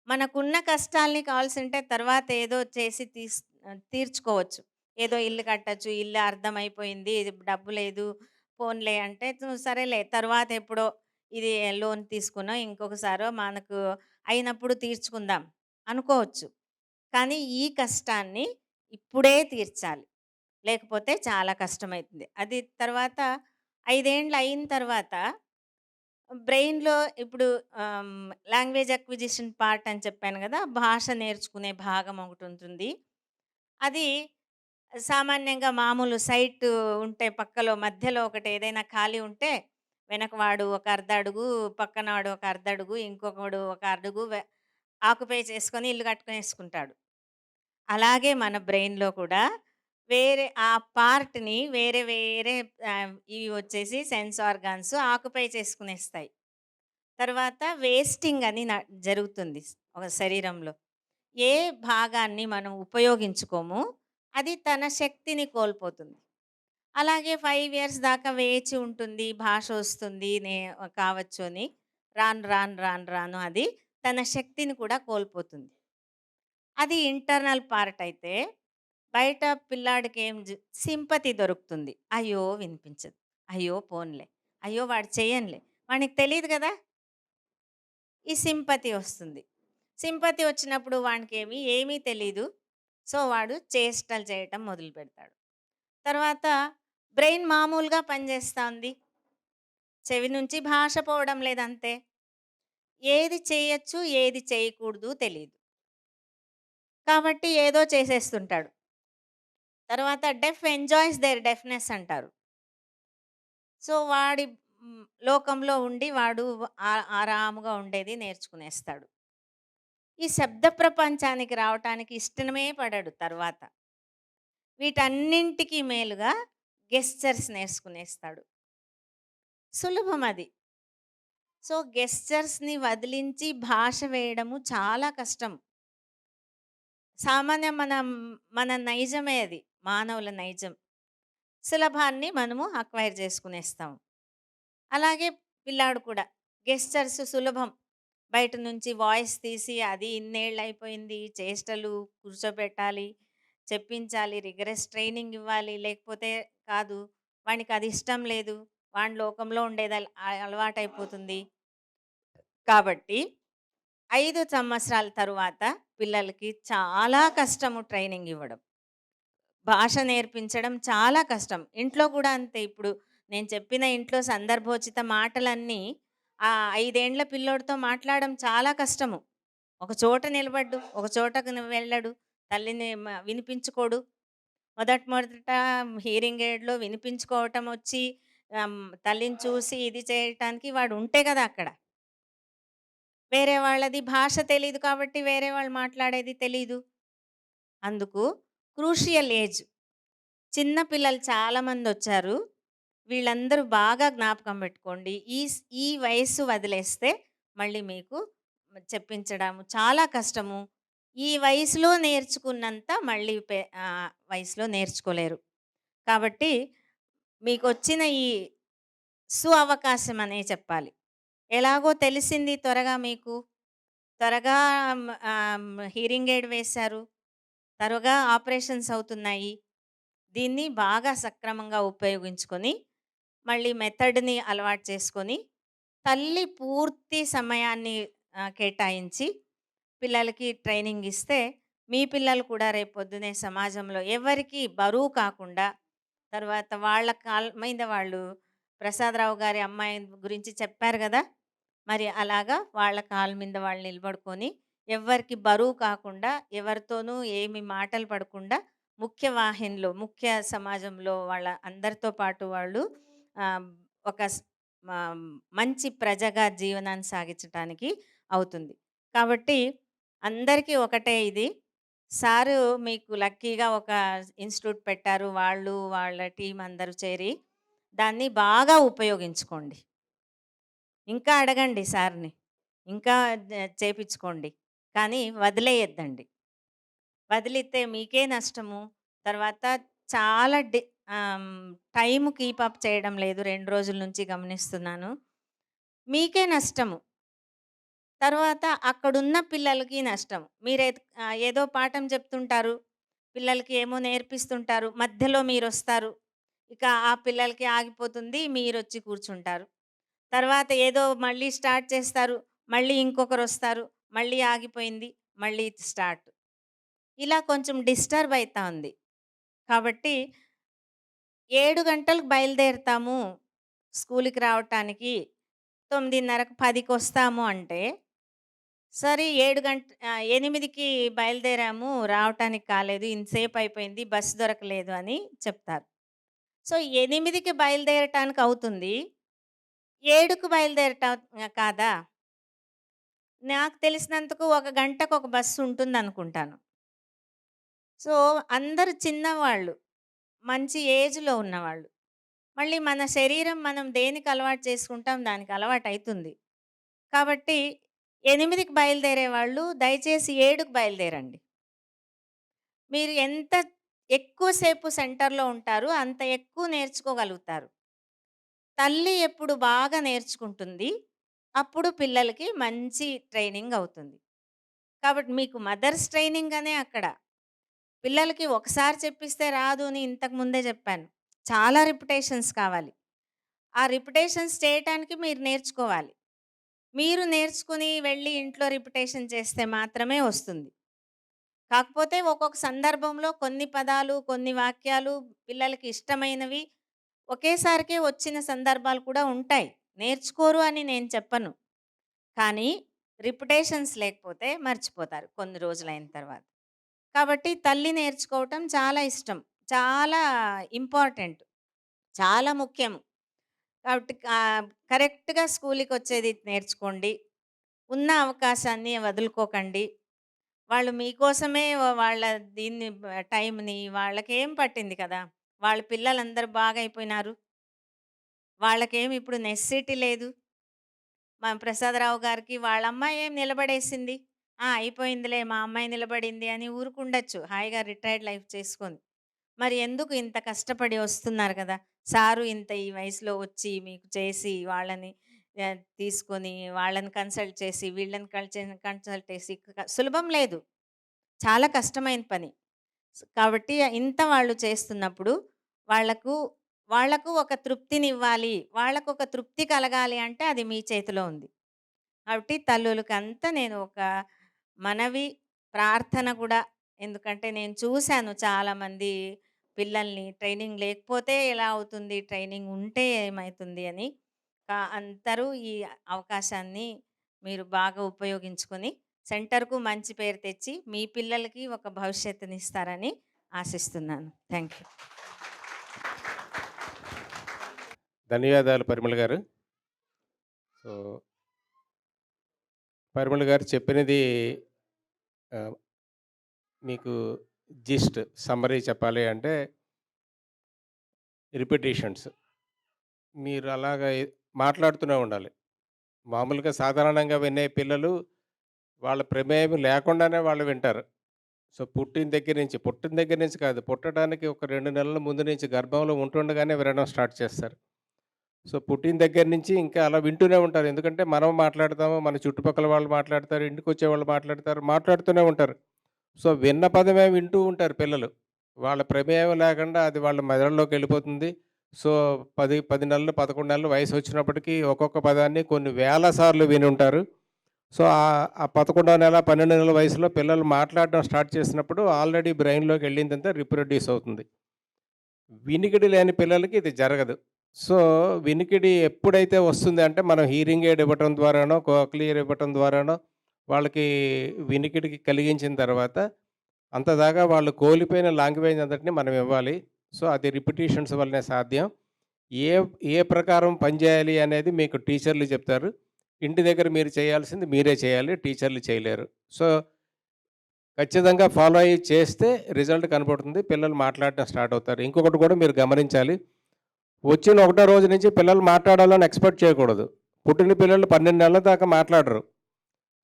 మనకున్న కష్టాల్ని కావాల్సుంటే తర్వాత ఏదో చేసి తీర్చుకోవచ్చు. ఏదో ఇల్లు కట్టొచ్చు. ఇల్లు అర్థమైపోయింది. ఇది డబ్బు లేదు. పోన్లే అంటే సరేలే తర్వాత ఎప్పుడో ఇది లోన్ తీసుకునో, ఇంకొకసారో మనకు అయినప్పుడు తీర్చుకుందాం అనుకోవచ్చు. కానీ ఈ కష్టాన్ని ఇప్పుడే తీర్చాలి. లేకపోతే చాలా కష్టమైతుంది. అది తర్వాత 5 ఏండ్లు అయిన తర్వాత బ్రెయిన్‌లో ఇప్పుడు లాంగ్వేజ్ అక్విజిషన్ పార్ట్ అని చెప్పాను గదా! భాష నేర్చుకునే భాగం ఒకటుంటుంది. అది సామాన్యంగా మామూలు సైట్ ఉంటే పక్కలో మధ్యలో ఒకటి ఏదైనా ఖాళీ ఉంటే వెనక వాడు ఒక అర్ధ అడుగు, పక్కనవాడు ఒక అర్ధ అడుగు, ఇంకొకడు ఒక అడుగు ఆక్యుపై చేసుకొని ఇల్లు కట్టుకునేసుకుంటాడు. అలాగే మన బ్రెయిన్‌లో కూడా వేరే ఆ పార్ట్‌ని వేరే వేరే ఇవి వచ్చేసి సెన్స్ ఆర్గాన్స్ ఆక్యుపై చేసుకునేస్తాయి. తర్వాత వేస్టింగ్ అని జరుగుతుంది ఒక శరీరంలో. ఏ భాగాన్ని మనం ఉపయోగించుకోమో అది తన శక్తిని కోల్పోతుంది. అలాగే 5 ఇయర్స్ దాకా వేచి ఉంటుంది. భాష వస్తుంది కావచ్చు అని. రాను రాను రాను రాను అది తన శక్తిని కూడా కోల్పోతుంది. అది ఇంటర్నల్ పార్ట్ అయితే బయట పిల్లాడికి సింపతి దొరుకుతుంది. అయ్యో! వినిపించదు. అయ్యో! పోన్లే. అయ్యో! వాడు చెయ్యనులే. వానికి తెలీదు గదా! ఈ సింపతి వస్తుంది. సింపతి వచ్చినప్పుడు వానికేమి ఏమీ తెలీదు. సో, వాడు చేష్టలు చేయటం మొదలుపెడతాడు. తర్వాత బ్రెయిన్ మామూలుగా పనిచేస్తాంది. చెవి నుంచి భాష పోవడం లేదంతే. ఏది చేయొచ్చు, ఏది చేయకూడదు తెలీదు. కాబట్టి ఏదో చేసేస్తుంటాడు. తర్వాత డెఫ్ ఎంజాయ్స్ దేర్ డెఫ్‌నెస్ అంటారు. సో, వాడి లోకంలో ఉండి వాడు ఆరాముగా ఉండేది నేర్చుకునేస్తాడు. ఈ శబ్ద ప్రపంచానికి రావటానికి ఇష్టమే పడడు తర్వాత. వీటన్నింటికి మేలుగా గెస్చర్స్ నేర్చుకునేస్తాడు. సులభం అది. సో, గెస్చర్స్‌ని వదిలించి భాష వేయడము చాలా కష్టం. మన నైజమే అది. మానవుల నైజం. సులభాన్ని మనము అక్వైర్ చేసుకునేస్తాం. అలాగే పిల్లాడు కూడా గెస్చర్స్ సులభం. బయట నుంచి వాయిస్ తీసి అది ఇన్నేళ్ళయిపోయింది. చేష్టలు కూర్చోబెట్టాలి, చెప్పించాలి, రిగరస్ ట్రైనింగ్ ఇవ్వాలి. లేకపోతే కాదు. వానికి అది ఇష్టం లేదు. వాని లోకంలో ఉండేది అలవాటైపోతుంది. కాబట్టి 5 సంవత్సరాల తరువాత పిల్లలకి చాలా కష్టము ట్రైనింగ్ ఇవ్వడం. భాష నేర్పించడం చాలా కష్టం. ఇంట్లో కూడా అంతే. ఇప్పుడు నేను చెప్పిన ఇంట్లో సందర్భోచిత మాటలన్నీ ఆ 5 ఏండ్ల పిల్లోడితో మాట్లాడడం చాలా కష్టము. ఒక చోట నిలబడ్డు, ఒక చోటకు వెళ్ళడు, తల్లిని వినిపించుకోడు. మొదట హియరింగ్ ఎయిడ్‌లో వినిపించుకోవటం వచ్చి తల్లిని చూసి ఇది చేయటానికి వాడు ఉంటే కదా అక్కడ. వేరే వాళ్ళది భాష తెలీదు కాబట్టి వేరే వాళ్ళు మాట్లాడేది తెలీదు. అందుకు క్రూషియల్ ఏజ్. చిన్న పిల్లలు చాలామందొచ్చారు. వీళ్ళందరూ బాగా జ్ఞాపకం పెట్టుకోండి. ఈ వయస్సు వదిలేస్తే మళ్ళీ మీకు చెప్పించడం చాలా కష్టము. ఈ వయసులో నేర్చుకున్నంత మళ్ళీ వయసులో నేర్చుకోలేరు. కాబట్టి మీకొచ్చిన ఈ అవకాశం అనే చెప్పాలి. ఎలాగో తెలిసింది త్వరగా మీకు. త్వరగా హియరింగ్ ఎయిడ్ వేశారు. త్వరగా ఆపరేషన్స్ అవుతున్నాయి. దీన్ని బాగా సక్రమంగా ఉపయోగించుకొని, మళ్ళీ మెథడ్‌ని అలవాటు చేసుకొని, తల్లి పూర్తి సమయాన్ని కేటాయించి పిల్లలకి ట్రైనింగ్ ఇస్తే, మీ పిల్లలు కూడా రేపొద్దునే సమాజంలో ఎవరికీ బరువు కాకుండా, తర్వాత వాళ్ళ కాళ్ళ మీద వాళ్ళు ప్రసాదరావు గారి అమ్మాయి గురించి చెప్పారు గదా! మరి అలాగా వాళ్ళ కాళ్ళ మీద వాళ్ళు నిలబడుకొని, ఎవ్వరికి బరువు కాకుండా, ఎవరితోనూ ఏమి మాటలు పడకుండా, ముఖ్య వాహినిలో, ముఖ్య సమాజంలో వాళ్ళ అందరితో పాటు వాళ్ళు ఆహ్, ఒక మంచి ప్రజగా జీవనాన్ని సాగించటానికి అవుతుంది. కాబట్టి అందరికీ ఒకటే ఇది. సారు మీకు లక్కీగా ఒక ఇన్‌స్టిట్యూట్ పెట్టారు. వాళ్ళు, వాళ్ళ టీమ్ అందరూ చేరి, దాన్ని బాగా ఉపయోగించుకోండి. ఇంకా అడగండి సార్‌ని. ఇంకా చేపిచ్చుకోండి. కానీ వదిలేయొద్దండి. వదిలితే మీకే నష్టము. తర్వాత చాలా టైమ్ కీప్ అప్ చేయడం లేదు. 2 రోజుల నుంచి గమనిస్తున్నాను. మీకే నష్టము. తర్వాత అక్కడున్న పిల్లలకి నష్టం. ఏదో పాఠం చెప్తుంటారు. పిల్లలకి ఏమో నేర్పిస్తుంటారు. మధ్యలో మీరొస్తారు. ఇక ఆ పిల్లలకి ఆగిపోతుంది. మీరొచ్చి కూర్చుంటారు. తర్వాత ఏదో మళ్ళీ స్టార్ట్ చేస్తారు. మళ్ళీ ఇంకొకరొస్తారు. మళ్ళీ ఆగిపోయింది. మళ్ళీ స్టార్ట్. ఇలా కొంచెం డిస్టర్బ్ అయితా ఉంది. కాబట్టి 7 గంటలకు బయలుదేరుతాము స్కూలుకి రావటానికి. 9:30కి 10కి అంటే, సరే 8కి బయలుదేరాము, రావటానికి కాలేదు, ఇంతసేపు అయిపోయింది, బస్సు దొరకలేదు అని చెప్తారు. సో, 8కి బయలుదేరటానికి అవుతుంది. 7కి కాదా? నాకు తెలిసినంతకు ఒక గంటకు ఒక బస్సు ఉంటుందనుకుంటాను. సో, అందరూ చిన్నవాళ్ళు. మంచి ఏజ్‌లో ఉన్నవాళ్ళు. మళ్ళీ మన శరీరం మనం దేనికి అలవాటు చేసుకుంటాం దానికి అలవాటయితుంది. కాబట్టి 8కి బయలుదేరేవాళ్ళు దయచేసి 7కి బయలుదేరండి. మీరు ఎంత ఎక్కువ సేపు సెంటర్‌లో ఉంటారో అంత ఎక్కువ నేర్చుకోగలుగుతారు. తల్లి ఎప్పుడు బాగా నేర్చుకుంటుంది, అప్పుడు పిల్లలకి మంచి ట్రైనింగ్ అవుతుంది. కాబట్టి మీకు మదర్స్ ట్రైనింగ్ అనే అక్కడ. పిల్లలకి ఒకసారి చెప్పిస్తే రాదు అని ఇంతకు ముందే చెప్పాను. చాలా రిపిటేషన్స్ కావాలి. ఆ రిపిటేషన్స్ చేయటానికి మీరు నేర్చుకోవాలి. మీరు నేర్చుకుని వెళ్ళి ఇంట్లో రిపిటేషన్ చేస్తే మాత్రమే వస్తుంది. కాకపోతే ఒక్కొక్క సందర్భంలో కొన్ని పదాలు, కొన్ని వాక్యాలు పిల్లలకి ఇష్టమైనవి ఒకేసారికే వచ్చిన సందర్భాలు కూడా ఉంటాయి. నేర్చుకోరు అని నేను చెప్పను. కానీ రిపిటేషన్స్ లేకపోతే మర్చిపోతారు కొన్ని రోజులైన తర్వాత. కాబట్టి తల్లి నేర్చుకోవటం చాలా ఇష్టం. చాలా ఇంపార్టెంట్. చాలా ముఖ్యం. కాబట్టి కరెక్ట్‌గా స్కూలుకొచ్చేది నేర్చుకోండి. ఉన్న అవకాశాన్ని వదులుకోకండి. వాళ్ళు మీకోసమే వాళ్ళ టైంని వాళ్ళకేం పట్టింది కదా! వాళ్ళ పిల్లలందరూ బాగా అయిపోయినారు. వాళ్ళకేమి ఇప్పుడు నెసెసిటీ లేదు. మా ప్రసాదరావు గారికి వాళ్ళ అమ్మాయి ఏం నిలబడేసింది. అయిపోయిందిలే మా అమ్మాయి నిలబడింది అని ఊరుకుండొచ్చు. హాయిగా రిటైర్డ్ లైఫ్ చేసుకొని. మరి ఎందుకు ఇంత కష్టపడి వస్తున్నారు కదా! సారు ఇంత ఈ వయసులో వచ్చి మీకు చేసి వాళ్ళని తీసుకొని వాళ్ళని కన్సల్ట్ చేసి వీళ్ళని కన్సల్ట్ చేసి సులభం లేదు. చాలా కష్టమైన పని. కాబట్టి ఇంత వాళ్ళు చేస్తున్నప్పుడు వాళ్ళకు వాళ్ళకు ఒక తృప్తినివ్వాలి. వాళ్ళకొక తృప్తి కలగాలి అంటే అది మీ చేతిలో ఉంది. కాబట్టి తల్లులకంతా నేను ఒక మనవి, ప్రార్థన కూడా. ఎందుకంటే నేను చూశాను చాలామంది పిల్లల్ని ట్రైనింగ్ లేకపోతే ఎలా అవుతుంది, ట్రైనింగ్ ఉంటే ఏమైతుంది అని. అందరూ ఈ అవకాశాన్ని మీరు బాగా ఉపయోగించుకొని సెంటర్‌కు మంచి పేరు తెచ్చి మీ పిల్లలకి ఒక భవిష్యత్తునిస్తారని ఆశిస్తున్నాను. Thank you. ధన్యవాదాలు పరిమళ గారు. సో, పరిమళ గారు చెప్పినది ఆహ్, మీకు సమ్మరీ చెప్పాలి అంటే రిపిటీషన్స్. మీరు అలాగా మాట్లాడుతూనే ఉండాలి. మామూలుగా సాధారణంగా వినే పిల్లలు వాళ్ళ ప్రమేయం లేకుండానే వాళ్ళు వింటారు. సో, పుట్టిన దగ్గర నుంచి కాదు, పుట్టడానికి ఒక 2 నెలల ముందు నుంచి గర్భంలో ఉంటుండగానే వినడం స్టార్ట్ చేస్తారు. సో, పుట్టిన దగ్గర నుంచి ఇంకా అలా వింటూనే ఉంటారు. ఎందుకంటే మనం మాట్లాడతాము, మన చుట్టుపక్కల వాళ్ళు మాట్లాడతారు, ఇంటికొచ్చేవాళ్ళు మాట్లాడతారు, మాట్లాడుతూనే ఉంటారు. సో, విన్న పదమే వింటూ ఉంటారు పిల్లలు. వాళ్ళ ప్రమేయం లేకుండా అది వాళ్ళ మెదడులోకెళ్ళిపోతుంది. సో, 10 నెలలు, 11 నెలలు వయసొచ్చినప్పటికీ ఒక్కొక్క పదాన్ని కొన్ని వేల సార్లు వినుంటారు. సో, ఆ 11వ నెల, 12 నెలల వయసులో పిల్లలు మాట్లాడడం స్టార్ట్ చేసినప్పుడు ఆల్రెడీ బ్రెయిన్‌లోకెళ్ళిందంతా రిప్రొడ్యూస్ అవుతుంది. వినికిడి లేని పిల్లలకి ఇది జరగదు. సో, వినికిడి ఎప్పుడైతే వస్తుంది అంటే మనం హీరింగ్ ఎయిడ్ ఇవ్వటం ద్వారానో, కోక్లియర్ ఇవ్వటం ద్వారానో వాళ్ళకి వినికిడికి కలిగించిన తర్వాత అంతదాకా వాళ్ళు కోల్పోయిన లాంగ్వేజ్ అంతటిని మనం ఇవ్వాలి. సో, అది రిపిటీషన్స్ వల్లనే సాధ్యం. ఏ ఏ ప్రకారం పనిచేయాలి అనేది మీకు టీచర్లు చెప్తారు. ఇంటి దగ్గర మీరు చేయాల్సింది మీరే చేయాలి. టీచర్లు చేయలేరు. సో, ఖచ్చితంగా ఫాలో అయ్యి చేస్తే రిజల్ట్ కనపడుతుంది. పిల్లలు మాట్లాడటం స్టార్ట్ అవుతారు. ఇంకొకటి కూడా మీరు గమనించాలి. వచ్చిన ఒకటో రోజు నుంచి పిల్లలు మాట్లాడాలని ఎక్స్‌పెక్ట్ చేయకూడదు. పుట్టిన పిల్లలు 12 నెలల దాకా మాట్లాడరు.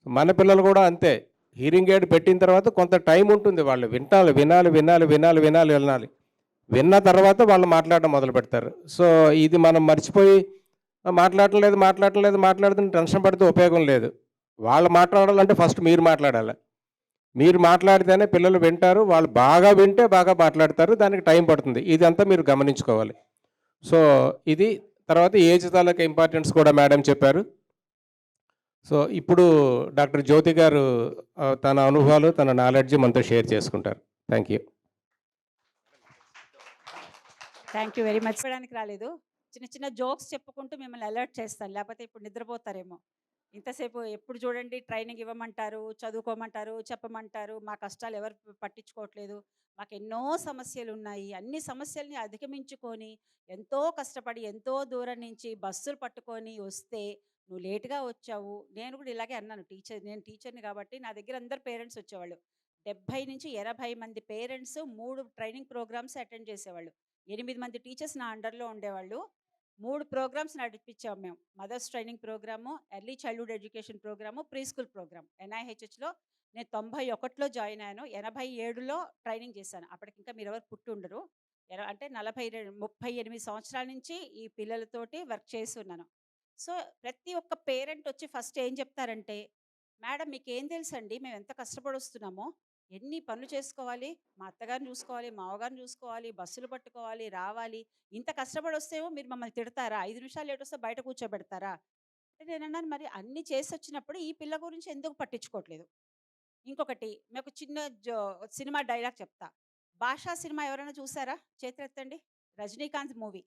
మన పిల్లలు కూడా అంతే. హీరింగ్ ఎయిడ్ పెట్టిన తర్వాత కొంత టైం ఉంటుంది. వాళ్ళు వినాలి. విన్న తర్వాత వాళ్ళు మాట్లాడడం మొదలుపెడతారు. సో, ఇది మనం మర్చిపోయి మాట్లాడుతుంటే టెన్షన్ పడితే ఉపయోగం లేదు. వాళ్ళు మాట్లాడాలంటే ఫస్ట్ మీరు మాట్లాడాలి. మీరు మాట్లాడితేనే పిల్లలు వింటారు. వాళ్ళు బాగా వింటే బాగా మాట్లాడతారు. దానికి టైం పడుతుంది. ఇదంతా మీరు గమనించుకోవాలి. సో, ఇది తర్వాత ఏజ్ తాలూకా ఇంపార్టెన్స్ కూడా మేడం చెప్పారు. సో, ఇప్పుడు డాక్టర్ జ్యోతి గారు తన అనుభవాలు, తన నాలెడ్జ్ మనతో షేర్ చేసుకుంటారు. Thank you. Thank you very much. చెప్పడానికి రాలేదు. చిన్న చిన్న జోక్స్ చెప్పుకుంటూ మిమ్మల్ని అలర్ట్ చేస్తాను. లేకపోతే ఇప్పుడు నిద్రపోతారేమో. ఇంతసేపు ఎప్పుడు చూడండి ట్రైనింగ్ ఇవ్వమంటారు, చదువుకోమంటారు, చెప్పమంటారు. మా కష్టాలు ఎవరు పట్టించుకోవట్లేదు. మాకు ఎన్నో సమస్యలు ఉన్నాయి. అన్ని సమస్యల్ని అధిగమించుకొని ఎంతో కష్టపడి ఎంతో దూరం నుంచి బస్సులు పట్టుకొని వస్తే నువ్వు లేట్‌గా వచ్చావు. నేను కూడా ఇలాగే అన్నాను. నేను టీచర్‌ని కాబట్టి నా దగ్గర అందరు పేరెంట్స్ వచ్చేవాళ్ళు. 70-80 మంది పేరెంట్స్ 3 ట్రైనింగ్ ప్రోగ్రామ్స్ అటెండ్ చేసేవాళ్ళు. 8 మంది టీచర్స్ నా అండర్‌లో ఉండేవాళ్ళు. 3 ప్రోగ్రామ్స్ నడిపించాము మేము. Mothers training programme, early childhood education programme, pre school programme. ఎన్ఐహెచ్‌హెచ్‌లో నేను 91లో జాయిన్ అయ్యాను. 87లో ట్రైనింగ్ చేశాను. అప్పటికింకా మీరెవరు పుట్టుండరు. అంటే 38 సంవత్సరాల నుంచి ఈ పిల్లలతోటి వర్క్ చేస్తున్నాను. సో, ప్రతి ఒక్క పేరెంట్ వచ్చి ఫస్ట్ ఏం చెప్తారంటే, "మేడం మీకేం తెలుసండి మేము ఎంత కష్టపడొస్తున్నామో. ఎన్ని పనులు చేసుకోవాలి. మా అత్తగారిని చూసుకోవాలి, మామగారిని చూసుకోవాలి, బస్సులు పట్టుకోవాలి, రావాలి. ఇంత కష్టపడొస్తేమో మీరు మమ్మల్ని తిడతారా? 5 నిమిషాలు లేటొస్తే బయట కూర్చోబెడతారా?" అంటే నేనన్నాను, "మరి అన్నీ చేసొచ్చినప్పుడు ఈ పిల్ల గురించి ఎందుకు పట్టించుకోవట్లేదు?" ఇంకొకటి మీకు చిన్న సినిమా డైలాగ్ చెప్తా. 'భాషా' సినిమా ఎవరైనా చూసారా? చేతులెత్తండి. రజనీకాంత్ మూవీ.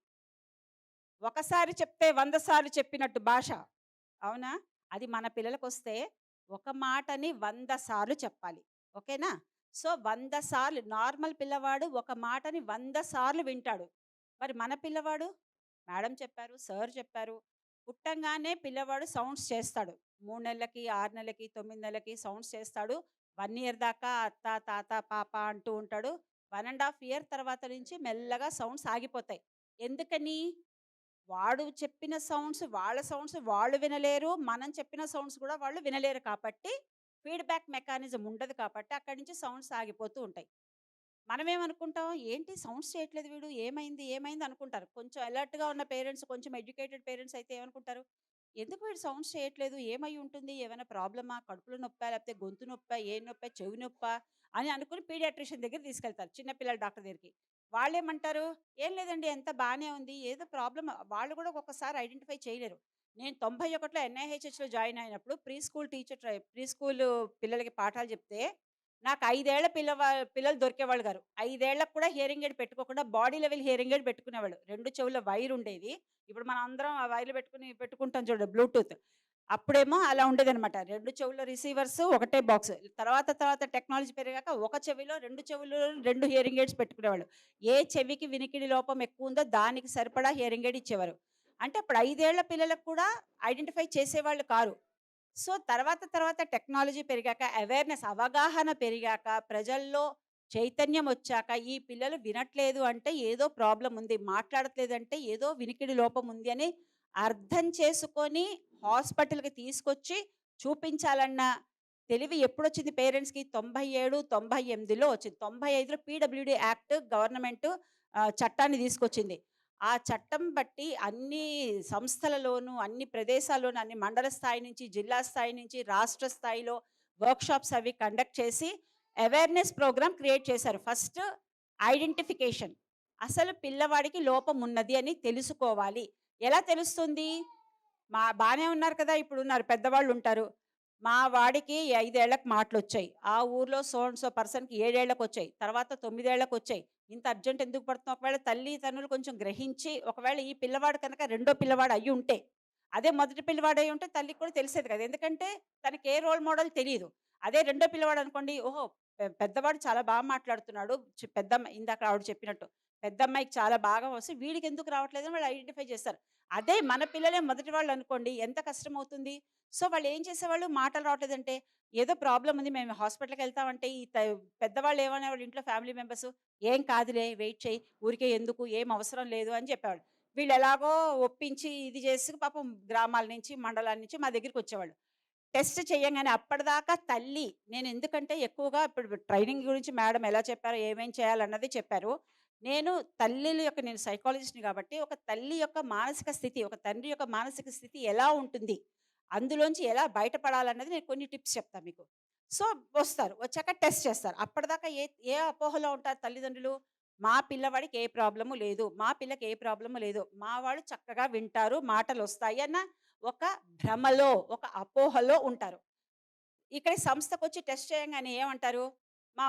ఒకసారి చెప్తే 100 సార్లు చెప్పినట్టు భాష. అవునా? అది మన పిల్లలకొస్తే ఒక మాటని 100 సార్లు చెప్పాలి. ఓకేనా? సో, 100 సార్లు నార్మల్ పిల్లవాడు ఒక మాటని 100 సార్లు వింటాడు. మరి మన పిల్లవాడు మేడం చెప్పారు, సార్ చెప్పారు. పుట్టంగానే పిల్లవాడు సౌండ్స్ చేస్తాడు. 3 నెలలకి, 6 నెలలకి, 9 నెలలకి సౌండ్స్ చేస్తాడు. 1 ఇయర్ దాకా అత్త, తాత, పాప అంటూ ఉంటాడు. 1 ½ ఇయర్ తర్వాత నుంచి మెల్లగా సౌండ్స్ ఆగిపోతాయి. ఎందుకని? వాడు చెప్పిన సౌండ్స్ వాళ్ళ సౌండ్స్ వాళ్ళు వినలేరు. మనం చెప్పిన సౌండ్స్ కూడా వాళ్ళు వినలేరు కాబట్టి ఫీడ్‌బ్యాక్ మెకానిజం ఉండదు కాబట్టి అక్కడి నుంచి సౌండ్స్ ఆగిపోతూ ఉంటాయి. మనమేమనుకుంటాం, ఏంటి సౌండ్స్ చేయట్లేదు వీడు, ఏమైంది, ఏమైంది అనుకుంటారు. కొంచెం అలర్ట్‌గా ఉన్న పేరెంట్స్, కొంచెం ఎడ్యుకేటెడ్ పేరెంట్స్ అయితే ఏమనుకుంటారు, ఎందుకు వీడు సౌండ్స్ చేయట్లేదు, ఏమై ఉంటుంది, ఏమైనా ప్రాబ్లమా, కడుపులో నొప్పా, లేకపోతే గొంతు నొప్పా, ఏ నొప్పా, చెవి నొప్పా అని అనుకుని పీడియాట్రిషియన్ దగ్గర తీసుకెళ్తారు, చిన్నపిల్లల డాక్టర్ దగ్గరికి. వాళ్ళేమంటారు, ఏం లేదండి అంతా బాగానే ఉంది, ఏదో ప్రాబ్లమ్ వాళ్ళు కూడా ఒక్కొక్కసారి ఐడెంటిఫై చేయలేరు. నేను 91లో ఎన్ఐహెచ్‌హెచ్‌లో జాయిన్ అయినప్పుడు ప్రీ స్కూల్ పిల్లలకి పాఠాలు చెప్తే నాకు 5 ఏళ్ల పిల్లలు దొరికేవాళ్ళు గారు. 5 ఏళ్ళకి కూడా హియరింగ్ ఎయిడ్ పెట్టుకోకుండా బాడీ లెవెల్ హియరింగ్ ఎయిడ్ పెట్టుకునేవాళ్ళు. 2 చెవుల వైర్ ఉండేది. ఇప్పుడు మనం అందరం ఆ వైర్లు పెట్టుకుంటాం చూడండి బ్లూటూత్. అప్పుడేమో అలా ఉండేదనమాట. 2 చెవుల రిసీవర్స్ ఒకటే బాక్స్. తర్వాత టెక్నాలజీ పెరిగాక ఒక చెవిలో 2 చెవులు 2 హియరింగ్ ఎయిడ్స్ పెట్టుకునేవాళ్ళు. ఏ చెవికి వినికిడి లోపం ఎక్కువుందో దానికి సరిపడా హియరింగ్ ఎయిడ్ ఇచ్చేవారు. అంటే అప్పుడు 5 ఏళ్ల పిల్లలకు కూడా ఐడెంటిఫై చేసేవాళ్ళు కారు. సో, తర్వాత టెక్నాలజీ పెరిగాక, అవేర్‌నెస్ అవగాహన పెరిగాక, ప్రజల్లో చైతన్యం వచ్చాక, ఈ పిల్లలు వినట్లేదు అంటే ఏదో ప్రాబ్లమ్ ఉంది. మాట్లాడట్లేదంటే ఏదో వినికిడి లోపం ఉంది అని అర్థం చేసుకొని హాస్పిటల్‌కి తీసుకొచ్చి చూపించాలన్న తెలివి ఎప్పుడొచ్చింది పేరెంట్స్‌కి? 97, 98లో వచ్చింది. 95లో పీడబ్ల్యూడీ యాక్ట్ గవర్నమెంట్ చట్టాన్ని తీసుకొచ్చింది. ఆ చట్టం బట్టి అన్ని సంస్థలలోనూ, అన్ని ప్రదేశాల్లోనూ, అన్ని మండల స్థాయి నుంచి, జిల్లా స్థాయి నుంచి, రాష్ట్ర స్థాయిలో వర్క్‌షాప్స్ అవి కండక్ట్ చేసి అవేర్‌నెస్ ప్రోగ్రామ్ క్రియేట్ చేశారు. First identification. అసలు పిల్లవాడికి లోపం ఉన్నది అని తెలుసుకోవాలి. ఎలా తెలుస్తుంది? బానే ఉన్నారు కదా! ఇప్పుడున్నారు పెద్దవాళ్ళుంటారు. మా వాడికి 5 ఏళ్లకు మాటలొచ్చాయి. ఆ ఊర్లో సో అండ్ సో పర్సన్‌కి 7 ఏళ్లకొచ్చాయి. తర్వాత 9 ఏళ్లకొచ్చాయి. ఇంత అర్జెంట్ ఎందుకు పడుతున్నావు? ఒకవేళ తల్లిదండ్రులు కొంచెం గ్రహించి, ఒకవేళ ఈ పిల్లవాడు కనుక రెండో పిల్లవాడు అయ్యుంటే, అదే మొదటి పిల్లవాడు అయ్యుంటే తల్లికి కూడా తెలిసేది కదా! ఎందుకంటే తనకి ఏ రోల్ మోడల్ తెలీదు. అదే రెండో పిల్లవాడు అనుకోండి, ఓహో! పెద్దవాడు చాలా మాట్లాడుతున్నాడు. పెద్దమ్మ ఇందాక ఆవిడ చెప్పినట్టు. పెద్దమ్మాయికి చాలా బాగా వస్తే వీడికెందుకు రావట్లేదని వాళ్ళు ఐడెంటిఫై చేస్తారు. అదే మన పిల్లలే మొదటి వాళ్ళు అనుకోండి ఎంత కష్టమవుతుంది? సో, వాళ్ళేం చేసేవాళ్ళు మాటలు రావట్లేదంటే, ఏదో ప్రాబ్లమ్ ఉంది మేము హాస్పిటల్‌కి వెళ్తామంటే ఈ పెద్దవాళ్ళు ఏమనేవాళ్ళు ఇంట్లో ఫ్యామిలీ మెంబర్స్, "ఏం కాదులే వెయిట్ చెయ్యి. ఊరికే ఎందుకు ఏం అవసరం లేదు" అని చెప్పేవాళ్ళు. వీళ్ళు ఎలాగో ఒప్పించి ఇది చేసి పాపం గ్రామాల నుంచి, మండలాల నుంచి మా దగ్గరికొచ్చేవాళ్ళు. టెస్ట్ చేయంగానే అప్పటిదాకా తల్లి నేను ఎందుకంటే ఎక్కువగా ఇప్పుడు ట్రైనింగ్ గురించి మేడం ఎలా చెప్పారో, ఏమేం చేయాలన్నది చెప్పారు. నేను తల్లుల యొక్క నేను సైకాలజిస్ట్‌ని కాబట్టి ఒక తల్లి యొక్క మానసిక స్థితి, ఒక తండ్రి యొక్క మానసిక స్థితి ఎలా ఉంటుంది అందులోంచి ఎలా బయటపడాలన్నది నేను కొన్ని టిప్స్ చెప్తాను మీకు. సో, వస్తారు. వచ్చాక టెస్ట్ చేస్తారు. అప్పటిదాకా ఏ ఏ అపోహలో ఉంటారు తల్లిదండ్రులు? మా పిల్లవాడికి ఏ ప్రాబ్లము లేదు. మా పిల్లకి ఏ ప్రాబ్లము లేదు. మా వాళ్ళు చక్కగా వింటారు, మాటలొస్తాయి అన్న ఒక భ్రమలో, ఒక అపోహలో ఉంటారు. ఇక్కడ సంస్థకొచ్చి టెస్ట్ చేయంగానే ఏమంటారు?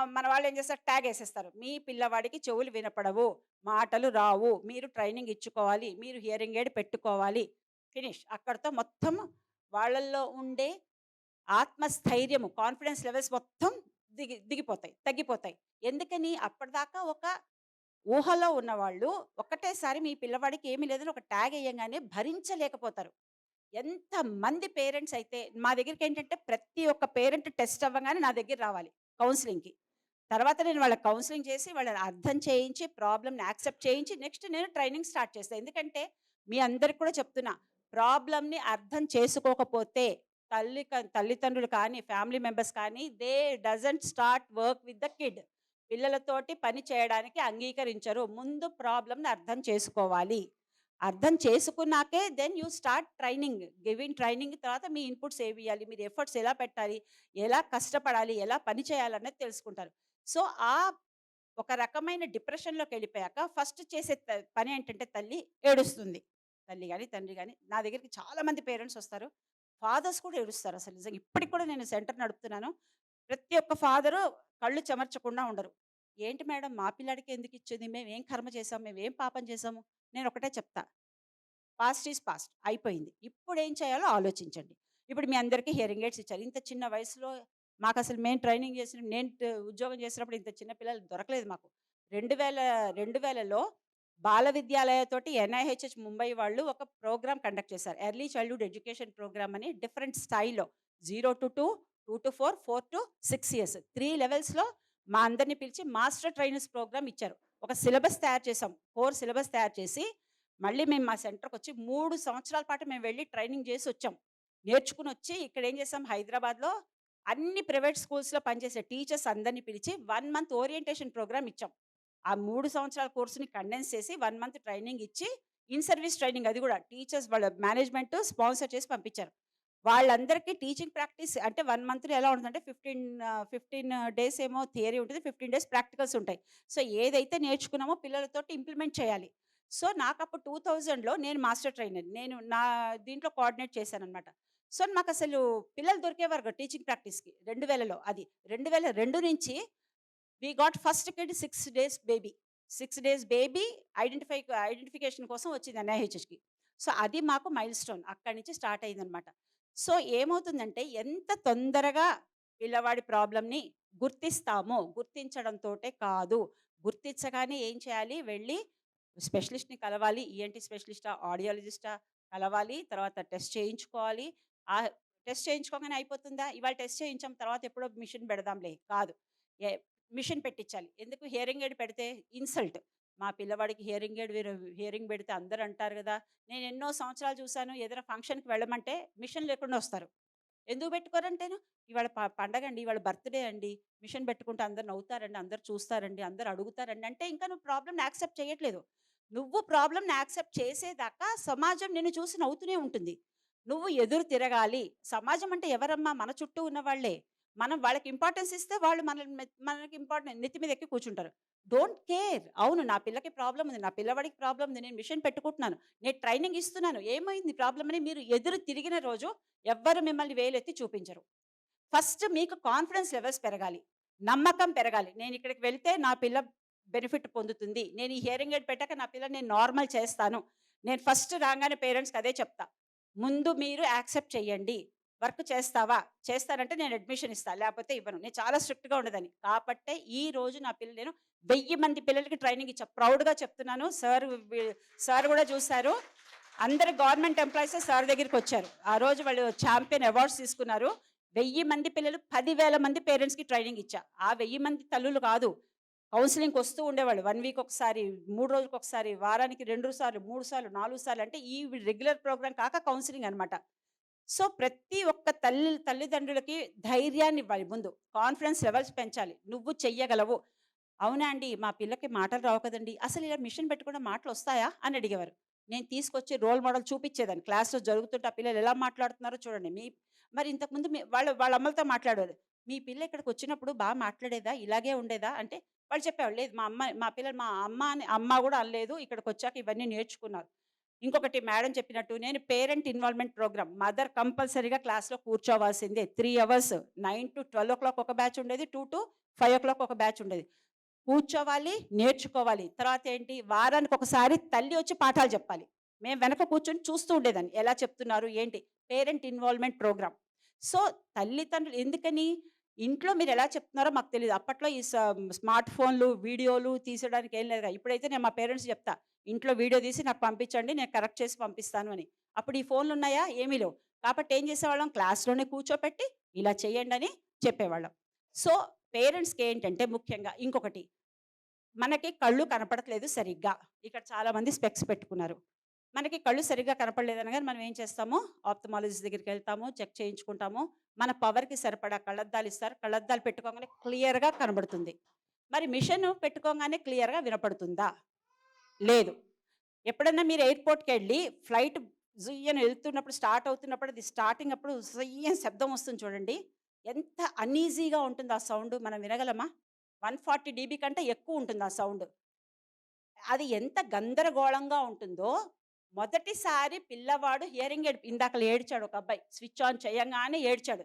మన వాళ్ళేం చేస్తారు? ట్యాగ్ ఏసేస్తారు. మీ పిల్లవాడికి చెవులు వినపడవు, మాటలు రావు, మీరు ట్రైనింగ్ ఇచ్చుకోవాలి, మీరు హియరింగ్ ఎయిడ్ పెట్టుకోవాలి. ఫినిష్. అక్కడితో మొత్తం వాళ్ళల్లో ఉండే ఆత్మస్థైర్యము, కాన్ఫిడెన్స్ లెవెల్స్ మొత్తం దిగిపోతాయి, తగ్గిపోతాయి. ఎందుకని? అప్పటిదాకా ఒక ఊహలో ఉన్నవాళ్ళు ఒక్కటేసారి మీ పిల్లవాడికి ఏమీ లేదని ఒక ట్యాగ్ ఎయ్యంగానే భరించలేకపోతారు. ఎంతమంది పేరెంట్స్ అయితే మా దగ్గరికేంటంటే ప్రతి ఒక్క పేరెంట్ టెస్ట్ అవ్వంగానే నా దగ్గర రావాలి కౌన్సెలింగ్‌కి. తర్వాత నేను వాళ్ళకి కౌన్సెలింగ్ చేసి, వాళ్ళని అర్థం చేయించి, ప్రాబ్లమ్‌ని యాక్సెప్ట్ చేయించి, నెక్స్ట్ నేను ట్రైనింగ్ స్టార్ట్ చేస్తా. ఎందుకంటే, మీ అందరికి కూడా చెప్తున్నా, ప్రాబ్లమ్‌ని అర్థం చేసుకోకపోతే తల్లిదండ్రులు కానీ, ఫ్యామిలీ మెంబర్స్ కానీ, they doesn't start work with the kid. పిల్లలతోటి పని చేయడానికి అంగీకరించరు. ముందు ప్రాబ్లమ్‌ని అర్థం చేసుకోవాలి. అర్థం చేసుకున్నాకే then you start training. Giving training తర్వాత మీ ఇన్‌పుట్స్ ఏవియ్యాలి, మీరు ఎఫర్ట్స్ ఎలా పెట్టాలి, ఎలా కష్టపడాలి, ఎలా పని చేయాలన్నది తెలుసుకుంటారు. సో, ఒక రకమైన డిప్రెషన్‌లోకెళ్ళిపోయాక ఫస్ట్ చేసే పని ఏంటంటే తల్లి ఏడుస్తుంది. తల్లి గాని, తండ్రి గాని నా దగ్గరికి చాలా మంది పేరెంట్స్ వస్తారు. ఫాదర్స్ కూడా ఏడుస్తారు అసలు నిజంగా. ఇప్పటికి కూడా నేను సెంటర్ నడుపుతున్నాను. ప్రతి ఒక్క ఫాదరు కళ్ళు చెమర్చకుండా ఉండరు. "ఏంటి మేడం మా పిల్లాడికే ఎందుకిచ్చింది? మేమేం కర్మ చేశాం? మేమేం పాపం చేశాము?" నేనొకటే చెప్తా. Past is past. అయిపోయింది. ఇప్పుడేం చేయాలో ఆలోచించండి. ఇప్పుడు మీ అందరికీ హియరింగ్ ఎయిడ్స్ ఇచ్చారు. ఇంత చిన్న వయసులో మాకసలు మేము ట్రైనింగ్ చేసిన నేను ఉద్యోగం చేసినప్పుడు ఇంత చిన్న పిల్లలు దొరకలేదు మాకు. 2000లో బాల విద్యాలయతోటి ఎన్ఐహెచ్‌హెచ్ ముంబై వాళ్ళు ఒక ప్రోగ్రామ్ కండక్ట్ చేశారు. ఎర్లీ చైల్డ్‌హుడ్ ఎడ్యుకేషన్ ప్రోగ్రామ్ అని డిఫరెంట్ స్టైల్‌లో 0-2, 2-4, 4-6 ఇయర్స్ 3 లెవెల్స్‌లో మా అందరిని పిలిచి మాస్టర్ ట్రైనర్స్ ప్రోగ్రామ్ ఇచ్చారు. ఒక సిలబస్ తయారు చేసాం. కోర్ సిలబస్ తయారు చేసి మళ్ళీ మేము మా సెంటర్‌కొచ్చి 3 సంవత్సరాల పాటు మేము వెళ్లి ట్రైనింగ్ చేసొచ్చాం. నేర్చుకునొచ్చి ఇక్కడేం చేసాం హైదరాబాద్‌లో అన్ని ప్రైవేట్ స్కూల్స్‌లో పనిచేసే టీచర్స్ అందరిని పిలిచి 1 మంత్ ఓరియంటేషన్ ప్రోగ్రామ్ ఇచ్చాం. ఆ 3 సంవత్సరాల కోర్స్‌ని కండెన్స్ చేసి 1 మంత్ ట్రైనింగ్ ఇచ్చి, ఇన్ సర్వీస్ ట్రైనింగ్ అది కూడా టీచర్స్ వాళ్ళ మేనేజ్‌మెంట్ స్పాన్సర్ చేసి పంపించారు. వాళ్ళందరికీ టీచింగ్ ప్రాక్టీస్ అంటే 1 మంత్‌లో ఎలా ఉంటుందంటే 15 డేస్ ఏమో థియరీ ఉంటుంది. 15 డేస్ ప్రాక్టికల్స్ ఉంటాయి. సో, ఏదైతే నేర్చుకున్నామో పిల్లలతోటి ఇంప్లిమెంట్ చేయాలి. సో, నాకప్పుడు 2000లో నేను మాస్టర్ ట్రైనర్. నేను నా దీంట్లో కోఆర్డినేట్ చేశాననమాట. సో, మాకసలు పిల్లలు దొరికేవారు కాదు టీచింగ్ ప్రాక్టీస్‌కి 2000లో అది. 2002 నుంచి we got first kid 6 days baby. 6 days baby identification కోసం వచ్చింది ఎన్ఐహెచ్‌హెచ్‌కి. సో, అది మాకు మైల్‌స్టోన్. అక్కడి నుంచి స్టార్ట్ అయిందనమాట. సో, ఏమవుతుందంటే ఎంత తొందరగా పిల్లవాడి ప్రాబ్లమ్‌ని గుర్తిస్తామో, గుర్తించడంతోటే కాదు, గుర్తించగానే ఏం చేయాలి వెళ్ళి స్పెషలిస్ట్‌ని కలవాలి. ఈఎన్‌టీ స్పెషలిస్టా, ఆడియాలజిస్టా కలవాలి. తర్వాత టెస్ట్ చేయించుకోవాలి. ఆ టెస్ట్ చేయించుకోగానే అయిపోతుందా? ఇవాళ టెస్ట్ చేయించాం తర్వాత ఎప్పుడో మిషన్ పెడదాంలే కాదు. ఎ మిషన్ పెట్టించాలి. ఎందుకు హియరింగ్ ఎయిడ్ పెడితే ఇన్సల్ట్. మా పిల్లవాడికి హియరింగ్ పెడితే అందరూ అంటారు గదా! నేను ఎన్నో సంవత్సరాలు చూసాను. ఏదైనా ఫంక్షన్‌కి వెళ్ళమంటే మిషన్ లేకుండా వస్తారు. ఎందుకు పెట్టుకోరంటేను, ఇవాళ పండగండి, ఇవాళ బర్త్‌డే అండి. మిషన్ పెట్టుకుంటే అందరూ నవ్వుతారండి, అందరూ చూస్తారండి, అందరూ అడుగుతారండి అంటే ఇంకా నువ్వు ప్రాబ్లమ్‌ని యాక్సెప్ట్ చేయట్లేదు. నువ్వు ప్రాబ్లమ్‌ని యాక్సెప్ట్ చేసేదాకా సమాజం నిన్ను చూసి నవ్వుతూనే ఉంటుంది. నువ్వు ఎదురు తిరగాలి. సమాజం అంటే ఎవరమ్మా? మన చుట్టూ ఉన్నవాళ్ళే. మనం వాళ్ళకి ఇంపార్టెన్స్ ఇస్తే వాళ్ళు మనకి నెత్తి మీద ఎక్కి కూర్చుంటారు. Don't care. అవును నా పిల్లకి ప్రాబ్లమ్ ఉంది. నా పిల్లవాడికి ప్రాబ్లమ్ ఉంది. నేను మిషన్ పెట్టుకుంటున్నాను. నేను ట్రైనింగ్ ఇస్తున్నాను. ఏమైంది ప్రాబ్లమ్ అని మీరు ఎదురు తిరిగిన రోజు ఎవ్వరు మిమ్మల్ని వేలెత్తి చూపించరు. ఫస్ట్ మీకు కాన్ఫిడెన్స్ లెవెల్స్ పెరగాలి. నమ్మకం పెరగాలి. నేనిక్కడికి వెళ్తే నా పిల్ల బెనిఫిట్ పొందుతుంది. నేను ఈ హియరింగ్ ఎయిడ్ పెట్టాక నా పిల్లని నేను నార్మల్ చేస్తాను. నేను ఫస్ట్ రాగానే పేరెంట్స్‌కి అదే చెప్తా. ముందు మీరు యాక్సెప్ట్ చేయండి. వర్క్ చేస్తావా? చేస్తానంటే నేను అడ్మిషన్ ఇస్తా. లేకపోతే ఇవ్వను. నేను చాలా స్ట్రిక్ట్‌గా ఉండేదాన్ని. కాబట్టే ఈ రోజు నా పిల్లలు నేను 1000 మంది పిల్లలకి ట్రైనింగ్ ఇచ్చా. ప్రౌడ్‌గా చెప్తున్నాను. సార్ గూడా చూసారు. అందరు గవర్నమెంట్ ఎంప్లాయీసే సార్ దగ్గరికొచ్చారు. ఆ రోజు వాళ్ళు ఛాంపియన్ అవార్డ్స్ తీసుకున్నారు. 1000 మంది పిల్లలు 10,000 మంది పేరెంట్స్‌కి ట్రైనింగ్ ఇచ్చా. ఆ 1000 మంది తల్లులు కాదు. కౌన్సెలింగ్‌కి వస్తూ ఉండేవాళ్ళు. 1 వీక్ ఒకసారి, 3 రోజులకొకసారి, వారానికి 2 సార్లు, 3 సార్లు, 4 సార్లు అంటే ఈ రెగ్యులర్ ప్రోగ్రామ్ కాక కౌన్సెలింగ్ అనమాట. సో, ప్రతి ఒక్క తల్లిదండ్రులకి ధైర్యాన్ని ఇవ్వాలి ముందు. కాన్ఫిడెన్స్ లెవెల్స్ పెంచాలి. నువ్వు చెయ్యగలవు. అవునా అండి మా పిల్లకి మాటలు రావు కదండీ! అసలు ఇలా మిషన్ పెట్టుకుంటే మాటలొస్తాయా? అని అడిగేవారు. నేను తీసుకొచ్చి రోల్ మోడల్ చూపించేదాన్ని. క్లాస్‌లో జరుగుతుంటే ఆ పిల్లలు ఎలా మాట్లాడుతున్నారో చూడండి. మరి ఇంతకుముందు వాళ్ళ అమ్మలతో మాట్లాడారు. "మీ పిల్ల ఇక్కడికొచ్చినప్పుడు మాట్లాడేదా? ఇలాగే ఉండేదా?" అంటే వాళ్ళు చెప్పేవాళ్ళు. "లేదు మా పిల్లలు మా అమ్మ అని అమ్మ గూడా అనలేదు. ఇక్కడికొచ్చాక ఇవన్నీ నేర్చుకున్నారు." ఇంకొకటి మేడం చెప్పినట్టు నేను పేరెంట్ ఇన్వాల్వ్‌మెంట్ ప్రోగ్రామ్. మదర్ కంపల్సరీగా క్లాస్‌లో కూర్చోవాల్సిందే. 3 అవర్స్ 9-12 ఒక బ్యాచ్ ఉండేది. 2-5 ఒక బ్యాచ్ ఉండేది. కూర్చోవాలి, నేర్చుకోవాలి. తర్వాత ఏంటి వారానికి ఒకసారి తల్లి వచ్చి పాఠాలు చెప్పాలి. మేము వెనక కూర్చొని చూస్తూ ఉండేదాన్ని. ఎలా చెప్తున్నారు ఏంటి? Parent involvement programme. సో, తల్లిదండ్రులు ఎందుకని ఇంట్లో మీరు ఎలా చెప్తున్నారో మాకు తెలీదు. అప్పట్లో ఈ స్మార్ట్ ఫోన్‌లు, వీడియోలు తీసడానికి ఏం లేదుగా. ఇప్పుడైతే నేను మా పేరెంట్స్‌కి చెప్తా. ఇంట్లో వీడియో తీసి నాకు పంపించండి. నేను కరెక్ట్ చేసి పంపిస్తాను అని. అప్పుడు ఈ ఫోన్‌లున్నాయా? ఏమీ లేవు. కాబట్టి ఏం చేసేవాళ్ళం క్లాస్‌లోనే కూర్చోపెట్టి ఇలా చేయండి అని చెప్పేవాళ్ళం. సో, పేరెంట్స్‌కి ఏంటంటే ముఖ్యంగా ఇంకొకటి మనకి కళ్ళు కనపడట్లేదు సరిగ్గా. ఇక్కడ చాలామంది స్పెక్స్ పెట్టుకున్నారు. మనకి కళ్ళు సరిగ్గా కనపడలేదనగానే మనం ఏం చేస్తాము, ఆప్థమాలజిస్ట్ దగ్గరికెళ్తాము, చెక్ చేయించుకుంటాము. మన పవర్‌కి సరిపడా కళ్ళద్దాలు ఇస్తారు. కళ్ళద్దాలు పెట్టుకోగానే క్లియర్‌గా కనబడుతుంది. మరి మిషన్ పెట్టుకోగానే క్లియర్‌గా వినపడుతుందా? లేదు. ఎప్పుడన్నా మీరు ఎయిర్‌పోర్ట్‌కెళ్ళి ఫ్లైట్ జుయ్యని ఎళ్తున్నప్పుడు స్టార్ట్ అవుతున్నప్పుడు అది స్టార్టింగ్ అప్పుడు జుయ్యని శబ్దం వస్తుంది చూడండి. ఎంత అన్‌ఈజీగా ఉంటుందో ఆ సౌండ్ మనం వినగలమా? 140 డీబీ కంటే ఎక్కువ ఉంటుంది ఆ సౌండ్. అది ఎంత గందరగోళంగా ఉంటుందో, మొదటిసారి పిల్లవాడు హియరింగ్ ఎయిడ్ ఇందాకల ఏడ్చాడు ఒక అబ్బాయి. స్విచ్ ఆన్ చేయంగానే ఏడ్చాడు.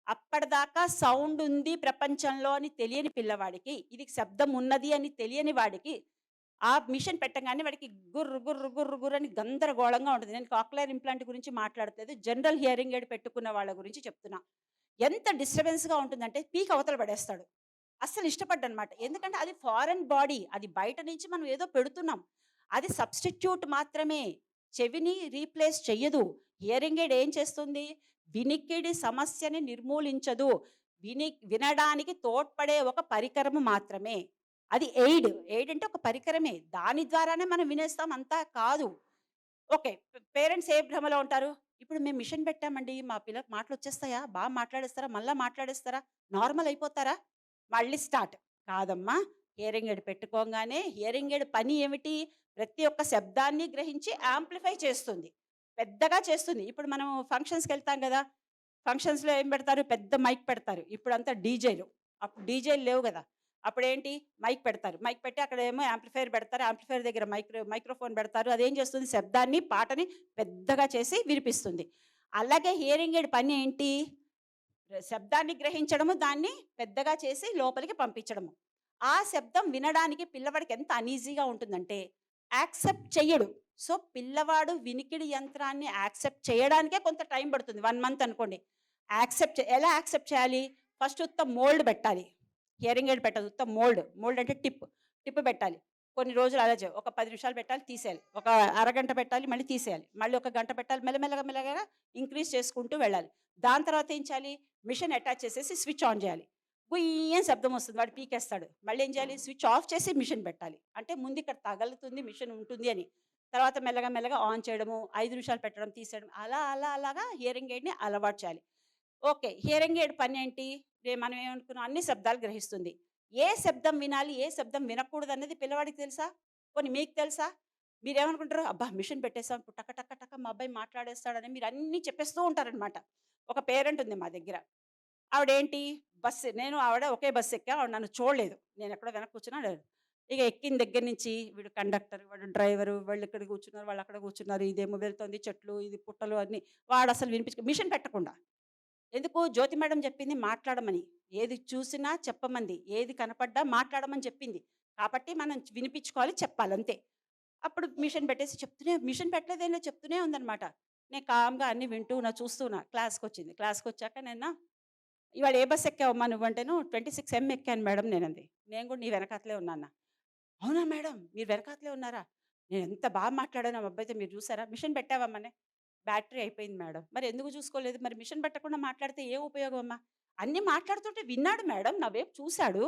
అప్పటిదాకా సౌండ్ ఉంది ప్రపంచంలో అని తెలియని పిల్లవాడికి, ఇది శబ్దం ఉన్నది అని తెలియని వాడికి, ఆ మిషన్ పెట్టంగానే వాడికి గుర్రు, గుర్రు, గుర్రు, గుర్రు అని గందరగోళంగా ఉంటుంది. నేను కాక్లియర్ ఇంప్లాంట్ గురించి మాట్లాడట్లేదు. జనరల్ హియరింగ్ ఎయిడ్ పెట్టుకున్న వాళ్ళ గురించి చెప్తున్నా. ఎంత డిస్టర్బెన్స్‌గా ఉంటుందంటే పీక్ అవతల పడేస్తాడు. అస్సలు ఇష్టపడ్డనమాట. ఎందుకంటే అది ఫారెన్ బాడీ. అది బయట నుంచి మనం ఏదో పెడుతున్నాం. అది సబ్‌స్టిట్యూట్ మాత్రమే. చెవిని రీప్లేస్ చెయ్యదు. హియరింగ్ ఎయిడ్ ఏం చేస్తుంది? వినికిడి సమస్యని నిర్మూలించదు. వినడానికి తోడ్పడే ఒక పరికరము మాత్రమే. అది ఎయిడ్. ఎయిడ్ అంటే ఒక పరికరమే. దాని ద్వారానే మనం వినేస్తాం అంతా కాదు. ఓకే. పేరెంట్స్ ఏ భ్రమలో ఉంటారు? ఇప్పుడు మేము మిషన్ పెట్టామండి. మా పిల్లకి మాటలొచ్చేస్తాయా? మాట్లాడేస్తారా? మళ్ళా మాట్లాడేస్తారా? నార్మల్ అయిపోతారా? మళ్ళీ స్టార్ట్. కాదమ్మా. హియరింగ్ ఎయిడ్ పెట్టుకోంగానే హియరింగ్ ఎయిడ్ పని ఏమిటి? ప్రతి ఒక్క శబ్దాన్ని గ్రహించి యాంప్లిఫై చేస్తుంది. పెద్దగా చేస్తుంది. ఇప్పుడు మనం ఫంక్షన్స్‌కెళ్తాం గదా! ఫంక్షన్స్‌లో ఏం పెడతారు? పెద్ద మైక్ పెడతారు. ఇప్పుడంతా డీజేలు. అప్పుడు డీజేలు లేవు గదా! అప్పుడేంటి? మైక్ పెడతారు. మైక్ పెట్టి అక్కడేమో యాంప్లిఫైయర్ పెడతారు. యాంప్లిఫైయర్ దగ్గర మైక్రోఫోన్ పెడతారు. అదేం చేస్తుంది? శబ్దాన్ని, పాటని పెద్దగా చేసి వినిపిస్తుంది. అలాగే హియరింగ్ ఎయిడ్ పని ఏంటి? శబ్దాన్ని గ్రహించడము, దాన్ని పెద్దగా చేసి లోపలికి పంపించడము. ఆ శబ్దం వినడానికి పిల్లవాడికి ఎంత అనీజీగా ఉంటుందంటే, యాక్సెప్ట్ చెయ్యడు. సో, పిల్లవాడు వినికిడి యంత్రాన్ని యాక్సెప్ట్ చేయడానికే కొంత టైం పడుతుంది. 1 మంత్ అనుకోండి. ఎలా యాక్సెప్ట్ చేయాలి? ఫస్ట్ ఉత్త మోల్డ్ పెట్టాలి. హియరింగ్ ఎయిడ్ పెట్టదు. ఉత్త మోల్డ్. మోల్డ్ అంటే టిప్. టిప్ పెట్టాలి. కొన్ని రోజులు అలా ఒక 10 నిమిషాలు పెట్టాలి, తీసేయాలి. ఒక అరగంట పెట్టాలి, మళ్ళీ తీసేయాలి. మళ్ళీ ఒక గంట పెట్టాలి. మెల్లమెల్లగా మెల్లగా ఇంక్రీజ్ చేసుకుంటూ వెళ్ళాలి. దాని తర్వాత ఏం చేయాలి? మిషన్ అటాచ్ చేసేసి స్విచ్ ఆన్ చేయాలి. గుయ్యని శబ్దం వస్తుంది. వాడు పీకేస్తాడు. మళ్ళీ ఏం చేయాలి? స్విచ్ ఆఫ్ చేసి మిషన్ పెట్టాలి. అంటే ముందు ఇక్కడ తగులుతుంది, మిషన్ ఉంటుంది అని. తర్వాత మెల్లగా మెల్లగా ఆన్ చేయడము, 5 నిమిషాలు పెట్టడం, తీసేయడం అలాగా హియరింగ్ ఎయిడ్‌ని అలవాటు చేయాలి. ఓకే. హియరింగ్ ఎయిడ్ పనేంటి? మనం ఏమనుకున్నాం అన్ని శబ్దాలు గ్రహిస్తుంది. ఏ శబ్దం వినాలి, ఏ శబ్దం వినకూడదన్నది పిల్లవాడికి తెలుసా? పోనీ మీకు తెలుసా? మీరేమనుకుంటారు? అబ్బా! మిషన్ పెట్టేసాం. ఇప్పుడు టక టక టక మా అబ్బాయి మాట్లాడేస్తాడని మీరన్నీ చెప్పేస్తూ ఉంటారనమాట. ఒక పేరెంట్ ఉంది మా దగ్గర. ఆవిడేంటి నేను ఆవిడ ఒకే బస్సు ఎక్కాం. ఆవిడ నన్ను చూడలేదు. నేనెక్కడో వెనక కూర్చున్నా ఇక ఎక్కిన దగ్గర నుంచి వీడు కండక్టర్, వాడు డ్రైవరు, వాళ్ళిక్కడ కూర్చున్నారు, వాళ్ళక్కడ కూర్చున్నారు. ఇదేమో వెళ్తోంది చెట్లు, ఇది పుట్టలు అన్నీ. వాడసలు మిషన్ పెట్టకుండా. ఎందుకు? జ్యోతి మేడం చెప్పింది మాట్లాడమని. ఏది చూసినా చెప్పమంది. ఏది కనపడ్డా మాట్లాడమని చెప్పింది. కాబట్టి మనం వినిపించుకోవాలి, చెప్పాలంతే. అప్పుడు మిషన్ పెట్టేసి మిషన్ పెట్టలేదేంలే చెప్తూనే ఉందనమాట. నేను కామ్‌గా అన్నీ చూస్తూన్నా. క్లాస్‌కొచ్చింది. క్లాస్‌కొచ్చాక "ఇవాళ ఏ బస్ ఎక్కావమ్మా నువ్వంటేను 26 ఎం ఎక్కాను మేడం" నేనంది. "నేను కూడా నీ వెనకాతలే ఉన్నా" "అవునా మేడం! మీరు వెనకాతలే ఉన్నారా? నేనెంత మాట్లాడానో మా అబ్బాయితో మీరు చూసారా? మిషన్ పెట్టావమ్మా" బ్యాటరీ అయిపోయింది మేడం. మరి ఎందుకు చూసుకోలేదు? మరి మిషన్ పెట్టకుండా మాట్లాడితే ఏం ఉపయోగం అమ్మా? అన్నీ మాట్లాడుతుంటే విన్నాడు మేడం. నా వైపు చూసాడు.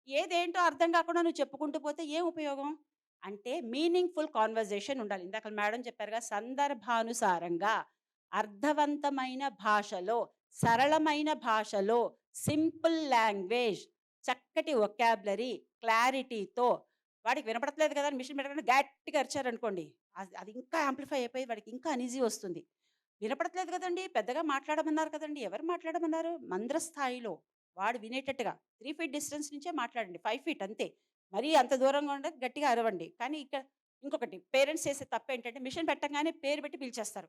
ఏదేంటో అర్థం కాకుండా నువ్వు చెప్పుకుంటూ పోతే ఏం ఉపయోగం? అంటే మీనింగ్‌ఫుల్ కన్వర్జేషన్ ఉండాలి. ఇందాక మేడం చెప్పారుగా సందర్భానుసారంగా, అర్థవంతమైన భాషలో, సరళమైన భాషలో, సింపుల్ లాంగ్వేజ్, చక్కటి వొకాబులరీ, క్లారిటీతో వాడికి వినపడట్లేదు కదా అని మిషన్ పెట్టగానే గట్టిగా అరిచారనుకోండి, అది అది ఇంకా యాంప్లిఫై అయిపోయి వాడికి ఇంకా అనీజీ వస్తుంది. వినపడట్లేదు కదండీ! పెద్దగా మాట్లాడమన్నారు కదండీ! ఎవరు మాట్లాడమన్నారు? మంద్ర స్థాయిలో వాడు వినేటట్టుగా 3 ఫీట్ డిస్టెన్స్ నుంచే మాట్లాడండి. 5 ఫీట్ అంతే. మరీ అంత దూరంగా ఉండ గట్టిగా అరవండి. కానీ ఇక్కడ ఇంకొకటి పేరెంట్స్ చేసే తప్పేంటంటే మిషన్ పెట్టంగానే పేరు పెట్టి పిలిచేస్తారు.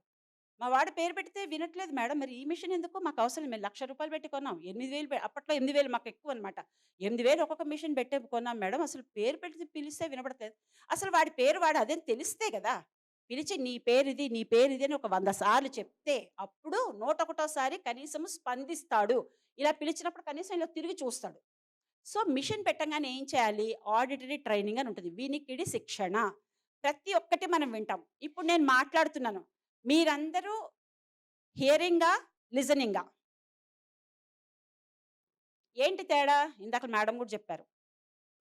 మా వాడు పేరు పెడితే వినట్లేదు మేడం. మరి ఈ మిషన్ ఎందుకు? మాకు అవసరం లేదు. మేము ₹1,00,000 పెట్టి కొన్నాం. 8,000 అప్పట్లో 8,000 మాకు ఎక్కువనమాట. 8,000 ఒక్కొక్క మిషన్ పెట్టే కొన్నాం మేడం. అసలు పేరు పెట్టి పిలిస్తే వినపడట్లేదు. అసలు వాడి పేరు వాడు అదని తెలిస్తే గదా! పిలిచి నీ పేరిది, నీ పేరిది అని ఒక 100 సార్లు చెప్తే అప్పుడు 101 కనీసం స్పందిస్తాడు. ఇలా పిలిచినప్పుడు కనీసం ఇలా తిరిగి చూస్తాడు. సో, మిషన్ పెట్టంగానే ఏం చేయాలి? ఆడిటరీ ట్రైనింగ్ అని ఉంటుంది. వినికిడి శిక్షణ. ప్రతి ఒక్కటి మనం వింటాం. ఇప్పుడు నేను మాట్లాడుతున్నాను. మీరందరూ హియరింగా? లిజనింగా? ఏంటి తేడా? ఇందాక మేడం కూడా చెప్పారు.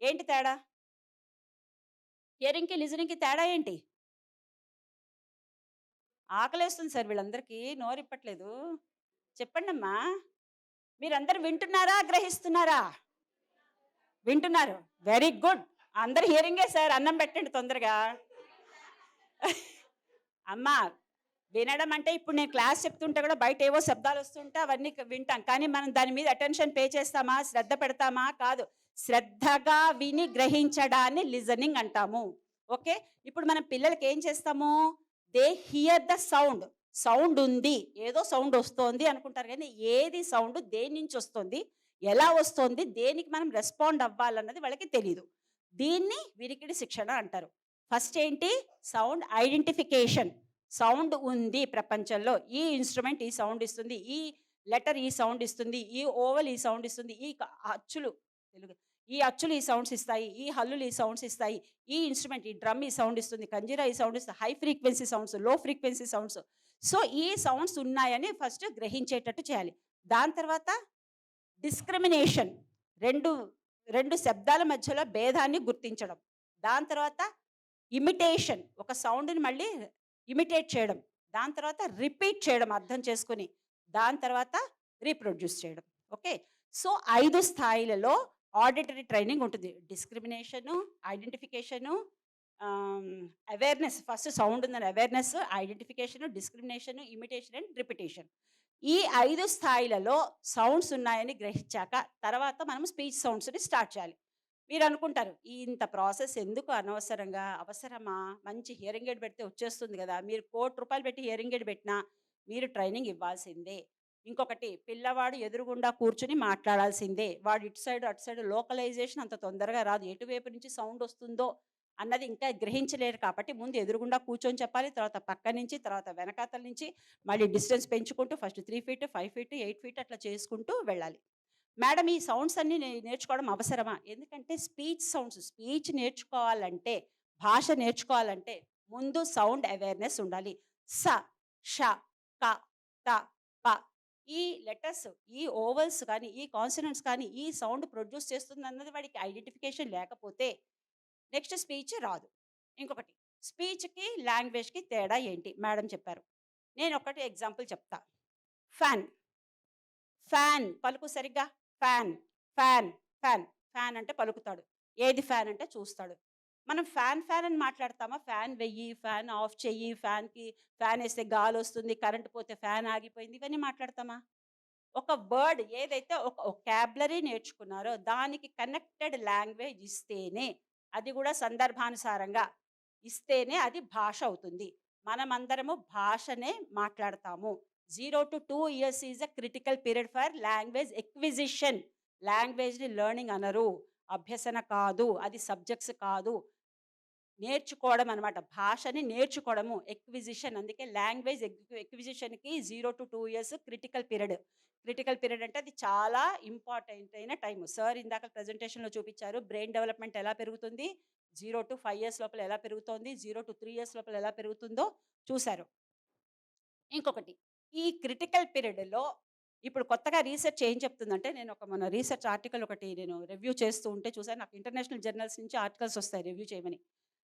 ఏంటి తేడా? హియరింగ్‌కి, లిజనింగ్‌కి తేడా ఏంటి? ఆకలేస్తుంది సార్ వీళ్ళందరికీ. నోరిప్పట్లేదు. చెప్పండమ్మా. మీరందరూ వింటున్నారా? గ్రహిస్తున్నారా? వింటున్నారు. Very good. అందరూ హియరింగే సార్. అన్నం పెట్టండి తొందరగా. అమ్మా, వినడం అంటే ఇప్పుడు నేను క్లాస్ చెప్తుంటే కూడా బయట ఏవో శబ్దాలు వస్తుంటే అవన్నీ వింటాం. కానీ మనం దాని మీద అటెన్షన్ పే చేస్తామా? శ్రద్ధ పెడతామా? కాదు. శ్రద్ధగా విని గ్రహించడాన్ని లిజనింగ్ అంటాము. ఓకే. ఇప్పుడు మనం పిల్లలకి ఏం చేస్తాము? They here the sound. Sound ఉంది. ఏదో సౌండ్ వస్తోంది అనుకుంటారు కానీ ఏది సౌండ్? దేని నుంచి వస్తుంది? ఎలా వస్తోంది? దేనికి మనం రెస్పాండ్ అవ్వాలన్నది వాళ్ళకి తెలీదు. దీన్ని వినికిడి శిక్షణ అంటారు. ఫస్ట్ ఏంటి? Sound identification. సౌండ్ ఉంది ప్రపంచంలో. ఈ ఇన్‌స్ట్రుమెంట్ ఈ సౌండ్ ఇస్తుంది. ఈ లెటర్ ఈ సౌండ్ ఇస్తుంది. ఈ ఓవెల్ ఈ సౌండ్ ఇస్తుంది. అచ్చులు తెలుగు ఈ అచ్చులు ఈ సౌండ్స్ ఇస్తాయి. ఈ హల్లులు ఈ సౌండ్స్ ఇస్తాయి. ఈ ఇన్‌స్ట్రుమెంట్ ఈ డ్రమ్ ఈ సౌండ్ ఇస్తుంది. కంజీరా ఈ సౌండ్ ఇస్తుంది. హై ఫ్రీక్వెన్సీ సౌండ్స్, లో ఫ్రీక్వెన్సీ సౌండ్స్. సో, ఈ సౌండ్స్ ఉన్నాయని ఫస్ట్ గ్రహించేటట్టు చేయాలి. దాని తర్వాత డిస్క్రిమినేషన్. 2 శబ్దాల మధ్యలో భేదాన్ని గుర్తించడం. దాని తర్వాత ఇమిటేషన్. ఒక సౌండ్‌ని మళ్ళీ ఇమిటేట్ చేయడం. దాని తర్వాత రిపీట్ చేయడం అర్థం చేసుకొని. దాని తర్వాత రీప్రొడ్యూస్ చేయడం. ఓకే. సో, 5 స్థాయిలలో ఆడిటరీ ట్రైనింగ్ ఉంటుంది. Discrimination, identification, awareness. First sound ఉందని awareness, identification, discrimination, imitation and repetition. ఈ 5 స్థాయిలలో సౌండ్స్ ఉన్నాయని గ్రహించాక తర్వాత మనం స్పీచ్ సౌండ్స్‌ని స్టార్ట్ చేయాలి. మీరనుకుంటారు, ఇంత ప్రాసెస్ ఎందుకు అనవసరంగా? అవసరమా? మంచి హియరింగ్ ఎయిడ్ పెడితే వచ్చేస్తుంది గదా! మీరు ₹1,00,00,000 పెట్టి హియరింగ్ ఎయిడ్ పెట్టినా మీరు ట్రైనింగ్ ఇవ్వాల్సిందే. ఇంకొకటి, పిల్లవాడు ఎదురుగుండా కూర్చొని మాట్లాడాల్సిందే. వాడు ఇటు సైడ్, అటు సైడ్ లోకలైజేషన్ అంత తొందరగా రాదు. ఎటువైపు నుంచి సౌండ్ వస్తుందో అన్నది ఇంకా గ్రహించలేరు కాబట్టి ముందు ఎదురుగుండా కూర్చొని చెప్పాలి. తర్వాత పక్క నుంచి, తర్వాత వెనకాతల నుంచి మళ్ళీ డిస్టెన్స్ పెంచుకుంటూ ఫస్ట్ 3 ఫీట్, 5 ఫీట్, 8 ఫీట్ అట్లా చేసుకుంటూ వెళ్ళాలి. మేడం, ఈ సౌండ్స్ అన్నీ నేర్చుకోవడం అవసరమా? ఎందుకంటే స్పీచ్ నేర్చుకోవాలంటే, భాష నేర్చుకోవాలంటే ముందు సౌండ్ అవేర్‌నెస్ ఉండాలి. స, ష, క, త, ప. ఈ లెటర్స్, ఈ ఓవెల్స్ కానీ, ఈ కాన్సనెంట్స్ కానీ ఈ సౌండ్ ప్రొడ్యూస్ చేస్తుందన్నది వాడికి ఐడెంటిఫికేషన్ లేకపోతే నెక్స్ట్ స్పీచ్ రాదు. ఇంకొకటి, స్పీచ్‌కి, లాంగ్వేజ్‌కి తేడా ఏంటి? మేడం చెప్పారు. నేను ఒకటి ఎగ్జాంపుల్ చెప్తా. ఫ్యాన్. ఫ్యాన్ పలుకు సరిగ్గా. Fan, fan, fan. ఫ్యాన్ అంటే పలుకుతాడు. ఏది ఫ్యాన్ అంటే చూస్తాడు. మనం ఫ్యాన్, ఫ్యాన్ అని మాట్లాడతామా? ఫ్యాన్ వెయ్యి, ఫ్యాన్ ఆఫ్ చెయ్యి, ఫ్యాన్ ఏస్తే గాలొస్తుంది, కరెంట్ పోతే ఫ్యాన్ ఆగిపోయింది, ఇవన్నీ మాట్లాడతామా? ఒక వర్డ్ ఏదైతే ఒక వొకాబులరీ నేర్చుకున్నారో దానికి కనెక్టెడ్ లాంగ్వేజ్ ఇస్తేనే, అది కూడా సందర్భానుసారంగా ఇస్తేనే అది భాష అవుతుంది. మనమందరము భాషనే మాట్లాడతాము. 0-2 years is a critical period for language acquisition. లాంగ్వేజ్‌ని లెర్నింగ్ అనరు. అభ్యసన కాదు. అది సబ్జెక్ట్స్ కాదు. నేర్చుకోవడం అనమాట. భాషని నేర్చుకోవడము. ఎక్విజిషన్. అందుకే లాంగ్వేజ్ ఎక్విజిషన్‌కి 0-2 years critical period. Critical period అంటే అది చాలా ఇంపార్టెంట్ అయిన టైము. సార్ ఇందాక ప్రెజెంటేషన్‌లో చూపించారు. బ్రెయిన్ డెవలప్‌మెంట్ ఎలా పెరుగుతుంది? 0-5 ఇయర్స్ లోపల ఎలా పెరుగుతోంది? 0-3 ఇయర్స్ లోపల ఎలా పెరుగుతుందో చూసారు. ఇంకొకటి, ఈ క్రిటికల్ పీరియడ్‌లో ఇప్పుడు కొత్తగా రీసెర్చ్ ఏం చెప్తుందంటే, నేను మొన్న రీసెర్చ్ ఆర్టికల్ ఒకటి నేను రివ్యూ చేస్తూ ఉంటే చూసాను. నాకు ఇంటర్నేషనల్ జర్నల్స్ నుంచి ఆర్టికల్స్ వస్తాయి రివ్యూ చేయమని.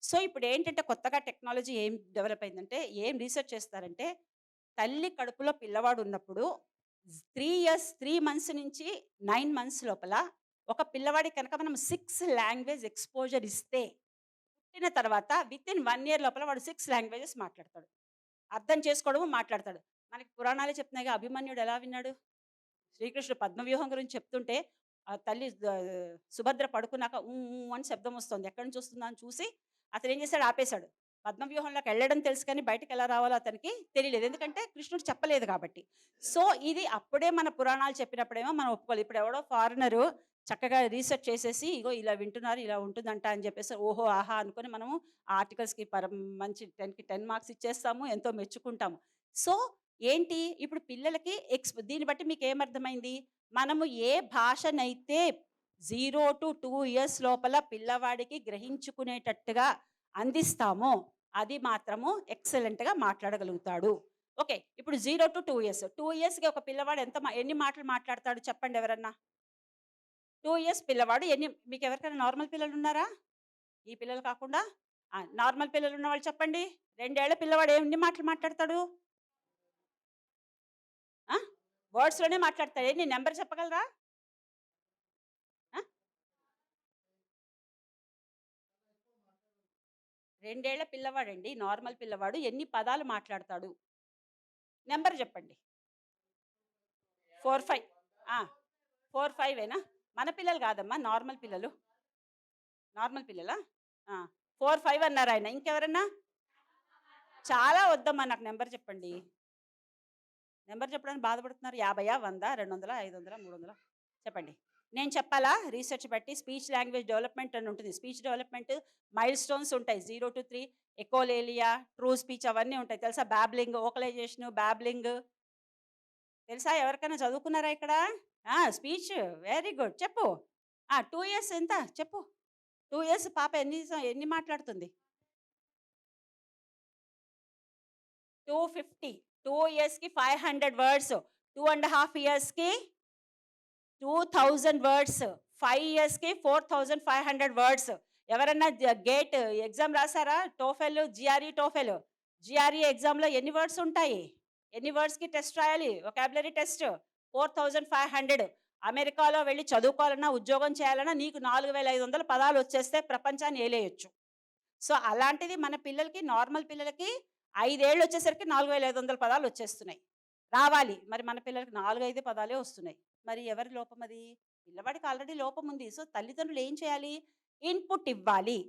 సో, ఇప్పుడు ఏంటంటే కొత్తగా టెక్నాలజీ ఏం డెవలప్ అయిందంటే, ఏం రీసెర్చ్ చేస్తారంటే, తల్లి కడుపులో పిల్లవాడు ఉన్నప్పుడు 3 మంత్స్ నుంచి 9 మంత్స్ లోపల ఒక పిల్లవాడికి కనుక మనం 6 లాంగ్వేజ్ ఎక్స్‌పోజర్ ఇస్తే పుట్టిన తర్వాత వితిన్ 1 ఇయర్ లోపల వాడు 6 లాంగ్వేజెస్ మాట్లాడతాడు. అర్థం చేసుకోవడము, మాట్లాడతాడు. మనకి పురాణాలే చెప్తున్నాయిగా అభిమన్యుడు ఎలా విన్నాడు? శ్రీకృష్ణుడు పద్మవ్యూహం గురించి చెప్తుంటే ఆ తల్లి సుభద్ర పడుకున్నాక ఊ ఊ అని శబ్దం వస్తుంది. ఎక్కడి నుంచి వస్తుందా అని చూసి అతను ఏం చేశాడు? ఆపేశాడు. పద్మవ్యూహంలోకి వెళ్ళడం తెలుసు కానీ బయటకి ఎలా రావాలో అతనికి తెలియలేదు. ఎందుకంటే కృష్ణుడు చెప్పలేదు కాబట్టి. సో ఇది అప్పుడే మన పురాణాలు చెప్పినప్పుడేమో మనం ఒప్పుకోవాలి. ఇప్పుడు ఎవడో ఫారినరు చక్కగా రీసెర్చ్ చేసేసి ఇగో ఇలా వింటున్నారు, ఇలా ఉంటుందంట అని చెప్పేసి ఓహో ఆహా అనుకొని మనము ఆర్టికల్స్కి మంచి 10కి 10 మార్క్స్ ఇచ్చేస్తాము, ఎంతో మెచ్చుకుంటాము. సో ఏంటి ఇప్పుడు పిల్లలకి దీన్ని బట్టి మీకు ఏమర్థమైంది? మనము ఏ భాషనైతే 0 to 2 ఇయర్స్ లోపల పిల్లవాడికి గ్రహించుకునేటట్టుగా అందిస్తామో అది మాత్రము ఎక్సలెంట్గా మాట్లాడగలుగుతాడు. ఓకే, ఇప్పుడు 0 to 2 ఇయర్స్ 2 ఇయర్స్కి ఒక పిల్లవాడు ఎన్ని మాటలు మాట్లాడతాడు చెప్పండి ఎవరన్నా? 2 ఇయర్స్ పిల్లవాడు మీకు ఎవరికైనా నార్మల్ పిల్లలు ఉన్నారా? ఈ పిల్లలు కాకుండా నార్మల్ పిల్లలు ఉన్న వాళ్ళు చెప్పండి. 2 ఏళ్ల పిల్లవాడు ఎన్ని మాటలు మాట్లాడతాడు? వర్డ్స్లోనే మాట్లాడతాడు. ఎన్ని నెంబర్ చెప్పగలరా? 2 ఏళ్ల పిల్లవాడండి, నార్మల్ పిల్లవాడు ఎన్ని పదాలు మాట్లాడతాడు? నెంబర్ చెప్పండి. 4, 5. 4, 5ఏనా? మన పిల్లలు కాదమ్మా, నార్మల్ పిల్లలు. నార్మల్ పిల్లలా? 4, 5 అన్నారు ఆయన. ఇంకెవరన్నా? చాలా వద్దమ్మా, నాకు నెంబర్ చెప్పండి. నెంబర్ చెప్పడానికి బాధపడుతున్నారు. 50, 100, 200, 500, 300 చెప్పండి. నేను చెప్పాలా? రీసెర్చ్ బట్టి స్పీచ్ లాంగ్వేజ్ డెవలప్మెంట్ అని ఉంటుంది. స్పీచ్ డెవలప్మెంట్ మైల్ స్టోన్స్ ఉంటాయి. 0 to 3 ఎకోలేలియా, ట్రూ స్పీచ్ అవన్నీ ఉంటాయి తెలుసా? బ్యాబ్లింగ్, ఓకలైజేషన్, బ్యాబ్లింగ్ తెలుసా? ఎవరికైనా చదువుకున్నారా ఇక్కడ? Speech very good. చెప్పు. 2 ఇయర్స్ ఎంత చెప్పు? 2 ఇయర్స్ పాప ఎన్ని మాట్లాడుతుంది? 250. 2 ఇయర్స్కి 500 వర్డ్స్, 2.5 ఇయర్స్కి 2000 వర్డ్స్, 5 ఇయర్స్కి 4500 వర్డ్స్. ఎవరన్నా గేట్ ఎగ్జామ్ రాసారా? టోఫెల్, జిఆర్ఈ ఎగ్జామ్లో ఎన్ని వర్డ్స్ ఉంటాయి? ఎన్ని వర్డ్స్కి టెస్ట్ రాయాలి? Vocabulary test 4500. అమెరికాలో వెళ్ళి చదువుకోవాలన్నా, ఉద్యోగం చేయాలన్నా నీకు 4500 పదాలు వచ్చేస్తే ప్రపంచాన్ని ఏలేయచ్చు. సో అలాంటిది మన పిల్లలకి, నార్మల్ పిల్లలకి 5 ఏళ్ళు వచ్చేసరికి 4500 పదాలు వచ్చేస్తున్నాయి. రావాలి. మరి మన పిల్లలకి 4-5 పదాలే వస్తున్నాయి. మరి ఎవరి లోపం అది? పిల్లవాడికి ఆల్రెడీ లోపం ఉంది. సో తల్లిదండ్రులు ఏం చేయాలి? ఇన్పుట్ ఇవ్వాలి.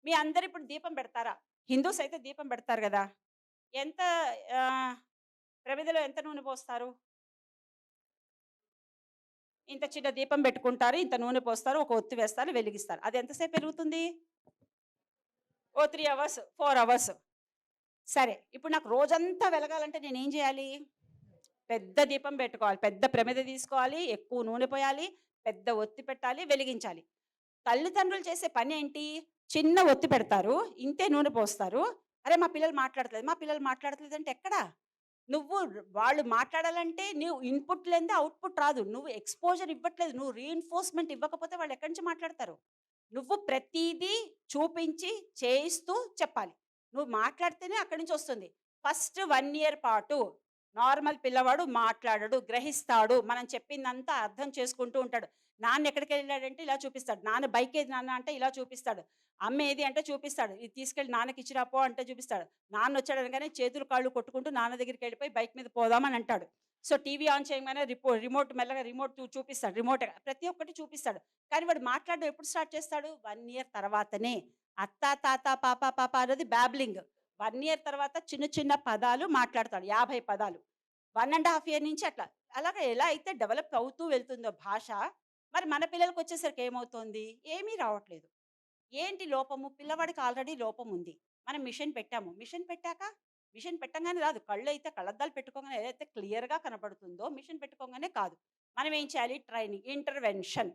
మీ అందరు ఇప్పుడు దీపం పెడతారా? హిందూస్ అయితే దీపం పెడతారు కదా. ఎంత ప్రమిదలో ఎంత నూనె పోస్తారు? ఇంత చిన్న దీపం పెట్టుకుంటారు, ఇంత నూనె పోస్తారు, ఒక ఒత్తి వేస్తారు, వెలిగిస్తారు. అది ఎంతసేపు పెరుగుతుంది? 3 అవర్స్, 4 అవర్స్. సరే, ఇప్పుడు నాకు రోజంతా వెలగాలంటే నేనేం చేయాలి? పెద్ద దీపం పెట్టుకోవాలి, పెద్ద ప్రమిద తీసుకోవాలి, ఎక్కువ నూనె పోయాలి, పెద్ద ఒత్తి పెట్టాలి, వెలిగించాలి. తల్లిదండ్రులు చేసే పని ఏంటి? చిన్న ఒత్తి పెడతారు, ఇంతే నూనె పోస్తారు. అరే మా పిల్లలు మాట్లాడట్లేదు అంటే ఎక్కడా? వాళ్ళు మాట్లాడాలంటే నువ్వు ఇన్పుట్ లేనిదే అవుట్పుట్ రాదు. నువ్వు ఎక్స్పోజర్ ఇవ్వట్లేదు, నువ్వు రీఇన్ఫోర్స్మెంట్ ఇవ్వకపోతే వాళ్ళు ఎక్కడి నుంచి మాట్లాడతారు? నువ్వు ప్రతిదీ చూపించి చేయిస్తూ చెప్పాలి. నువ్వు మాట్లాడితేనే అక్కడి నుంచి వస్తుంది. ఫస్ట్ 1 ఇయర్ పాటు నార్మల్ పిల్లవాడు మాట్లాడడు, గ్రహిస్తాడు. మనం చెప్పిందంతా అర్థం చేసుకుంటూ ఉంటాడు. నాన్న ఎక్కడికి వెళ్ళాడంటే ఇలా చూపిస్తాడు. నాన్న బైక్ ఏది నాన్న అంటే ఇలా చూపిస్తాడు. అమ్మ ఏది అంటే చూపిస్తాడు. ఇది తీసుకెళ్ళి నాన్నకి ఇచ్చిరాపో అంటే చూపిస్తాడు. నాన్న వచ్చాడు అనగానే చేతులు కాళ్ళు కొట్టుకుంటూ నాన్న దగ్గరికి వెళ్ళిపోయి బైక్ మీద పోదామని అంటాడు. సో టీవీ ఆన్ చేయగానే రిమోట్ మెల్లగా చూపిస్తాడు. రిమోట్ ప్రతి ఒక్కటి చూపిస్తాడు. కానీ వాడు మాట్లాడడం ఎప్పుడు స్టార్ట్ చేస్తాడు? 1 ఇయర్ తర్వాతనే. అత్త, తాత, పాప అనేది బ్యాబ్లింగ్. 1 ఇయర్ తర్వాత చిన్న చిన్న పదాలు మాట్లాడతాడు, 50 పదాలు. 1.5 ఇయర్ నుంచి అట్లా. అలాగే ఎలా అయితే డెవలప్ అవుతూ వెళ్తుందో భాష, మరి మన పిల్లలకు వచ్చేసరికి ఏమవుతోంది? ఏమీ రావట్లేదు. ఏంటి లోపము? పిల్లవాడికి ఆల్రెడీ లోపం ఉంది. మనం మిషన్ పెట్టాము. మిషన్ పెట్టంగానే రాదు. కళ్ళు అయితే కళ్ళద్దాలు పెట్టుకోగానే ఏదైతే క్లియర్గా కనపడుతుందో మిషన్ పెట్టుకోగానే కాదు. మనం ఏం చేయాలి? ఇంటర్వెన్షన్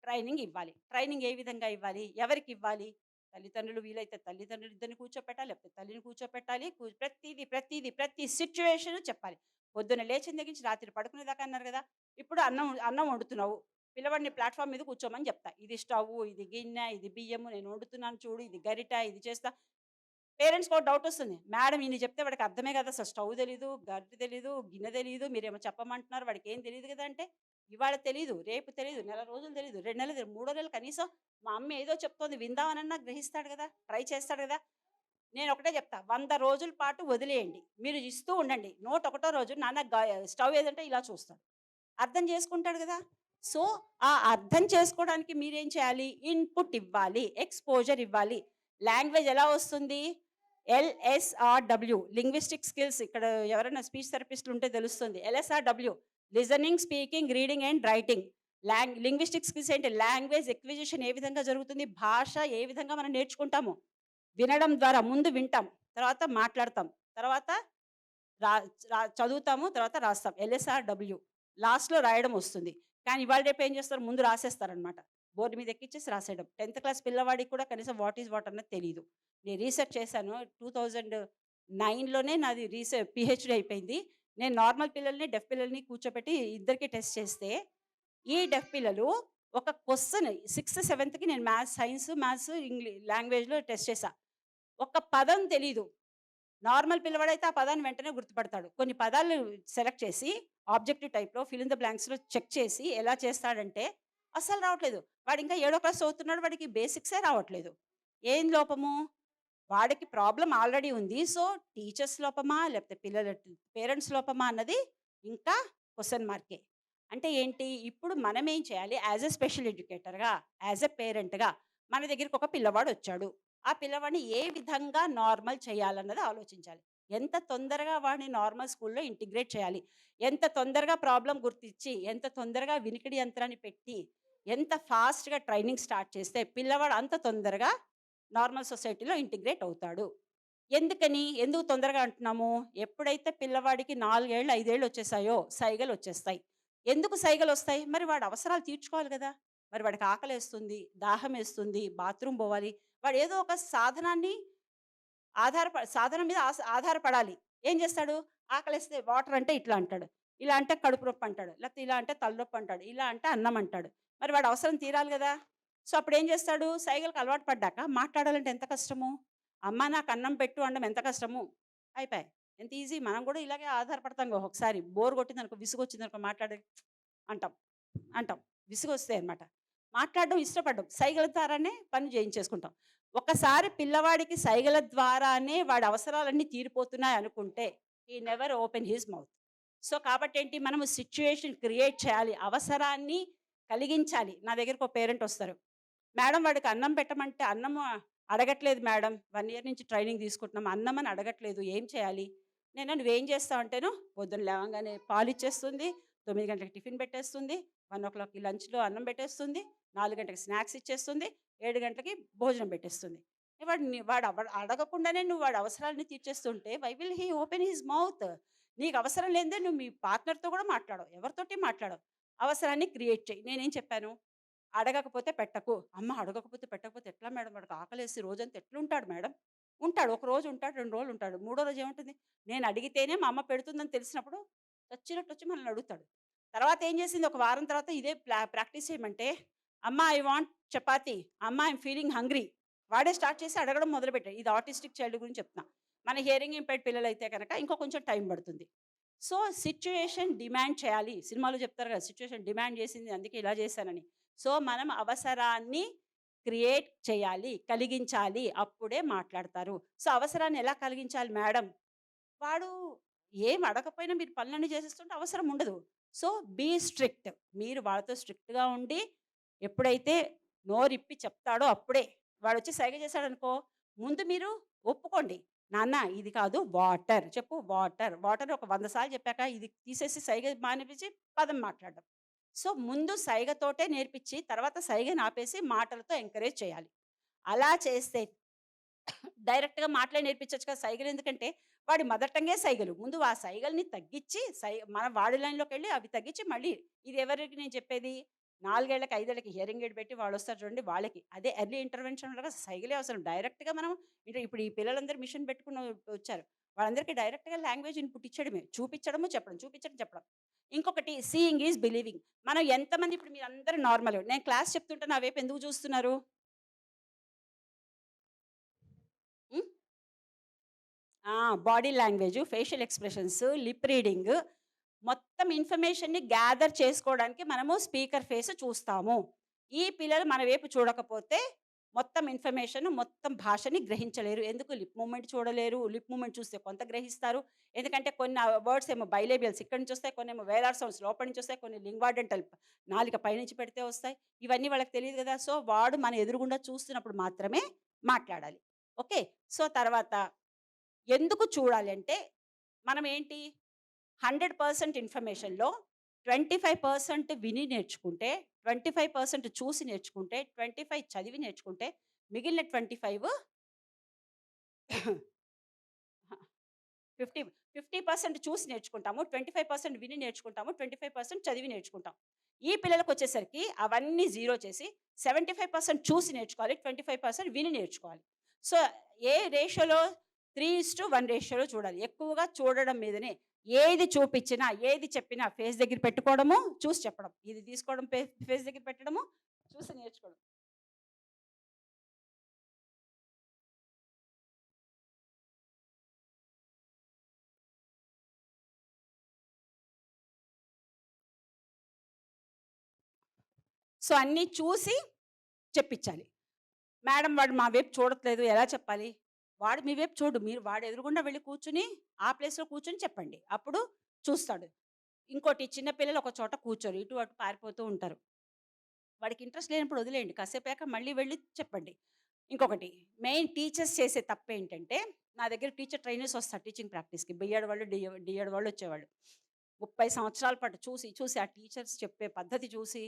ట్రైనింగ్ ఇవ్వాలి. ట్రైనింగ్ ఏ విధంగా ఇవ్వాలి? ఎవరికి ఇవ్వాలి? తల్లిదండ్రులు వీలైతే తల్లిదండ్రులు ఇద్దరిని కూర్చోపెట్టాలి, లేకపోతే తల్లిని కూర్చోపెట్టాలి. ప్రతి సిచ్యువేషన్ చెప్పాలి. పొద్దున్న లేచిన దగ్గర నుంచి రాత్రి పడుకునేదాకా అన్నారు కదా. ఇప్పుడు అన్నం వండుతున్నావు, పిల్లవాడిని ప్లాట్ఫామ్ మీద కూర్చోమని చెప్తా. ఇది స్టవ్, ఇది గిన్నె, ఇది బియ్యము, నేను వండుతున్నాను చూడు, ఇది గరిట, ఇది చేస్తా. పేరెంట్స్కి ఒక డౌట్ వస్తుంది. మేడం ఈయన చెప్తే వాడికి అర్థమే కదా, అసలు స్టవ్ తెలీదు, గరిట తెలీదు, గిన్నె తెలీదు, మీరేమో చెప్పమంటున్నారు, వాడికి ఏం తెలియదు కదా అంటే ఇవాళ తెలీదు, రేపు తెలీదు, నెల రోజులు తెలీదు, 2 నెలలు తెలీదు, మూడో నెలలు కనీసం మా అమ్మ ఏదో చెప్తోంది విందామనన్నా గ్రహిస్తాడు కదా! ట్రై చేస్తాడు కదా! నేను ఒకటే చెప్తా, 100 రోజుల పాటు వదిలేయండి. మీరు ఇస్తూ ఉండండి. 101 రోజు నాన్న స్టవ్ ఏదంటే ఇలా చూస్తాడు. అర్థం చేసుకుంటాడు కదా! సో, ఆ అర్థం చేసుకోవడానికి మీరేం చేయాలి? ఇన్‌పుట్ ఇవ్వాలి, ఎక్స్‌పోజర్ ఇవ్వాలి. లాంగ్వేజ్ ఎలా వస్తుంది? LSRW linguistic skills. ఇక్కడ ఎవరైనా స్పీచ్ థెరపిస్టులు ఉంటే తెలుస్తుంది. LSRW listening, speaking, reading and writing. Linguistic skills ఏంటి? లాంగ్వేజ్ ఎక్విజిషన్ ఏ విధంగా జరుగుతుంది? భాష ఏ విధంగా మనం నేర్చుకుంటాము? వినడం ద్వారా ముందు వింటాం, తర్వాత మాట్లాడతాం, తర్వాత రా రా చదువుతాము, తర్వాత రాస్తాం. ఎల్ఎస్ఆర్‌డబ్ల్యూ. లాస్ట్‌లో రాయడం వస్తుంది. కానీ ఇవాళ రేపు ఏం చేస్తారు? ముందు రాసేస్తారనమాట. బోర్డ్ మీద ఎక్కిచ్చేసి రాసేయడం. 10థ్ క్లాస్ పిల్లవాడికి కూడా కనీసం వాట్ ఈస్ వాట్ అన్నది తెలీదు. నేను రీసెర్చ్ చేశాను. 2009లోనే నాది పీహెచ్‌డీ అయిపోయింది. నేను నార్మల్ పిల్లల్ని, డెఫ్ పిల్లల్ని కూర్చోబెట్టి ఇద్దరికీ టెస్ట్ చేస్తే, ఈ డెఫ్ పిల్లలు ఒక క్వెషన్ 6థ్, 7థ్‌కి నేను మ్యాథ్స్, లాంగ్వేజ్‌లో టెస్ట్ చేశా. ఒక్క పదం తెలీదు. నార్మల్ పిల్లవాడైతే ఆ పదాన్ని వెంటనే గుర్తుపడతాడు. కొన్ని పదాలు సెలెక్ట్ చేసి ఆబ్జెక్టివ్ టైప్‌లో ఫిల్ ఇన్ ద బ్లాంక్స్‌లో చెక్ చేసి ఎలా చేస్తాడంటే అస్సలు రావట్లేదు. వాడు ఇంకా ఏడో క్లాస్ చదువుతున్నాడు. వాడికి బేసిక్సే రావట్లేదు. ఏం లోపము? వాడికి ప్రాబ్లమ్ ఆల్రెడీ ఉంది. సో, టీచర్స్ లోపమా? లేకపోతే పిల్లల పేరెంట్స్ లోపమా? అన్నది ఇంకా క్వెషన్ మార్కే. అంటే ఏంటి? ఇప్పుడు మనమేం చేయాలి? యాస్ ఎ స్పెషల్ ఎడ్యుకేటర్‌గా, యాస్ ఎ పేరెంట్‌గా మన దగ్గరికి ఒక పిల్లవాడొచ్చాడు. ఆ పిల్లవాడిని ఏ విధంగా నార్మల్ చేయాలన్నది ఆలోచించాలి. ఎంత తొందరగా వాడిని నార్మల్ స్కూల్‌లో ఇంటిగ్రేట్ చేయాలి? ఎంత తొందరగా ప్రాబ్లమ్ గుర్తిచ్చి, ఎంత తొందరగా వినికిడి యంత్రాన్ని పెట్టి, ఎంత ఫాస్ట్‌గా ట్రైనింగ్ స్టార్ట్ చేస్తే పిల్లవాడు అంత తొందరగా నార్మల్ సొసైటీలో ఇంటిగ్రేట్ అవుతాడు. ఎందుకని? ఎందుకు తొందరగా అంటున్నాము? ఎప్పుడైతే పిల్లవాడికి 4 ఏళ్ళు, 5 ఏళ్ళు వచ్చేసాయో సైగలొచ్చేస్తాయి. ఎందుకు సైగలొస్తాయి? మరి వాడి అవసరాలు తీర్చుకోవాలి గదా! మరి వాడికి ఆకలేస్తుంది, దాహమేస్తుంది, బాత్రూమ్ పోవాలి. వాడు ఏదో ఒక సాధనాన్ని సాధనం మీద ఆధారపడాలి. ఏం చేస్తాడు? ఆకలేస్తే వాటర్ అంటే ఇట్లా అంటాడు. ఇలా అంటే కడుపు నొప్పి అంటాడు. లేకపోతే ఇలా అంటే తలనొప్పి అంటాడు. ఇలా అంటే అన్నం అంటాడు. మరి వాడి అవసరం తీరాలి గదా! సో, అప్పుడేం చేస్తాడు? సైగలకి అలవాటు పడ్డాక మాట్లాడాలంటే ఎంత కష్టము? అమ్మ నాకు అన్నం పెట్టు అనడం ఎంత కష్టము? అయిపాయే. ఎంత ఈజీ. మనం కూడా ఇలాగే ఆధారపడతాం ఒక్కొక్కసారి. బోర్ కొట్టిందనుకో, విసుగొచ్చిందనుకో అంటాం. అంటాం. విసుగొస్తాయి అన్నమాట. మాట్లాడడం ఇష్టపడ్డం. సైగల ద్వారానే పని చేయించేసుకుంటాం. ఒక్కసారి పిల్లవాడికి సైగల ద్వారానే వాడి అవసరాలన్నీ తీరిపోతున్నాయి అనుకుంటే, he never open his mouth. So, కాబట్టేంటి మనము సిట్యుయేషన్ క్రియేట్ చేయాలి. అవసరాన్ని కలిగించాలి. నా దగ్గరికి ఒక పేరెంట్ వస్తారు. మేడం వాడికి అన్నం పెట్టమంటే, అన్నము అడగట్లేదు మేడం. 1 ఇయర్ నుంచి ట్రైనింగ్ తీసుకుంటున్నాం. అన్నం అని అడగట్లేదు. ఏం చేయాలి? నువ్వేం చేస్తావు అంటేను, పొద్దున్న లేవంగానే పాలిచ్చేస్తుంది, 9 గంటలకు టిఫిన్ పెట్టేస్తుంది, 1:00కి లంచ్‌లో అన్నం పెట్టేస్తుంది, 4 గంటలకు స్నాక్స్ ఇచ్చేస్తుంది, 7 గంటలకి భోజనం పెట్టేస్తుంది. వాడు అడగకుండానే నువ్వు వాడి అవసరాలన్నీ తీర్చేస్తుంటే why will he open his mouth? నీకు అవసరం లేనిదే నువ్వు మీ పార్ట్నర్‌తో కూడా మాట్లాడవు. ఎవరితోటి మాట్లాడవు. అవసరాన్ని క్రియేట్ చెయ్యి. నేనేం చెప్పాను? అడగకపోతే పెట్టకు. అమ్మ అడగకపోతే పెట్టకపోతే ఎట్లా మేడం? వాడికి ఆకలేసి రోజంతా ఎట్లుంటాడు మేడం? ఉంటాడు. ఒక రోజు ఉంటాడు, 2 రోజులు ఉంటాడు. మూడో రోజు ఏముంటుంది? నేను అడిగితేనే మా అమ్మ పెడుతుందని తెలిసినప్పుడు చచ్చినట్టొచ్చి మనల్ని అడుగుతాడు. తర్వాత ఏం చేసింది? ఒక వారం తర్వాత ఇదే ప్రాక్టీస్ చేయమంటే, అమ్మ ఐ వాంట్ చపాతీ. అమ్మ ఐయామ్ ఫీలింగ్ హంగ్రీ. వాడే స్టార్ట్ చేసి అడగడం మొదలుపెట్టాడు. ఇది ఆటిస్టిక్ చైల్డ్ గురించి చెప్తున్నా. మన హియరింగ్ ఇంపైర్డ్ పిల్లలైతే గనక ఇంకో కొంచెం టైం పడుతుంది. సో, సిట్యుయేషన్ డిమాండ్ చేయాలి. సినిమాలో చెప్తారు కదా! సిట్యుయేషన్ డిమాండ్ చేసింది అందుకే ఇలా చేశానని. సో, మనం అవసరాన్ని క్రియేట్ చేయాలి, కలిగించాలి. అప్పుడే మాట్లాడతారు. సో, అవసరాన్ని ఎలా కలిగించాలి మేడం? వాడు ఏం అడగకపోయినా మీరు పనులన్నీ చేసేస్తుంటే అవసరం ఉండదు. So, be strict. మీరు వాళ్ళతో స్ట్రిక్ట్‌గా ఉండి, ఎప్పుడైతే నోరిప్పి చెప్తాడో అప్పుడే. వాడొచ్చి సైగ చేశాడనుకో, ముందు మీరు ఒప్పుకోండి. నాన్న ఇది కాదు వాటర్ చెప్పు వాటర్. వాటర్ ఒక 100 సార్లు చెప్పాక ఇది తీసేసి సైగ మానిపించి పదం మాట్లాడడం. సో, ముందు సైగతోటే నేర్పించి, తర్వాత సైగని ఆపేసి మాటలతో ఎంకరేజ్ చేయాలి. అలా చేస్తే డైరెక్ట్‌గా మాటలే నేర్పించొచ్చు కదా! సైగలు ఎందుకంటే, వాడి మదర్ టంగే సైగలు. ముందు ఆ సైగల్ని తగ్గించి, మన వాడి లైన్‌లోకెళ్ళి అవి తగ్గించి మళ్ళీ ఇది ఎవరికి నేను చెప్పేది? 4 ఏళ్ళకి, 5 ఏళ్ళకి హియరింగ్ ఎయిడ్ పెట్టి వాళ్ళొస్తారు చూడండి వాళ్ళకి. అదే ఎర్లీ ఇంటర్వెన్షన్ లాగా సైగలే అవసరం. డైరెక్ట్‌గా మనం ఇప్పుడు ఈ పిల్లలందరూ మిషన్ పెట్టుకొని వచ్చారు. వాళ్ళందరికీ డైరెక్ట్‌గా లాంగ్వేజ్ ఇన్‌పుట్ ఇచ్చేయడమే. చూపించడము, చెప్పడం, చూపించడం, చెప్పడం. ఇంకొకటి సీయింగ్ ఈజ్ బిలీవింగ్. మనం ఎంతమంది ఇప్పుడు మీరందరూ నార్మల్. నేను క్లాస్ చెప్తుంటే నా వైపు ఎందుకు చూస్తున్నారు? హ్మ్. Body language, facial expressions, lip reading, మొత్తం ఇన్ఫర్మేషన్ని గ్యాదర్ చేసుకోవడానికి మనము స్పీకర్ ఫేస్ చూస్తాము. ఈ పిల్లలు మన వైపు చూడకపోతే మొత్తం ఇన్ఫర్మేషన్, మొత్తం భాషని గ్రహించలేరు. ఎందుకు? లిప్ మూవ్‌మెంట్ చూడలేరు. లిప్ మూవ్‌మెంట్ చూస్తే కొంత గ్రహిస్తారు. ఎందుకంటే కొన్ని వర్డ్స్ ఏమో బైలేబియల్స్ ఇక్కడి నుంచి వస్తాయి. కొన్నేమో వేలార్ సౌండ్స్ లోపల నుంచి వస్తాయి. కొన్ని లింగ్వా డెంటల్ నాలుక పైనుంచి పెడితే వస్తాయి. ఇవన్నీ వాళ్ళకి తెలియదు కదా! సో, వాడు మన ఎదురుగుండా చూస్తున్నప్పుడు మాత్రమే మాట్లాడాలి. ఓకే. సో, తర్వాత ఎందుకు చూడాలి అంటే మనం ఏంటి 100% ఇన్ఫర్మేషన్‌లో 25% విని నేర్చుకుంటే, 25% చూసి నేర్చుకుంటే, 25 చదివి నేర్చుకుంటే, మిగిలిన 25 50 50% చూసి నేర్చుకుంటాము. 25% విని నేర్చుకుంటాము. 25% చదివి నేర్చుకుంటాం. ఈ పిల్లలకొచ్చేసరికి అవన్నీ జీరో చేసి 75% చూసి నేర్చుకోవాలి. 25% విని నేర్చుకోవాలి. సో, ఏ రేషియోలో 3:1 రేషియోలో చూడాలి. ఎక్కువగా చూడడం మీదనే. ఏది చూపించినా, ఏది చెప్పినా ఫేస్ దగ్గర పెట్టుకోవడము, చూసి చెప్పడం. ఇది తీసుకోవడం ఫేస్ దగ్గర పెట్టడము, చూసి నేర్చుకోవడం. సో, అన్నీ చూసి చెప్పించాలి. మేడం వాడు మా వైపు చూడట్లేదు ఎలా చెప్పాలి? వాడు మీ వైపు చూడు. మీరు వాడు ఎదురుగుండా వెళ్లి కూర్చొని ఆ ప్లేస్‌లో కూర్చొని చెప్పండి. అప్పుడు చూస్తాడు. ఇంకోటి చిన్న పిల్లలు ఒక చోట కూర్చోరు. ఇటు అటు పారిపోతూ ఉంటారు. వాడికి ఇంట్రెస్ట్ లేనప్పుడు వదిలేయండి. కాసేపయ్యాక మళ్ళీ వెళ్లి చెప్పండి. ఇంకొకటి మెయిన్ టీచర్స్ చేసే తప్పేంటంటే, నా దగ్గర టీచర్ ట్రైనర్స్ వస్తారు టీచింగ్ ప్రాక్టీస్‌కి. బీఎడ్ వాళ్ళు, డీఎడ్ వాళ్ళు వచ్చేవాళ్ళు. 30 సంవత్సరాల పాటు చూసి, చూసి ఆ టీచర్స్ చెప్పే పద్ధతి చూసి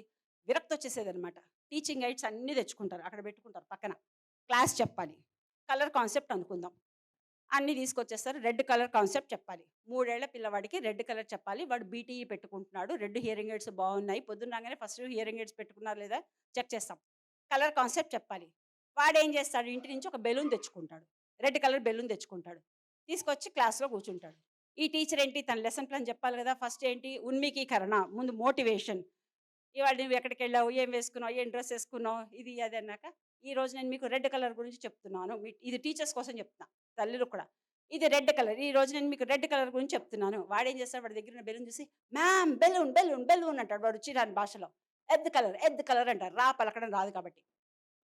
విరక్తొచ్చేసేదనమాట. టీచింగ్ ఎయిడ్స్ అన్నీ తెచ్చుకుంటారు. అక్కడ పెట్టుకుంటారు పక్కన. క్లాస్ చెప్పాలి. కలర్ కాన్సెప్ట్ అనుకుందాం. అన్నీ తీసుకొచ్చేస్తారు. రెడ్ కలర్ కాన్సెప్ట్ చెప్పాలి. 3 ఏళ్ల పిల్లవాడికి రెడ్ కలర్ చెప్పాలి. వాడు బీటీఈ పెట్టుకుంటున్నాడు. రెడ్ హియరింగ్ ఎయిడ్స్ బాగున్నాయి. పొద్దున్న రాగానే ఫస్ట్ హియరింగ్ ఎయిడ్స్ పెట్టుకున్నారా లేదా చెక్ చేస్తాం. కలర్ కాన్సెప్ట్ చెప్పాలి. వాడేం చేస్తాడు? ఇంటి నుంచి ఒక బెలూన్ తెచ్చుకుంటాడు. రెడ్ కలర్ బెలూన్ తెచ్చుకుంటాడు. తీసుకొచ్చి క్లాస్‌లో కూర్చుంటాడు. ఈ టీచర్ ఏంటి తన లెసన్ ప్లాన్ చెప్పాలి కదా! ఫస్ట్ ఏంటి? ఉన్మీకీకరణ, ముందు మోటివేషన్. ఇవాళ నువ్వు ఎక్కడికెళ్ళావు? ఏం వేసుకున్నావు? ఏం డ్రెస్ ఏసుకున్నావు? ఇది అది అన్నాక, ఈరోజు నేను మీకు రెడ్ కలర్ గురించి చెప్తున్నాను. ఇది టీచర్స్ కోసం చెప్తున్నా. తల్లులకు కూడా. ఇది రెడ్ కలర్. ఈరోజు నేను మీకు రెడ్ కలర్ గురించి చెప్తున్నాను. వాడేం చేస్తాడు? వాడి దగ్గర ఉన్న బెలూన్ చూసి, మ్యామ్ బెలూన్, బెలూన్, బెలూన్ అంటాడు. వాడు వచ్చి రాని భాషలో. ఎడ్ కలర్ అంటారు. రా పలకడం రాదు కాబట్టి.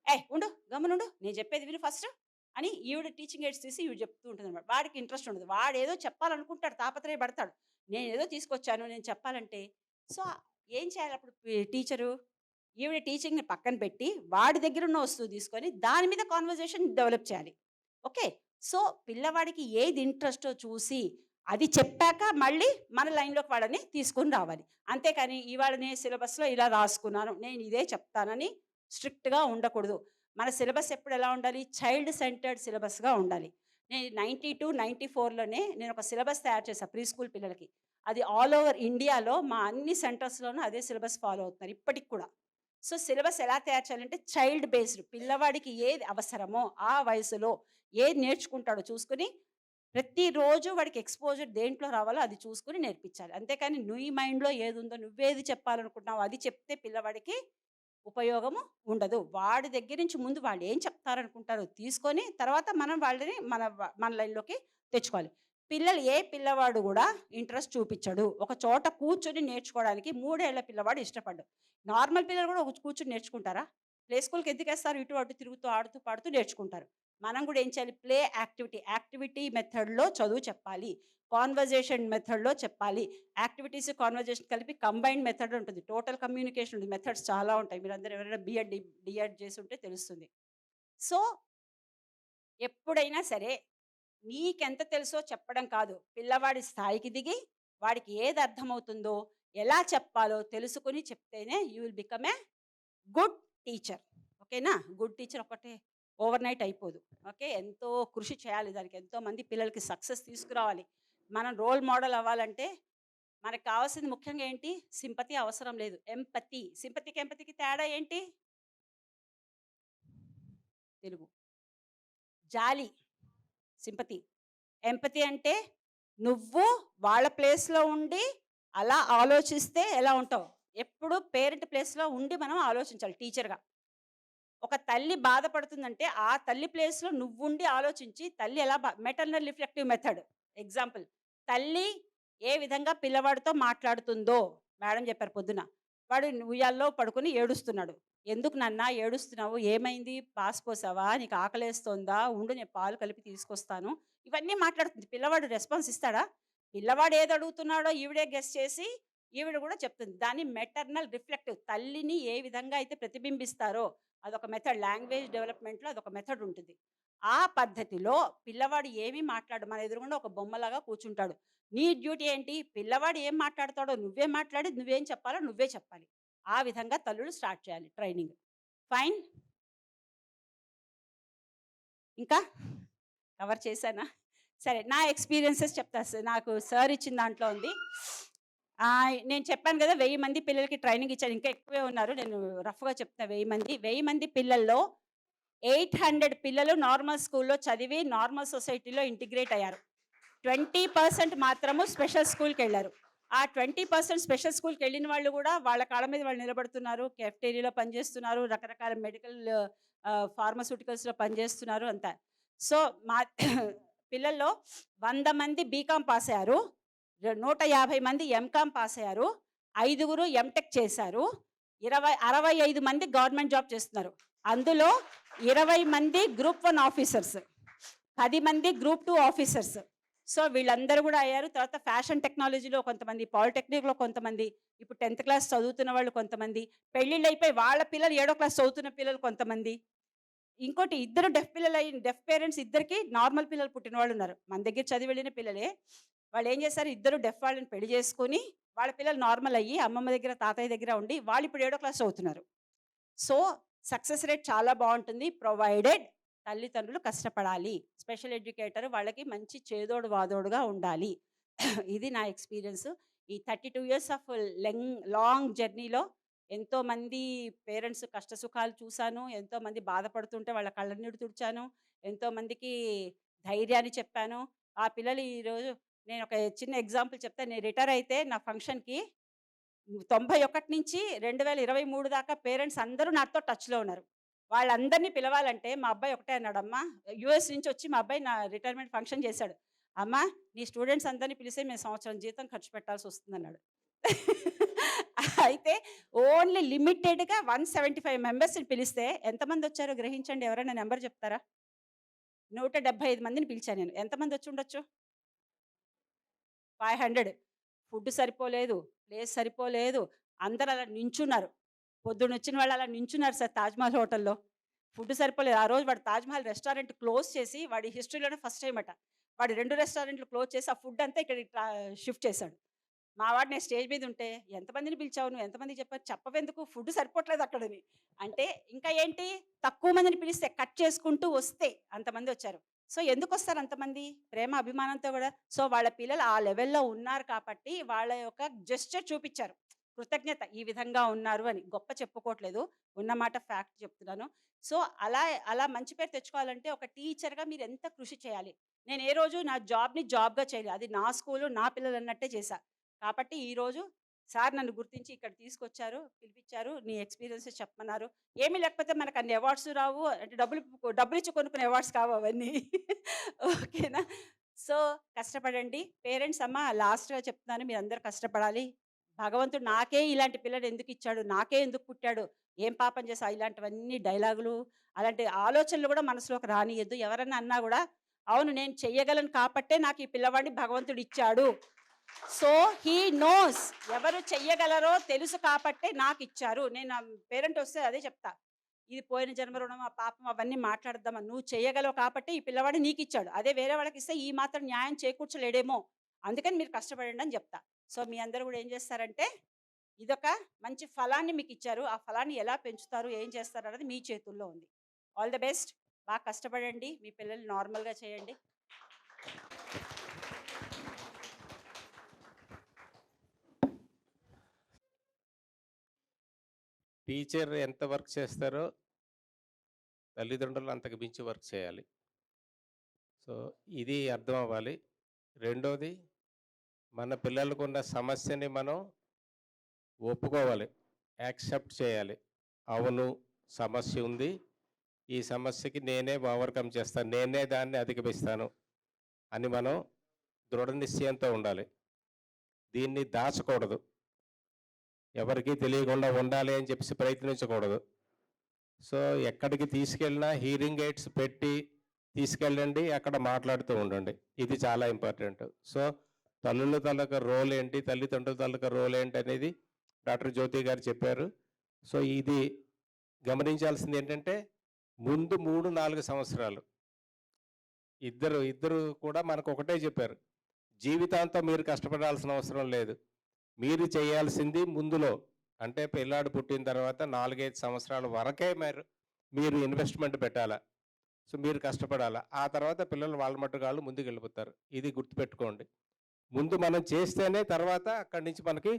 ఏయ్! ఉండు, గమ్మునుండు. నేను చెప్పేది విను ఫస్ట్ అని ఈవిడ టీచింగ్ ఎయిడ్స్ తీసి ఈవిడ చెప్తూ ఉంటుందన్నమాట. వాడికి ఇంట్రెస్ట్ ఉండదు. వాడేదో చెప్పాలనుకుంటాడు, తాపత్రయపడతాడు. నేనేదో తీసుకొచ్చాను, నేను చెప్పాలంటే. సో, ఏం చేయాలి అప్పుడు టీచరు? ఈవిడ టీచింగ్‌ని పక్కన పెట్టి, వాడి దగ్గరున్న వస్తువు తీసుకొని, దాని మీద కాన్వర్జేషన్ డెవలప్ చేయాలి. ఓకే. సో, పిల్లవాడికి ఏది ఇంట్రెస్టో చూసి, అది చెప్పాక మళ్ళీ మన లైన్‌లోకి వాడని తీసుకొని రావాలి. అంతేకాని ఇవాళ నేను సిలబస్‌లో ఇలా రాసుకున్నాను. నేను ఇదే చెప్తానని స్ట్రిక్ట్‌గా ఉండకూడదు. మన సిలబస్ ఎప్పుడు ఎలా ఉండాలి? చైల్డ్ సెంటర్డ్ సిలబస్‌గా ఉండాలి. నేను 92, 94లోనే నేను ఒక సిలబస్ తయారు చేశా ప్రీ స్కూల్ పిల్లలకి. అది ఆల్ ఓవర్ ఇండియాలో మా అన్ని సెంటర్స్‌లోనూ అదే సిలబస్ ఫాలో అవుతున్నారు ఇప్పటికి కూడా. సో, సిలబస్ ఎలా తయారు చేయాలంటే చైల్డ్ బేస్డ్. పిల్లవాడికి ఏది అవసరమో ఆ వయసులో ఏది నేర్చుకుంటాడో చూసుకొని, ప్రతిరోజు వాడికి ఎక్స్‌పోజర్ దేంట్లో రావాలో అది చూసుకొని నేర్పించాలి. అంతేకాని నీ మైండ్‌లో ఏదుందో నువ్వేది చెప్పాలనుకుంటున్నావో అది చెప్తే పిల్లవాడికి ఉపయోగము ఉండదు. వాడి దగ్గర నుంచి ముందు వాళ్ళు ఏం చెప్తారనుకుంటారో తీసుకొని, తర్వాత మనం వాళ్ళని మన లైన్‌లోకి తెచ్చుకోవాలి. ఏ పిల్లవాడు గూడా ఇంట్రెస్ట్ చూపిచ్చడు. ఒక చోట కూర్చొని నేర్చుకోవడానికి 3 ఏళ్ల పిల్లవాడు ఇష్టపడ్డు. నార్మల్ పిల్లలు గూడా కూర్చొని నేర్చుకుంటారా? ప్లే స్కూల్‌కి ఎందుకేస్తారు? ఇటు అటు తిరుగుతూ, ఆడుతూ, పాడుతూ నేర్చుకుంటారు. మనం గూడా ఏం చేయాలి? ప్లే యాక్టివిటీ, యాక్టివిటీ మెథడ్‌లో చదువు చెప్పాలి. కాన్వర్జేషన్ మెథడ్‌లో చెప్పాలి. యాక్టివిటీస్, కాన్వర్జేషన్ కలిపి కంబైన్డ్ మెథడ్ ఉంటుంది. టోటల్ కమ్యూనికేషన్ ఉంటుంది. మెథడ్స్ చాలా ఉంటాయి. మీరందరూ ఎవరైనా డీఎడ్ చేసుంటే తెలుస్తుంది. సో, ఎప్పుడైనా సరే నీకెంత తెలుసో చెప్పడం కాదు. పిల్లవాడి స్థాయికి దిగి, వాడికి ఏది అర్థమవుతుందో, ఎలా చెప్పాలో తెలుసుకొని చెప్తేనే you will become a good teacher. ఓకేనా? గుడ్ టీచర్ ఒకటే ఓవర్‌నైట్ అయిపోదు. ఓకే. ఎంతో కృషి చేయాలి దానికి. ఎంతోమంది పిల్లలకి సక్సెస్ తీసుకురావాలి. మనం రోల్ మోడల్ అవ్వాలంటే మనకు కావాల్సింది ముఖ్యంగా ఏంటి? సింపతి అవసరం లేదు. ఎంపతి. సింపతికి, ఎంపతికి తేడా ఏంటి? తెలుగు. జాలి. సింపతి. ఎంపతి అంటే నువ్వు వాళ్ళ ప్లేస్‌లో ఉండి అలా ఆలోచిస్తే ఎలా ఉంటావు? ఎప్పుడు పేరెంట్ ప్లేస్‌లో ఉండి మనం ఆలోచించాలి టీచర్‌గా. ఒక తల్లి బాధపడుతుందంటే, ఆ తల్లి ప్లేస్‌లో నువ్వుండి ఆలోచించి, తల్లి ఎలా మెటర్నల్ రిఫ్లెక్టివ్ మెథడ్. ఎగ్జాంపుల్ తల్లి ఏ విధంగా పిల్లవాడితో మాట్లాడుతుందో మేడం చెప్పారు పొద్దున. వాడు ఉయ్యాల్లో పడుకొని ఏడుస్తున్నాడు. "ఎందుకు నాన్న ఏడుస్తున్నావు? ఏమైంది? పాస్ పోసావా? నీకు ఆకలేస్తోందా? ఉండు నేను పాలు కలిపి తీసుకొస్తాను." ఇవన్నీ మాట్లాడుతుంది. పిల్లవాడు రెస్పాన్స్ ఇస్తాడా? పిల్లవాడు ఏది అడుగుతున్నాడో ఈవిడే గెస్ చేసి ఈవిడ కూడా చెప్తుంది. దాన్ని మెటర్నల్ రిఫ్లెక్టివ్, తల్లిని ఏ విధంగా అయితే ప్రతిబింబిస్తారో అదొక మెథడ్. లాంగ్వేజ్ డెవలప్‌మెంట్‌లో అదొక మెథడ్ ఉంటుంది. ఆ పద్ధతిలో పిల్లవాడు ఏమీ మాట్లాడు మన ఎదురుగుండా ఒక బొమ్మలాగా కూర్చుంటాడు. నీ డ్యూటీ ఏంటి? పిల్లవాడు ఏం మాట్లాడతాడో నువ్వే మాట్లాడి నువ్వేం చెప్పాలో నువ్వే చెప్పాలి. ఆ విధంగా తల్లులు స్టార్ట్ చేయాలి ట్రైనింగ్. ఫైన్. ఇంకా కవర్ చేశానా? సరే, నా ఎక్స్‌పీరియన్సెస్ చెప్తా. నాకు సార్ ఇచ్చిన దాంట్లో ఉంది. నేను చెప్పాను కదా 1000 మంది పిల్లలకి ట్రైనింగ్ ఇచ్చాను. ఇంకా ఎక్కువే ఉన్నారు. నేను రఫ్‌గా చెప్తా 1000 మంది. 1000 మంది పిల్లల్లో 800 పిల్లలు నార్మల్ స్కూల్‌లో చదివి నార్మల్ సొసైటీలో ఇంటిగ్రేట్ అయ్యారు. 20% మాత్రము స్పెషల్ స్కూల్‌కెళ్లారు. ఆ 20% స్పెషల్ స్కూల్‌కెళ్ళిన వాళ్ళు కూడా వాళ్ళ కాళ్ళ మీద వాళ్ళు నిలబడుతున్నారు. కెఫ్టేరియాలో పనిచేస్తున్నారు. రకరకాల మెడికల్ ఫార్మాస్యూటికల్స్‌లో పనిచేస్తున్నారు అంతా. సో, మా పిల్లల్లో 100 మంది బీకామ్ పాస్ అయ్యారు. 150 మంది ఎంకామ్ పాస్ అయ్యారు. 5గురు ఎంటెక్ చేశారు. 65 మంది గవర్నమెంట్ జాబ్ చేస్తున్నారు. అందులో 20 మంది గ్రూప్ 1 ఆఫీసర్స్, 10 మంది గ్రూప్ 2 ఆఫీసర్స్. సో, వీళ్ళందరూ కూడా అయ్యారు. తర్వాత ఫ్యాషన్ టెక్నాలజీలో కొంతమంది, పాలిటెక్నిక్‌లో కొంతమంది, ఇప్పుడు 10థ్ క్లాస్ చదువుతున్న వాళ్ళు కొంతమంది, పెళ్ళిళ్ళైపోయి వాళ్ళ పిల్లలు 7వ క్లాస్ చదువుతున్న పిల్లలు కొంతమంది. ఇంకోటి, ఇద్దరు డెఫ్ పేరెంట్స్, ఇద్దరికి నార్మల్ పిల్లలు పుట్టిన వాళ్ళు ఉన్నారు. మన దగ్గర చదివి వెళ్ళిన పిల్లలే. వాళ్ళు ఏం చేశారు, ఇద్దరు డెఫ్ వాళ్ళని పెళ్లి చేసుకొని వాళ్ళ పిల్లలు నార్మల్ అయ్యి అమ్మమ్మ దగ్గర తాతయ్య దగ్గర ఉండి వాళ్ళు ఇప్పుడు 7వ క్లాస్ చదువుతున్నారు. సో, సక్సెస్ రేట్ చాలా బాగుంటుంది. ప్రొవైడెడ్ తల్లిదండ్రులు కష్టపడాలి. స్పెషల్ ఎడ్యుకేటర్ వాళ్ళకి మంచి చేదోడు వాదోడుగా ఉండాలి. ఇది నా ఎక్స్పీరియన్స్. ఈ 32 ఇయర్స్ ఆఫ్ లాంగ్ జర్నీలో ఎంతోమంది పేరెంట్స్ కష్ట సుఖాలు చూశాను. ఎంతోమంది బాధపడుతుంటే వాళ్ళ కళ్ళనీరు తుడిచాను. ఎంతోమందికి ధైర్యాన్ని చెప్పాను. ఆ పిల్లలు ఈరోజు, నేను ఒక చిన్న ఎగ్జాంపుల్ చెప్తాను. నేను రిటైర్ అయితే నా ఫంక్షన్‌కి 91 నుంచి 2023 దాకా పేరెంట్స్ అందరూ నాతో టచ్‌లో ఉన్నారు. వాళ్ళందరినీ పిలవాలంటే మా అబ్బాయి ఒకటే అన్నాడు, "అమ్మా", యూఎస్ నుంచి వచ్చి మా అబ్బాయి నా రిటైర్మెంట్ ఫంక్షన్ చేశాడు. "అమ్మా, నీ స్టూడెంట్స్ అందరిని పిలిస్తే మేము సంవత్సరం జీతం ఖర్చు పెట్టాల్సొస్తుందన్నాడు." అయితే ఓన్లీ లిమిటెడ్‌గా 175 మెంబర్స్‌ని పిలిస్తే ఎంతమందొచ్చారో గ్రహించండి. ఎవరైనా నంబర్ చెప్తారా? 175 మందిని పిలిచాను నేను. ఎంతమంది వచ్చుండొచ్చు? 500. ఫుడ్ సరిపోలేదు, ప్లేస్ సరిపోలేదు. అందరూ అలా నించున్నారు. పొద్దునొచ్చిన వాళ్ళు అలా నించున్నారు సార్ తాజ్‌మహల్ హోటల్‌లో. ఫుడ్ సరిపోలేదు. ఆ రోజు వాడు తాజ్‌మహల్ రెస్టారెంట్ క్లోజ్ చేసి, వాడి హిస్టరీలోనే ఫస్ట్ టైమ్ అట. వాడు 2 రెస్టారెంట్లు క్లోజ్ చేసి ఆ ఫుడ్ అంతా ఇక్కడికి షిఫ్ట్ చేశాడు. మా వాడు, నేను స్టేజ్ మీద ఉంటే, "ఎంతమందిని పిలిచావు నువ్వు? ఎంతమందికి చెప్పావు?" "చెప్పవెందుకు, ఫుడ్ సరిపోవట్లేదు అక్కడని." అంటే ఇంకా ఏంటి, తక్కువ మందిని పిలిస్తే కట్ చేసుకుంటూ వస్తే అంతమంది వచ్చారు. సో, ఎందుకొస్తారు అంతమంది? ప్రేమ అభిమానంతో గూడా. సో, వాళ్ళ పిల్లలు ఆ లెవెల్‌లో ఉన్నారు కాబట్టి వాళ్ళ యొక్క జెస్చర్ చూపిచ్చారు. కృతజ్ఞత, ఈ విధంగా ఉన్నారు అని. గొప్ప చెప్పుకోవట్లేదు. ఉన్నమాట ఫ్యాక్ట్ చెప్తున్నాను. సో, అలా అలా మంచి పేరు తెచ్చుకోవాలంటే ఒక టీచర్‌గా మీరెంత కృషి చేయాలి. నేను ఏ రోజు నా జాబ్‌ని జాబ్‌గా చేయలేదు. అది నా స్కూలు, నా పిల్లలన్నట్టే చేశా. కాబట్టి ఈరోజు సార్ నన్ను గుర్తించి ఇక్కడ తీసుకొచ్చారు, పిలిపిచ్చారు. నీ ఎక్స్‌పీరియన్సెస్ చెప్పమన్నారు. ఏమీ లేకపోతే మనకు అన్ని అవార్డ్స్ రావు. అంటే డబ్బులిచ్చి కొనుక్కునే అవార్డ్స్ కావు అవన్నీ. ఓకేనా? సో, కష్టపడండి. పేరెంట్స్, అమ్మ, లాస్ట్‌గా చెప్తున్నాను, మీరందరూ కష్టపడాలి. భగవంతుడు నాకే ఇలాంటి పిల్లాడు ఎందుకిచ్చాడు? నాకే ఎందుకు పుట్టాడు? ఏం పాపం చేశా? ఇలాంటివన్నీ డైలాగులు, అలాంటి ఆలోచనలు కూడా మనసులోకి రానియద్దు. ఎవరన్నా అన్నా గూడా, అవును నేను చెయ్యగలను కాబట్టే నాకు ఈ పిల్లవాడిని భగవంతుడిచ్చాడు. సో, హీ నోస్, ఎవరు చెయ్యగలరో తెలుసు కాబట్టే నాకిచ్చారు. నేను పేరెంట్ వస్తే అదే చెప్తా. ఇది పోయిన జన్మ రుణం, ఆ పాపం అవన్నీ మాట్లాడొద్దమ్మా. నువ్వు చెయ్యగలవు కాబట్టి ఈ పిల్లవాడు నీకిచ్చాడు. అదే వేరే వాళ్ళకిస్తే ఈ మాత్రం న్యాయం చేకూర్చలేడేమో. అందుకని మీరు కష్టపడండి అని చెప్తా. సో, మీ అందరూ కూడా ఏం చేస్తారంటే, ఇదొక మంచి ఫలాన్ని మీకిచ్చారు. ఆ ఫలాన్ని ఎలా పెంచుతారు, ఏం చేస్తారు అన్నది మీ చేతుల్లో ఉంది. All the best. బాగా కష్టపడండి. మీ పిల్లల్ని నార్మల్‌గా చేయండి. టీచర్ ఎంత వర్క్ చేస్తారో తల్లిదండ్రులు అంతకు మించి వర్క్ చేయాలి. సో, ఇది అర్థం అవ్వాలి. రెండోది, మన పిల్లలకున్న సమస్యని మనం ఒప్పుకోవాలి. యాక్సెప్ట్ చేయాలి. అవును, సమస్య ఉంది. ఈ సమస్యకి నేనే ఓవర్‌కమ్ చేస్తాను. నేనే దాన్ని అధిగమిస్తాను అని మనం దృఢ నిశ్చయంతో ఉండాలి. దీన్ని దాచకూడదు, ఎవరికీ తెలియకుండా ఉండాలి అని చెప్పేసి ప్రయత్నించకూడదు. సో ఎక్కడికి తీసుకెళ్ళినా హీరింగ్ ఎయిడ్స్ పెట్టి తీసుకెళ్ళండి, అక్కడ మాట్లాడుతూ ఉండండి. ఇది చాలా ఇంపార్టెంట్. సో తల్లుల తాలూకా రోల్ ఏంటి, తల్లిదండ్రుల తాలూకా రోల్ ఏంటి అనేది డాక్టర్ జ్యోతి గారు చెప్పారు. సో ఇది గమనించాల్సింది ఏంటంటే, ముందు 3-4 సంవత్సరాలు ఇద్దరు కూడా మనకు ఒకటే చెప్పారు, జీవితాంతం మీరు కష్టపడాల్సిన అవసరం లేదు. మీరు చేయాల్సింది ముందులో, అంటే పిల్లాడు పుట్టిన తర్వాత 4-5 సంవత్సరాల వరకే మీరు ఇన్వెస్ట్మెంట్ పెట్టాలా. సో మీరు కష్టపడాలా. ఆ తర్వాత పిల్లలు వాళ్ళ మట్టుకు వాళ్ళు ముందుకు వెళ్ళిపోతారు. ఇది గుర్తుపెట్టుకోండి. ముందు మనం చేస్తేనే తర్వాత అక్కడి నుంచి మనకి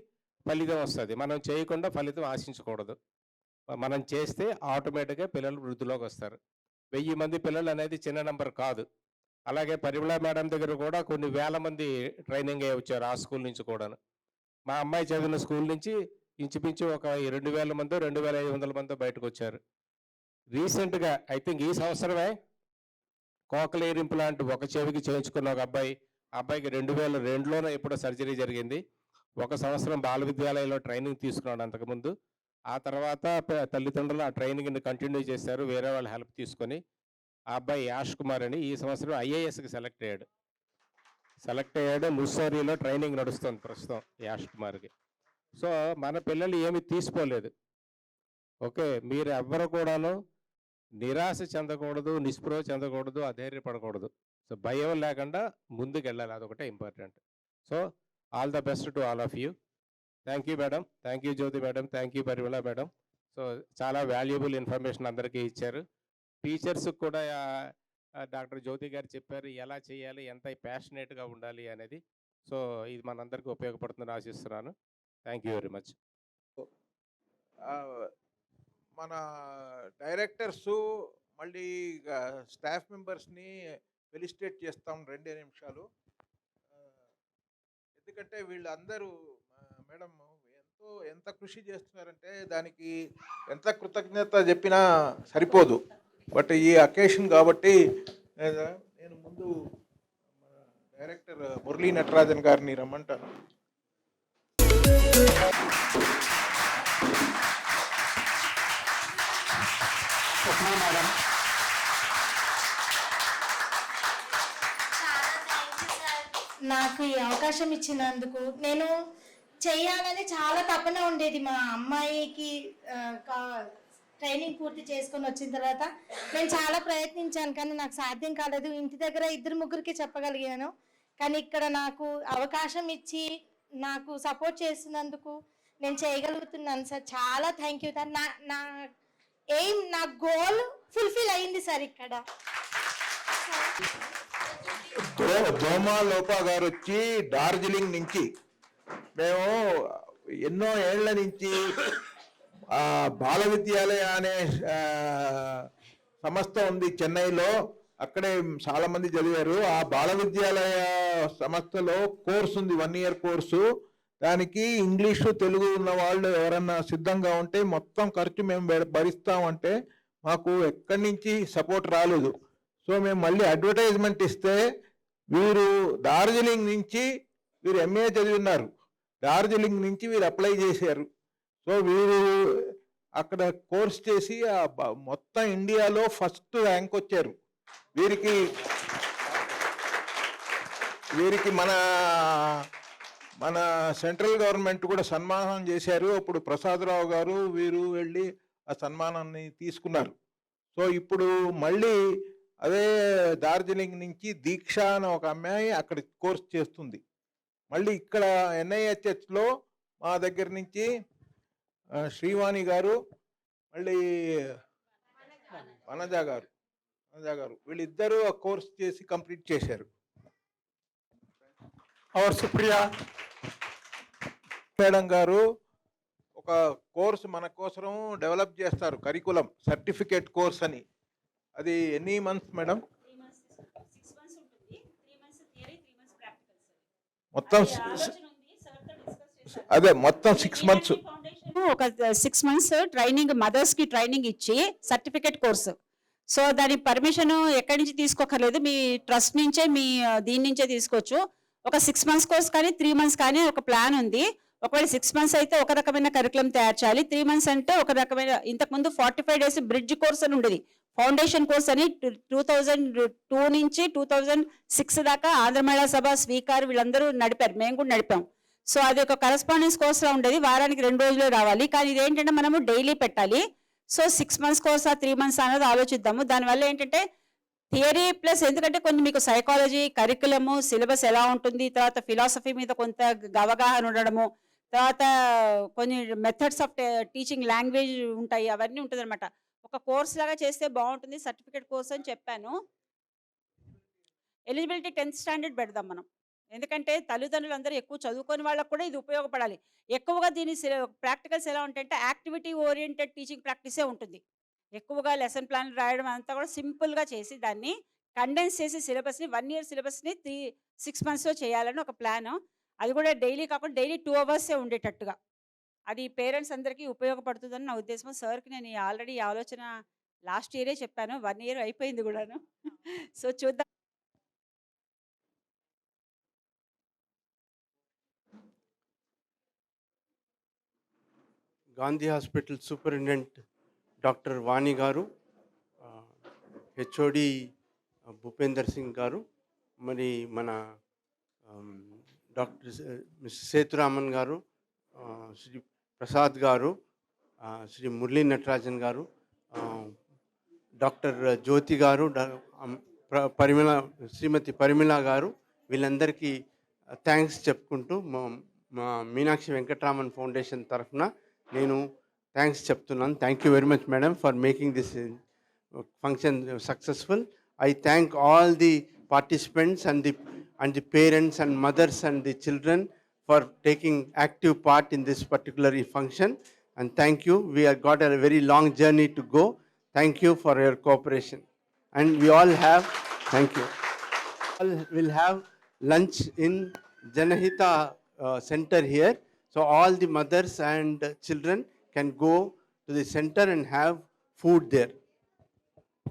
ఫలితం వస్తుంది. మనం చేయకుండా ఫలితం ఆశించకూడదు. మనం చేస్తే ఆటోమేటిక్గా పిల్లలు వృద్ధిలోకి వస్తారు. 1000 మంది పిల్లలు అనేది చిన్న నెంబర్ కాదు. అలాగే పరిమళ మేడం దగ్గర కూడా కొన్ని వేల మంది ట్రైనింగ్ అయ్యి వచ్చారు ఆ స్కూల్ నుంచి కూడాను. మా అమ్మాయి చదివిన స్కూల్ నుంచి ఇంచుమించు ఒక 2000 మందో 2500 మందో బయటకు వచ్చారు. రీసెంట్గా ఐ థింక్ ఈ సంవత్సరమే కోక్లియర్ ఇంప్లాంట్ ఒక చెవికి చేయించుకున్న ఒక అబ్బాయి, ఆ అబ్బాయికి 2002లోనే ఎప్పుడో సర్జరీ జరిగింది. 1 సంవత్సరం బాల విద్యాలయంలో ట్రైనింగ్ తీసుకున్నాడు అంతకుముందు. ఆ తర్వాత తల్లిదండ్రులు ఆ ట్రైనింగ్ని కంటిన్యూ చేశారు వేరే వాళ్ళ హెల్ప్ తీసుకొని. ఆ అబ్బాయి యాష్ కుమార్ అని ఈ సంవత్సరం ఐఏఎస్కి సెలెక్ట్ అయ్యాడు. ముస్సోరీలో ట్రైనింగ్ నడుస్తుంది ప్రస్తుతం యాష్ కుమార్కి. సో మన పిల్లలు ఏమి తీసుకోలేదు. ఓకే, మీరు ఎవ్వరు కూడాను నిరాశ చెందకూడదు, నిస్పృహ చెందకూడదు, అధైర్యపడకూడదు. సో భయం లేకుండా ముందుకు వెళ్ళాలి, అదొకటే important. So all the best to all of you. Thank you madam, thank you Jyoti madam, thank you Parimala madam. So చాలా వాల్యుబుల్ ఇన్ఫర్మేషన్ అందరికీ ఇచ్చారు. టీచర్స్కి కూడా డాక్టర్ జ్యోతి గారు చెప్పారు ఎలా చేయాలి, ఎంత ప్యాషనేట్గా ఉండాలి అనేది. సో ఇది మనందరికీ ఉపయోగపడుతుందని ఆశిస్తున్నాను. Thank you very much. మన డైరెక్టర్స్ మళ్ళీ స్టాఫ్ మెంబర్స్ని ఫెలిసిటేట్ చేస్తాం 2 నిమిషాలు. ఎందుకంటే వీళ్ళందరూ మేడం ఎంత కృషి చేస్తున్నారంటే దానికి ఎంత కృతజ్ఞత చెప్పినా సరిపోదు. బట్ ఈ అకేషన్ కాబట్టి నేను ముందు డైరెక్టర్ మురళీ నటరాజన్ గారిని రమ్మంటాను. నాకు ఈ అవకాశం ఇచ్చినందుకు నేను చేయాలని చాలా తపన ఉండేది. మా అమ్మాయికి ట్రైనింగ్ పూర్తి చేసుకొని వచ్చిన తర్వాత నేను చాలా ప్రయత్నించాను, కానీ నాకు సాధ్యం కాలేదు. ఇంటి దగ్గర 2-3కి చెప్పగలిగాను, కానీ ఇక్కడ నాకు అవకాశం ఇచ్చి నాకు సపోర్ట్ చేసినందుకు నేను చేయగలుగుతున్నాను సార్. చాలా థ్యాంక్ యూ సార్. నా ఎయిమ్, నా గోల్ ఫుల్ఫిల్ అయింది సార్. ఇక్కడ దోమా లోపా గారు వచ్చి డార్జిలింగ్ నుంచి, మేము ఎన్నో ఏళ్ల నుంచి బాల విద్యాలయ అనే సంస్థ ఉంది చెన్నైలో, అక్కడే చాలా మంది చదివారు. ఆ బాల విద్యాలయ సంస్థలో కోర్సు ఉంది, 1 year కోర్సు. దానికి ఇంగ్లీషు తెలుగు ఉన్న వాళ్ళు ఎవరన్నా సిద్ధంగా ఉంటే మొత్తం ఖర్చు మేము భరిస్తామంటే మాకు ఎక్కడి నుంచి సపోర్ట్ రాలేదు. సో మేము మళ్ళీ అడ్వర్టైజ్మెంట్ ఇస్తే వీరు డార్జిలింగ్ నుంచి, వీరు MA చదివినారు, డార్జిలింగ్ నుంచి వీరు అప్లై చేశారు. సో వీరు అక్కడ కోర్స్ చేసి మొత్తం ఇండియాలో ఫస్ట్ ర్యాంక్ వచ్చారు. వీరికి మన సెంట్రల్ గవర్నమెంట్ కూడా సన్మానం చేశారు. అప్పుడు ప్రసాదరావు గారు వీరు వెళ్ళి ఆ సన్మానాన్ని తీసుకున్నారు. సో ఇప్పుడు మళ్ళీ అదే డార్జిలింగ్ నుంచి దీక్ష అని ఒక అమ్మాయి అక్కడ కోర్స్ చేస్తుంది. మళ్ళీ ఇక్కడ NIHHలో మా దగ్గర నుంచి శ్రీవాణి గారు, మళ్ళీ వనజ గారు వీళ్ళిద్దరూ ఆ కోర్స్ చేసి కంప్లీట్ చేశారు. అవర్ సుప్రియ మేడం గారు ఒక కోర్స్ మన కోసం డెవలప్ చేస్తారు, కరికులం సర్టిఫికేట్ కోర్స్ అని. అది ఎన్ని మంత్స్ మేడం? 6 months ఉంటుంది. 3 months theory, 3 months practical sir. మొత్తం అదే మొత్తం 6 months. ఒక 6 months ట్రైనింగ్, మదర్స్ కి ట్రైనింగ్ ఇచ్చి సర్టిఫికేట్ కోర్సు. సో దాని పర్మిషన్ ఎక్కడి నుంచి తీసుకోకర్లేదు, మీ ట్రస్ట్ నుంచే, మీ దీని నుంచే తీసుకోవచ్చు. ఒక 6 మంత్స్ కోర్స్ కానీ 3 మంత్స్ కానీ ఒక ప్లాన్ ఉంది. ఒకవేళ 6 మంత్స్ అయితే ఒక రకమైన కరికులం తయారు చేయాలి. 3 మంత్స్ అంటే ఒక రకమైన ఇంతకుముందు 45 డేస్ బ్రిడ్జ్ కోర్స్ అని ఉండేది. ఫౌండేషన్ కోర్స్ అని 2002 నుంచి 2006 దాకా ఆంధ్ర మహిళా సభ, స్వీకార్ వీళ్ళందరూ నడిపారు. మేము కూడా నడిపాం. సో అది ఒక కరస్పాండెన్స్ కోర్స్‌లా ఉండేది. వారానికి 2 రోజులే రావాలి. కానీ ఇదేంటంటే మనము డైలీ పెట్టాలి. సో 6 మంత్స్ కోర్సా 3 మంత్స్ అన్నది ఆలోచిద్దాము. దానివల్ల ఏంటంటే థియరీ ప్లస్ ఎందుకంటే కొన్ని మీకు సైకాలజీ, కరికులము, సిలబస్ ఎలా ఉంటుంది, తర్వాత ఫిలాసఫీ మీద కొంత అవగాహన ఉండడము, తర్వాత కొన్ని మెథడ్స్ ఆఫ్ టీచింగ్ లాంగ్వేజ్ ఉంటాయి. అవన్నీ ఉంటుందన్నమాట. ఒక కోర్స్ లాగా చేస్తే బాగుంటుంది. సర్టిఫికేట్ కోర్స్ అని చెప్పాను. ఎలిజిబిలిటీ 10th స్టాండర్డ్ పెడదాం మనం. ఎందుకంటే తల్లిదండ్రులందరూ ఎక్కువ చదువుకోని వాళ్ళకు కూడా ఇది ఉపయోగపడాలి. ఎక్కువగా దీని ప్రాక్టికల్స్ ఎలా ఉంటాయంటే యాక్టివిటీ ఓరియంటెడ్ టీచింగ్ ప్రాక్టీసే ఉంటుంది. ఎక్కువగా లెసన్ ప్లాన్ రాయడం అంతా కూడా సింపుల్గా చేసి దాన్ని కండెన్స్ చేసి సిలబస్ని 1 ఇయర్ సిలబస్ని 6 మంత్స్లో చేయాలని ఒక ప్లాను. అది కూడా డైలీ కాకుండా డైలీ 2 అవర్సే ఉండేటట్టుగా. అది పేరెంట్స్ అందరికీ ఉపయోగపడుతుందని నా ఉద్దేశం. సార్కి నేను ఆల్రెడీ ఈ ఆలోచన లాస్ట్ ఇయరే చెప్పాను. 1 ఇయర్ అయిపోయింది కూడాను. సో చూద్దాం. గాంధీ హాస్పిటల్ సూపరింటెండెంట్ డాక్టర్ వాణి గారు, హెచ్ఓడి భూపేందర్ సింగ్ గారు, మరి మన డాక్టర్ మిస్టర్ సేతురామన్ గారు, శ్రీ ప్రసాద్ గారు, శ్రీ మురళీ నటరాజన్ గారు, డాక్టర్ జ్యోతి గారు, శ్రీమతి పరిమళ గారు, వీళ్ళందరికీ థ్యాంక్స్ చెప్పుకుంటూ మా మీనాక్షి వెంకటరామన్ ఫౌండేషన్ తరఫున నేను థ్యాంక్స్ చెప్తున్నాను. Thank you very much madam for making this function successful. I thank all the participants and the parents and mothers and the children for taking active part in this particular function. And thank you. We have got a very long journey to go. Thank you for your cooperation. And we all have, thank you. All will have lunch in Janahita center here. So all the mothers and children can go to the center and have food there.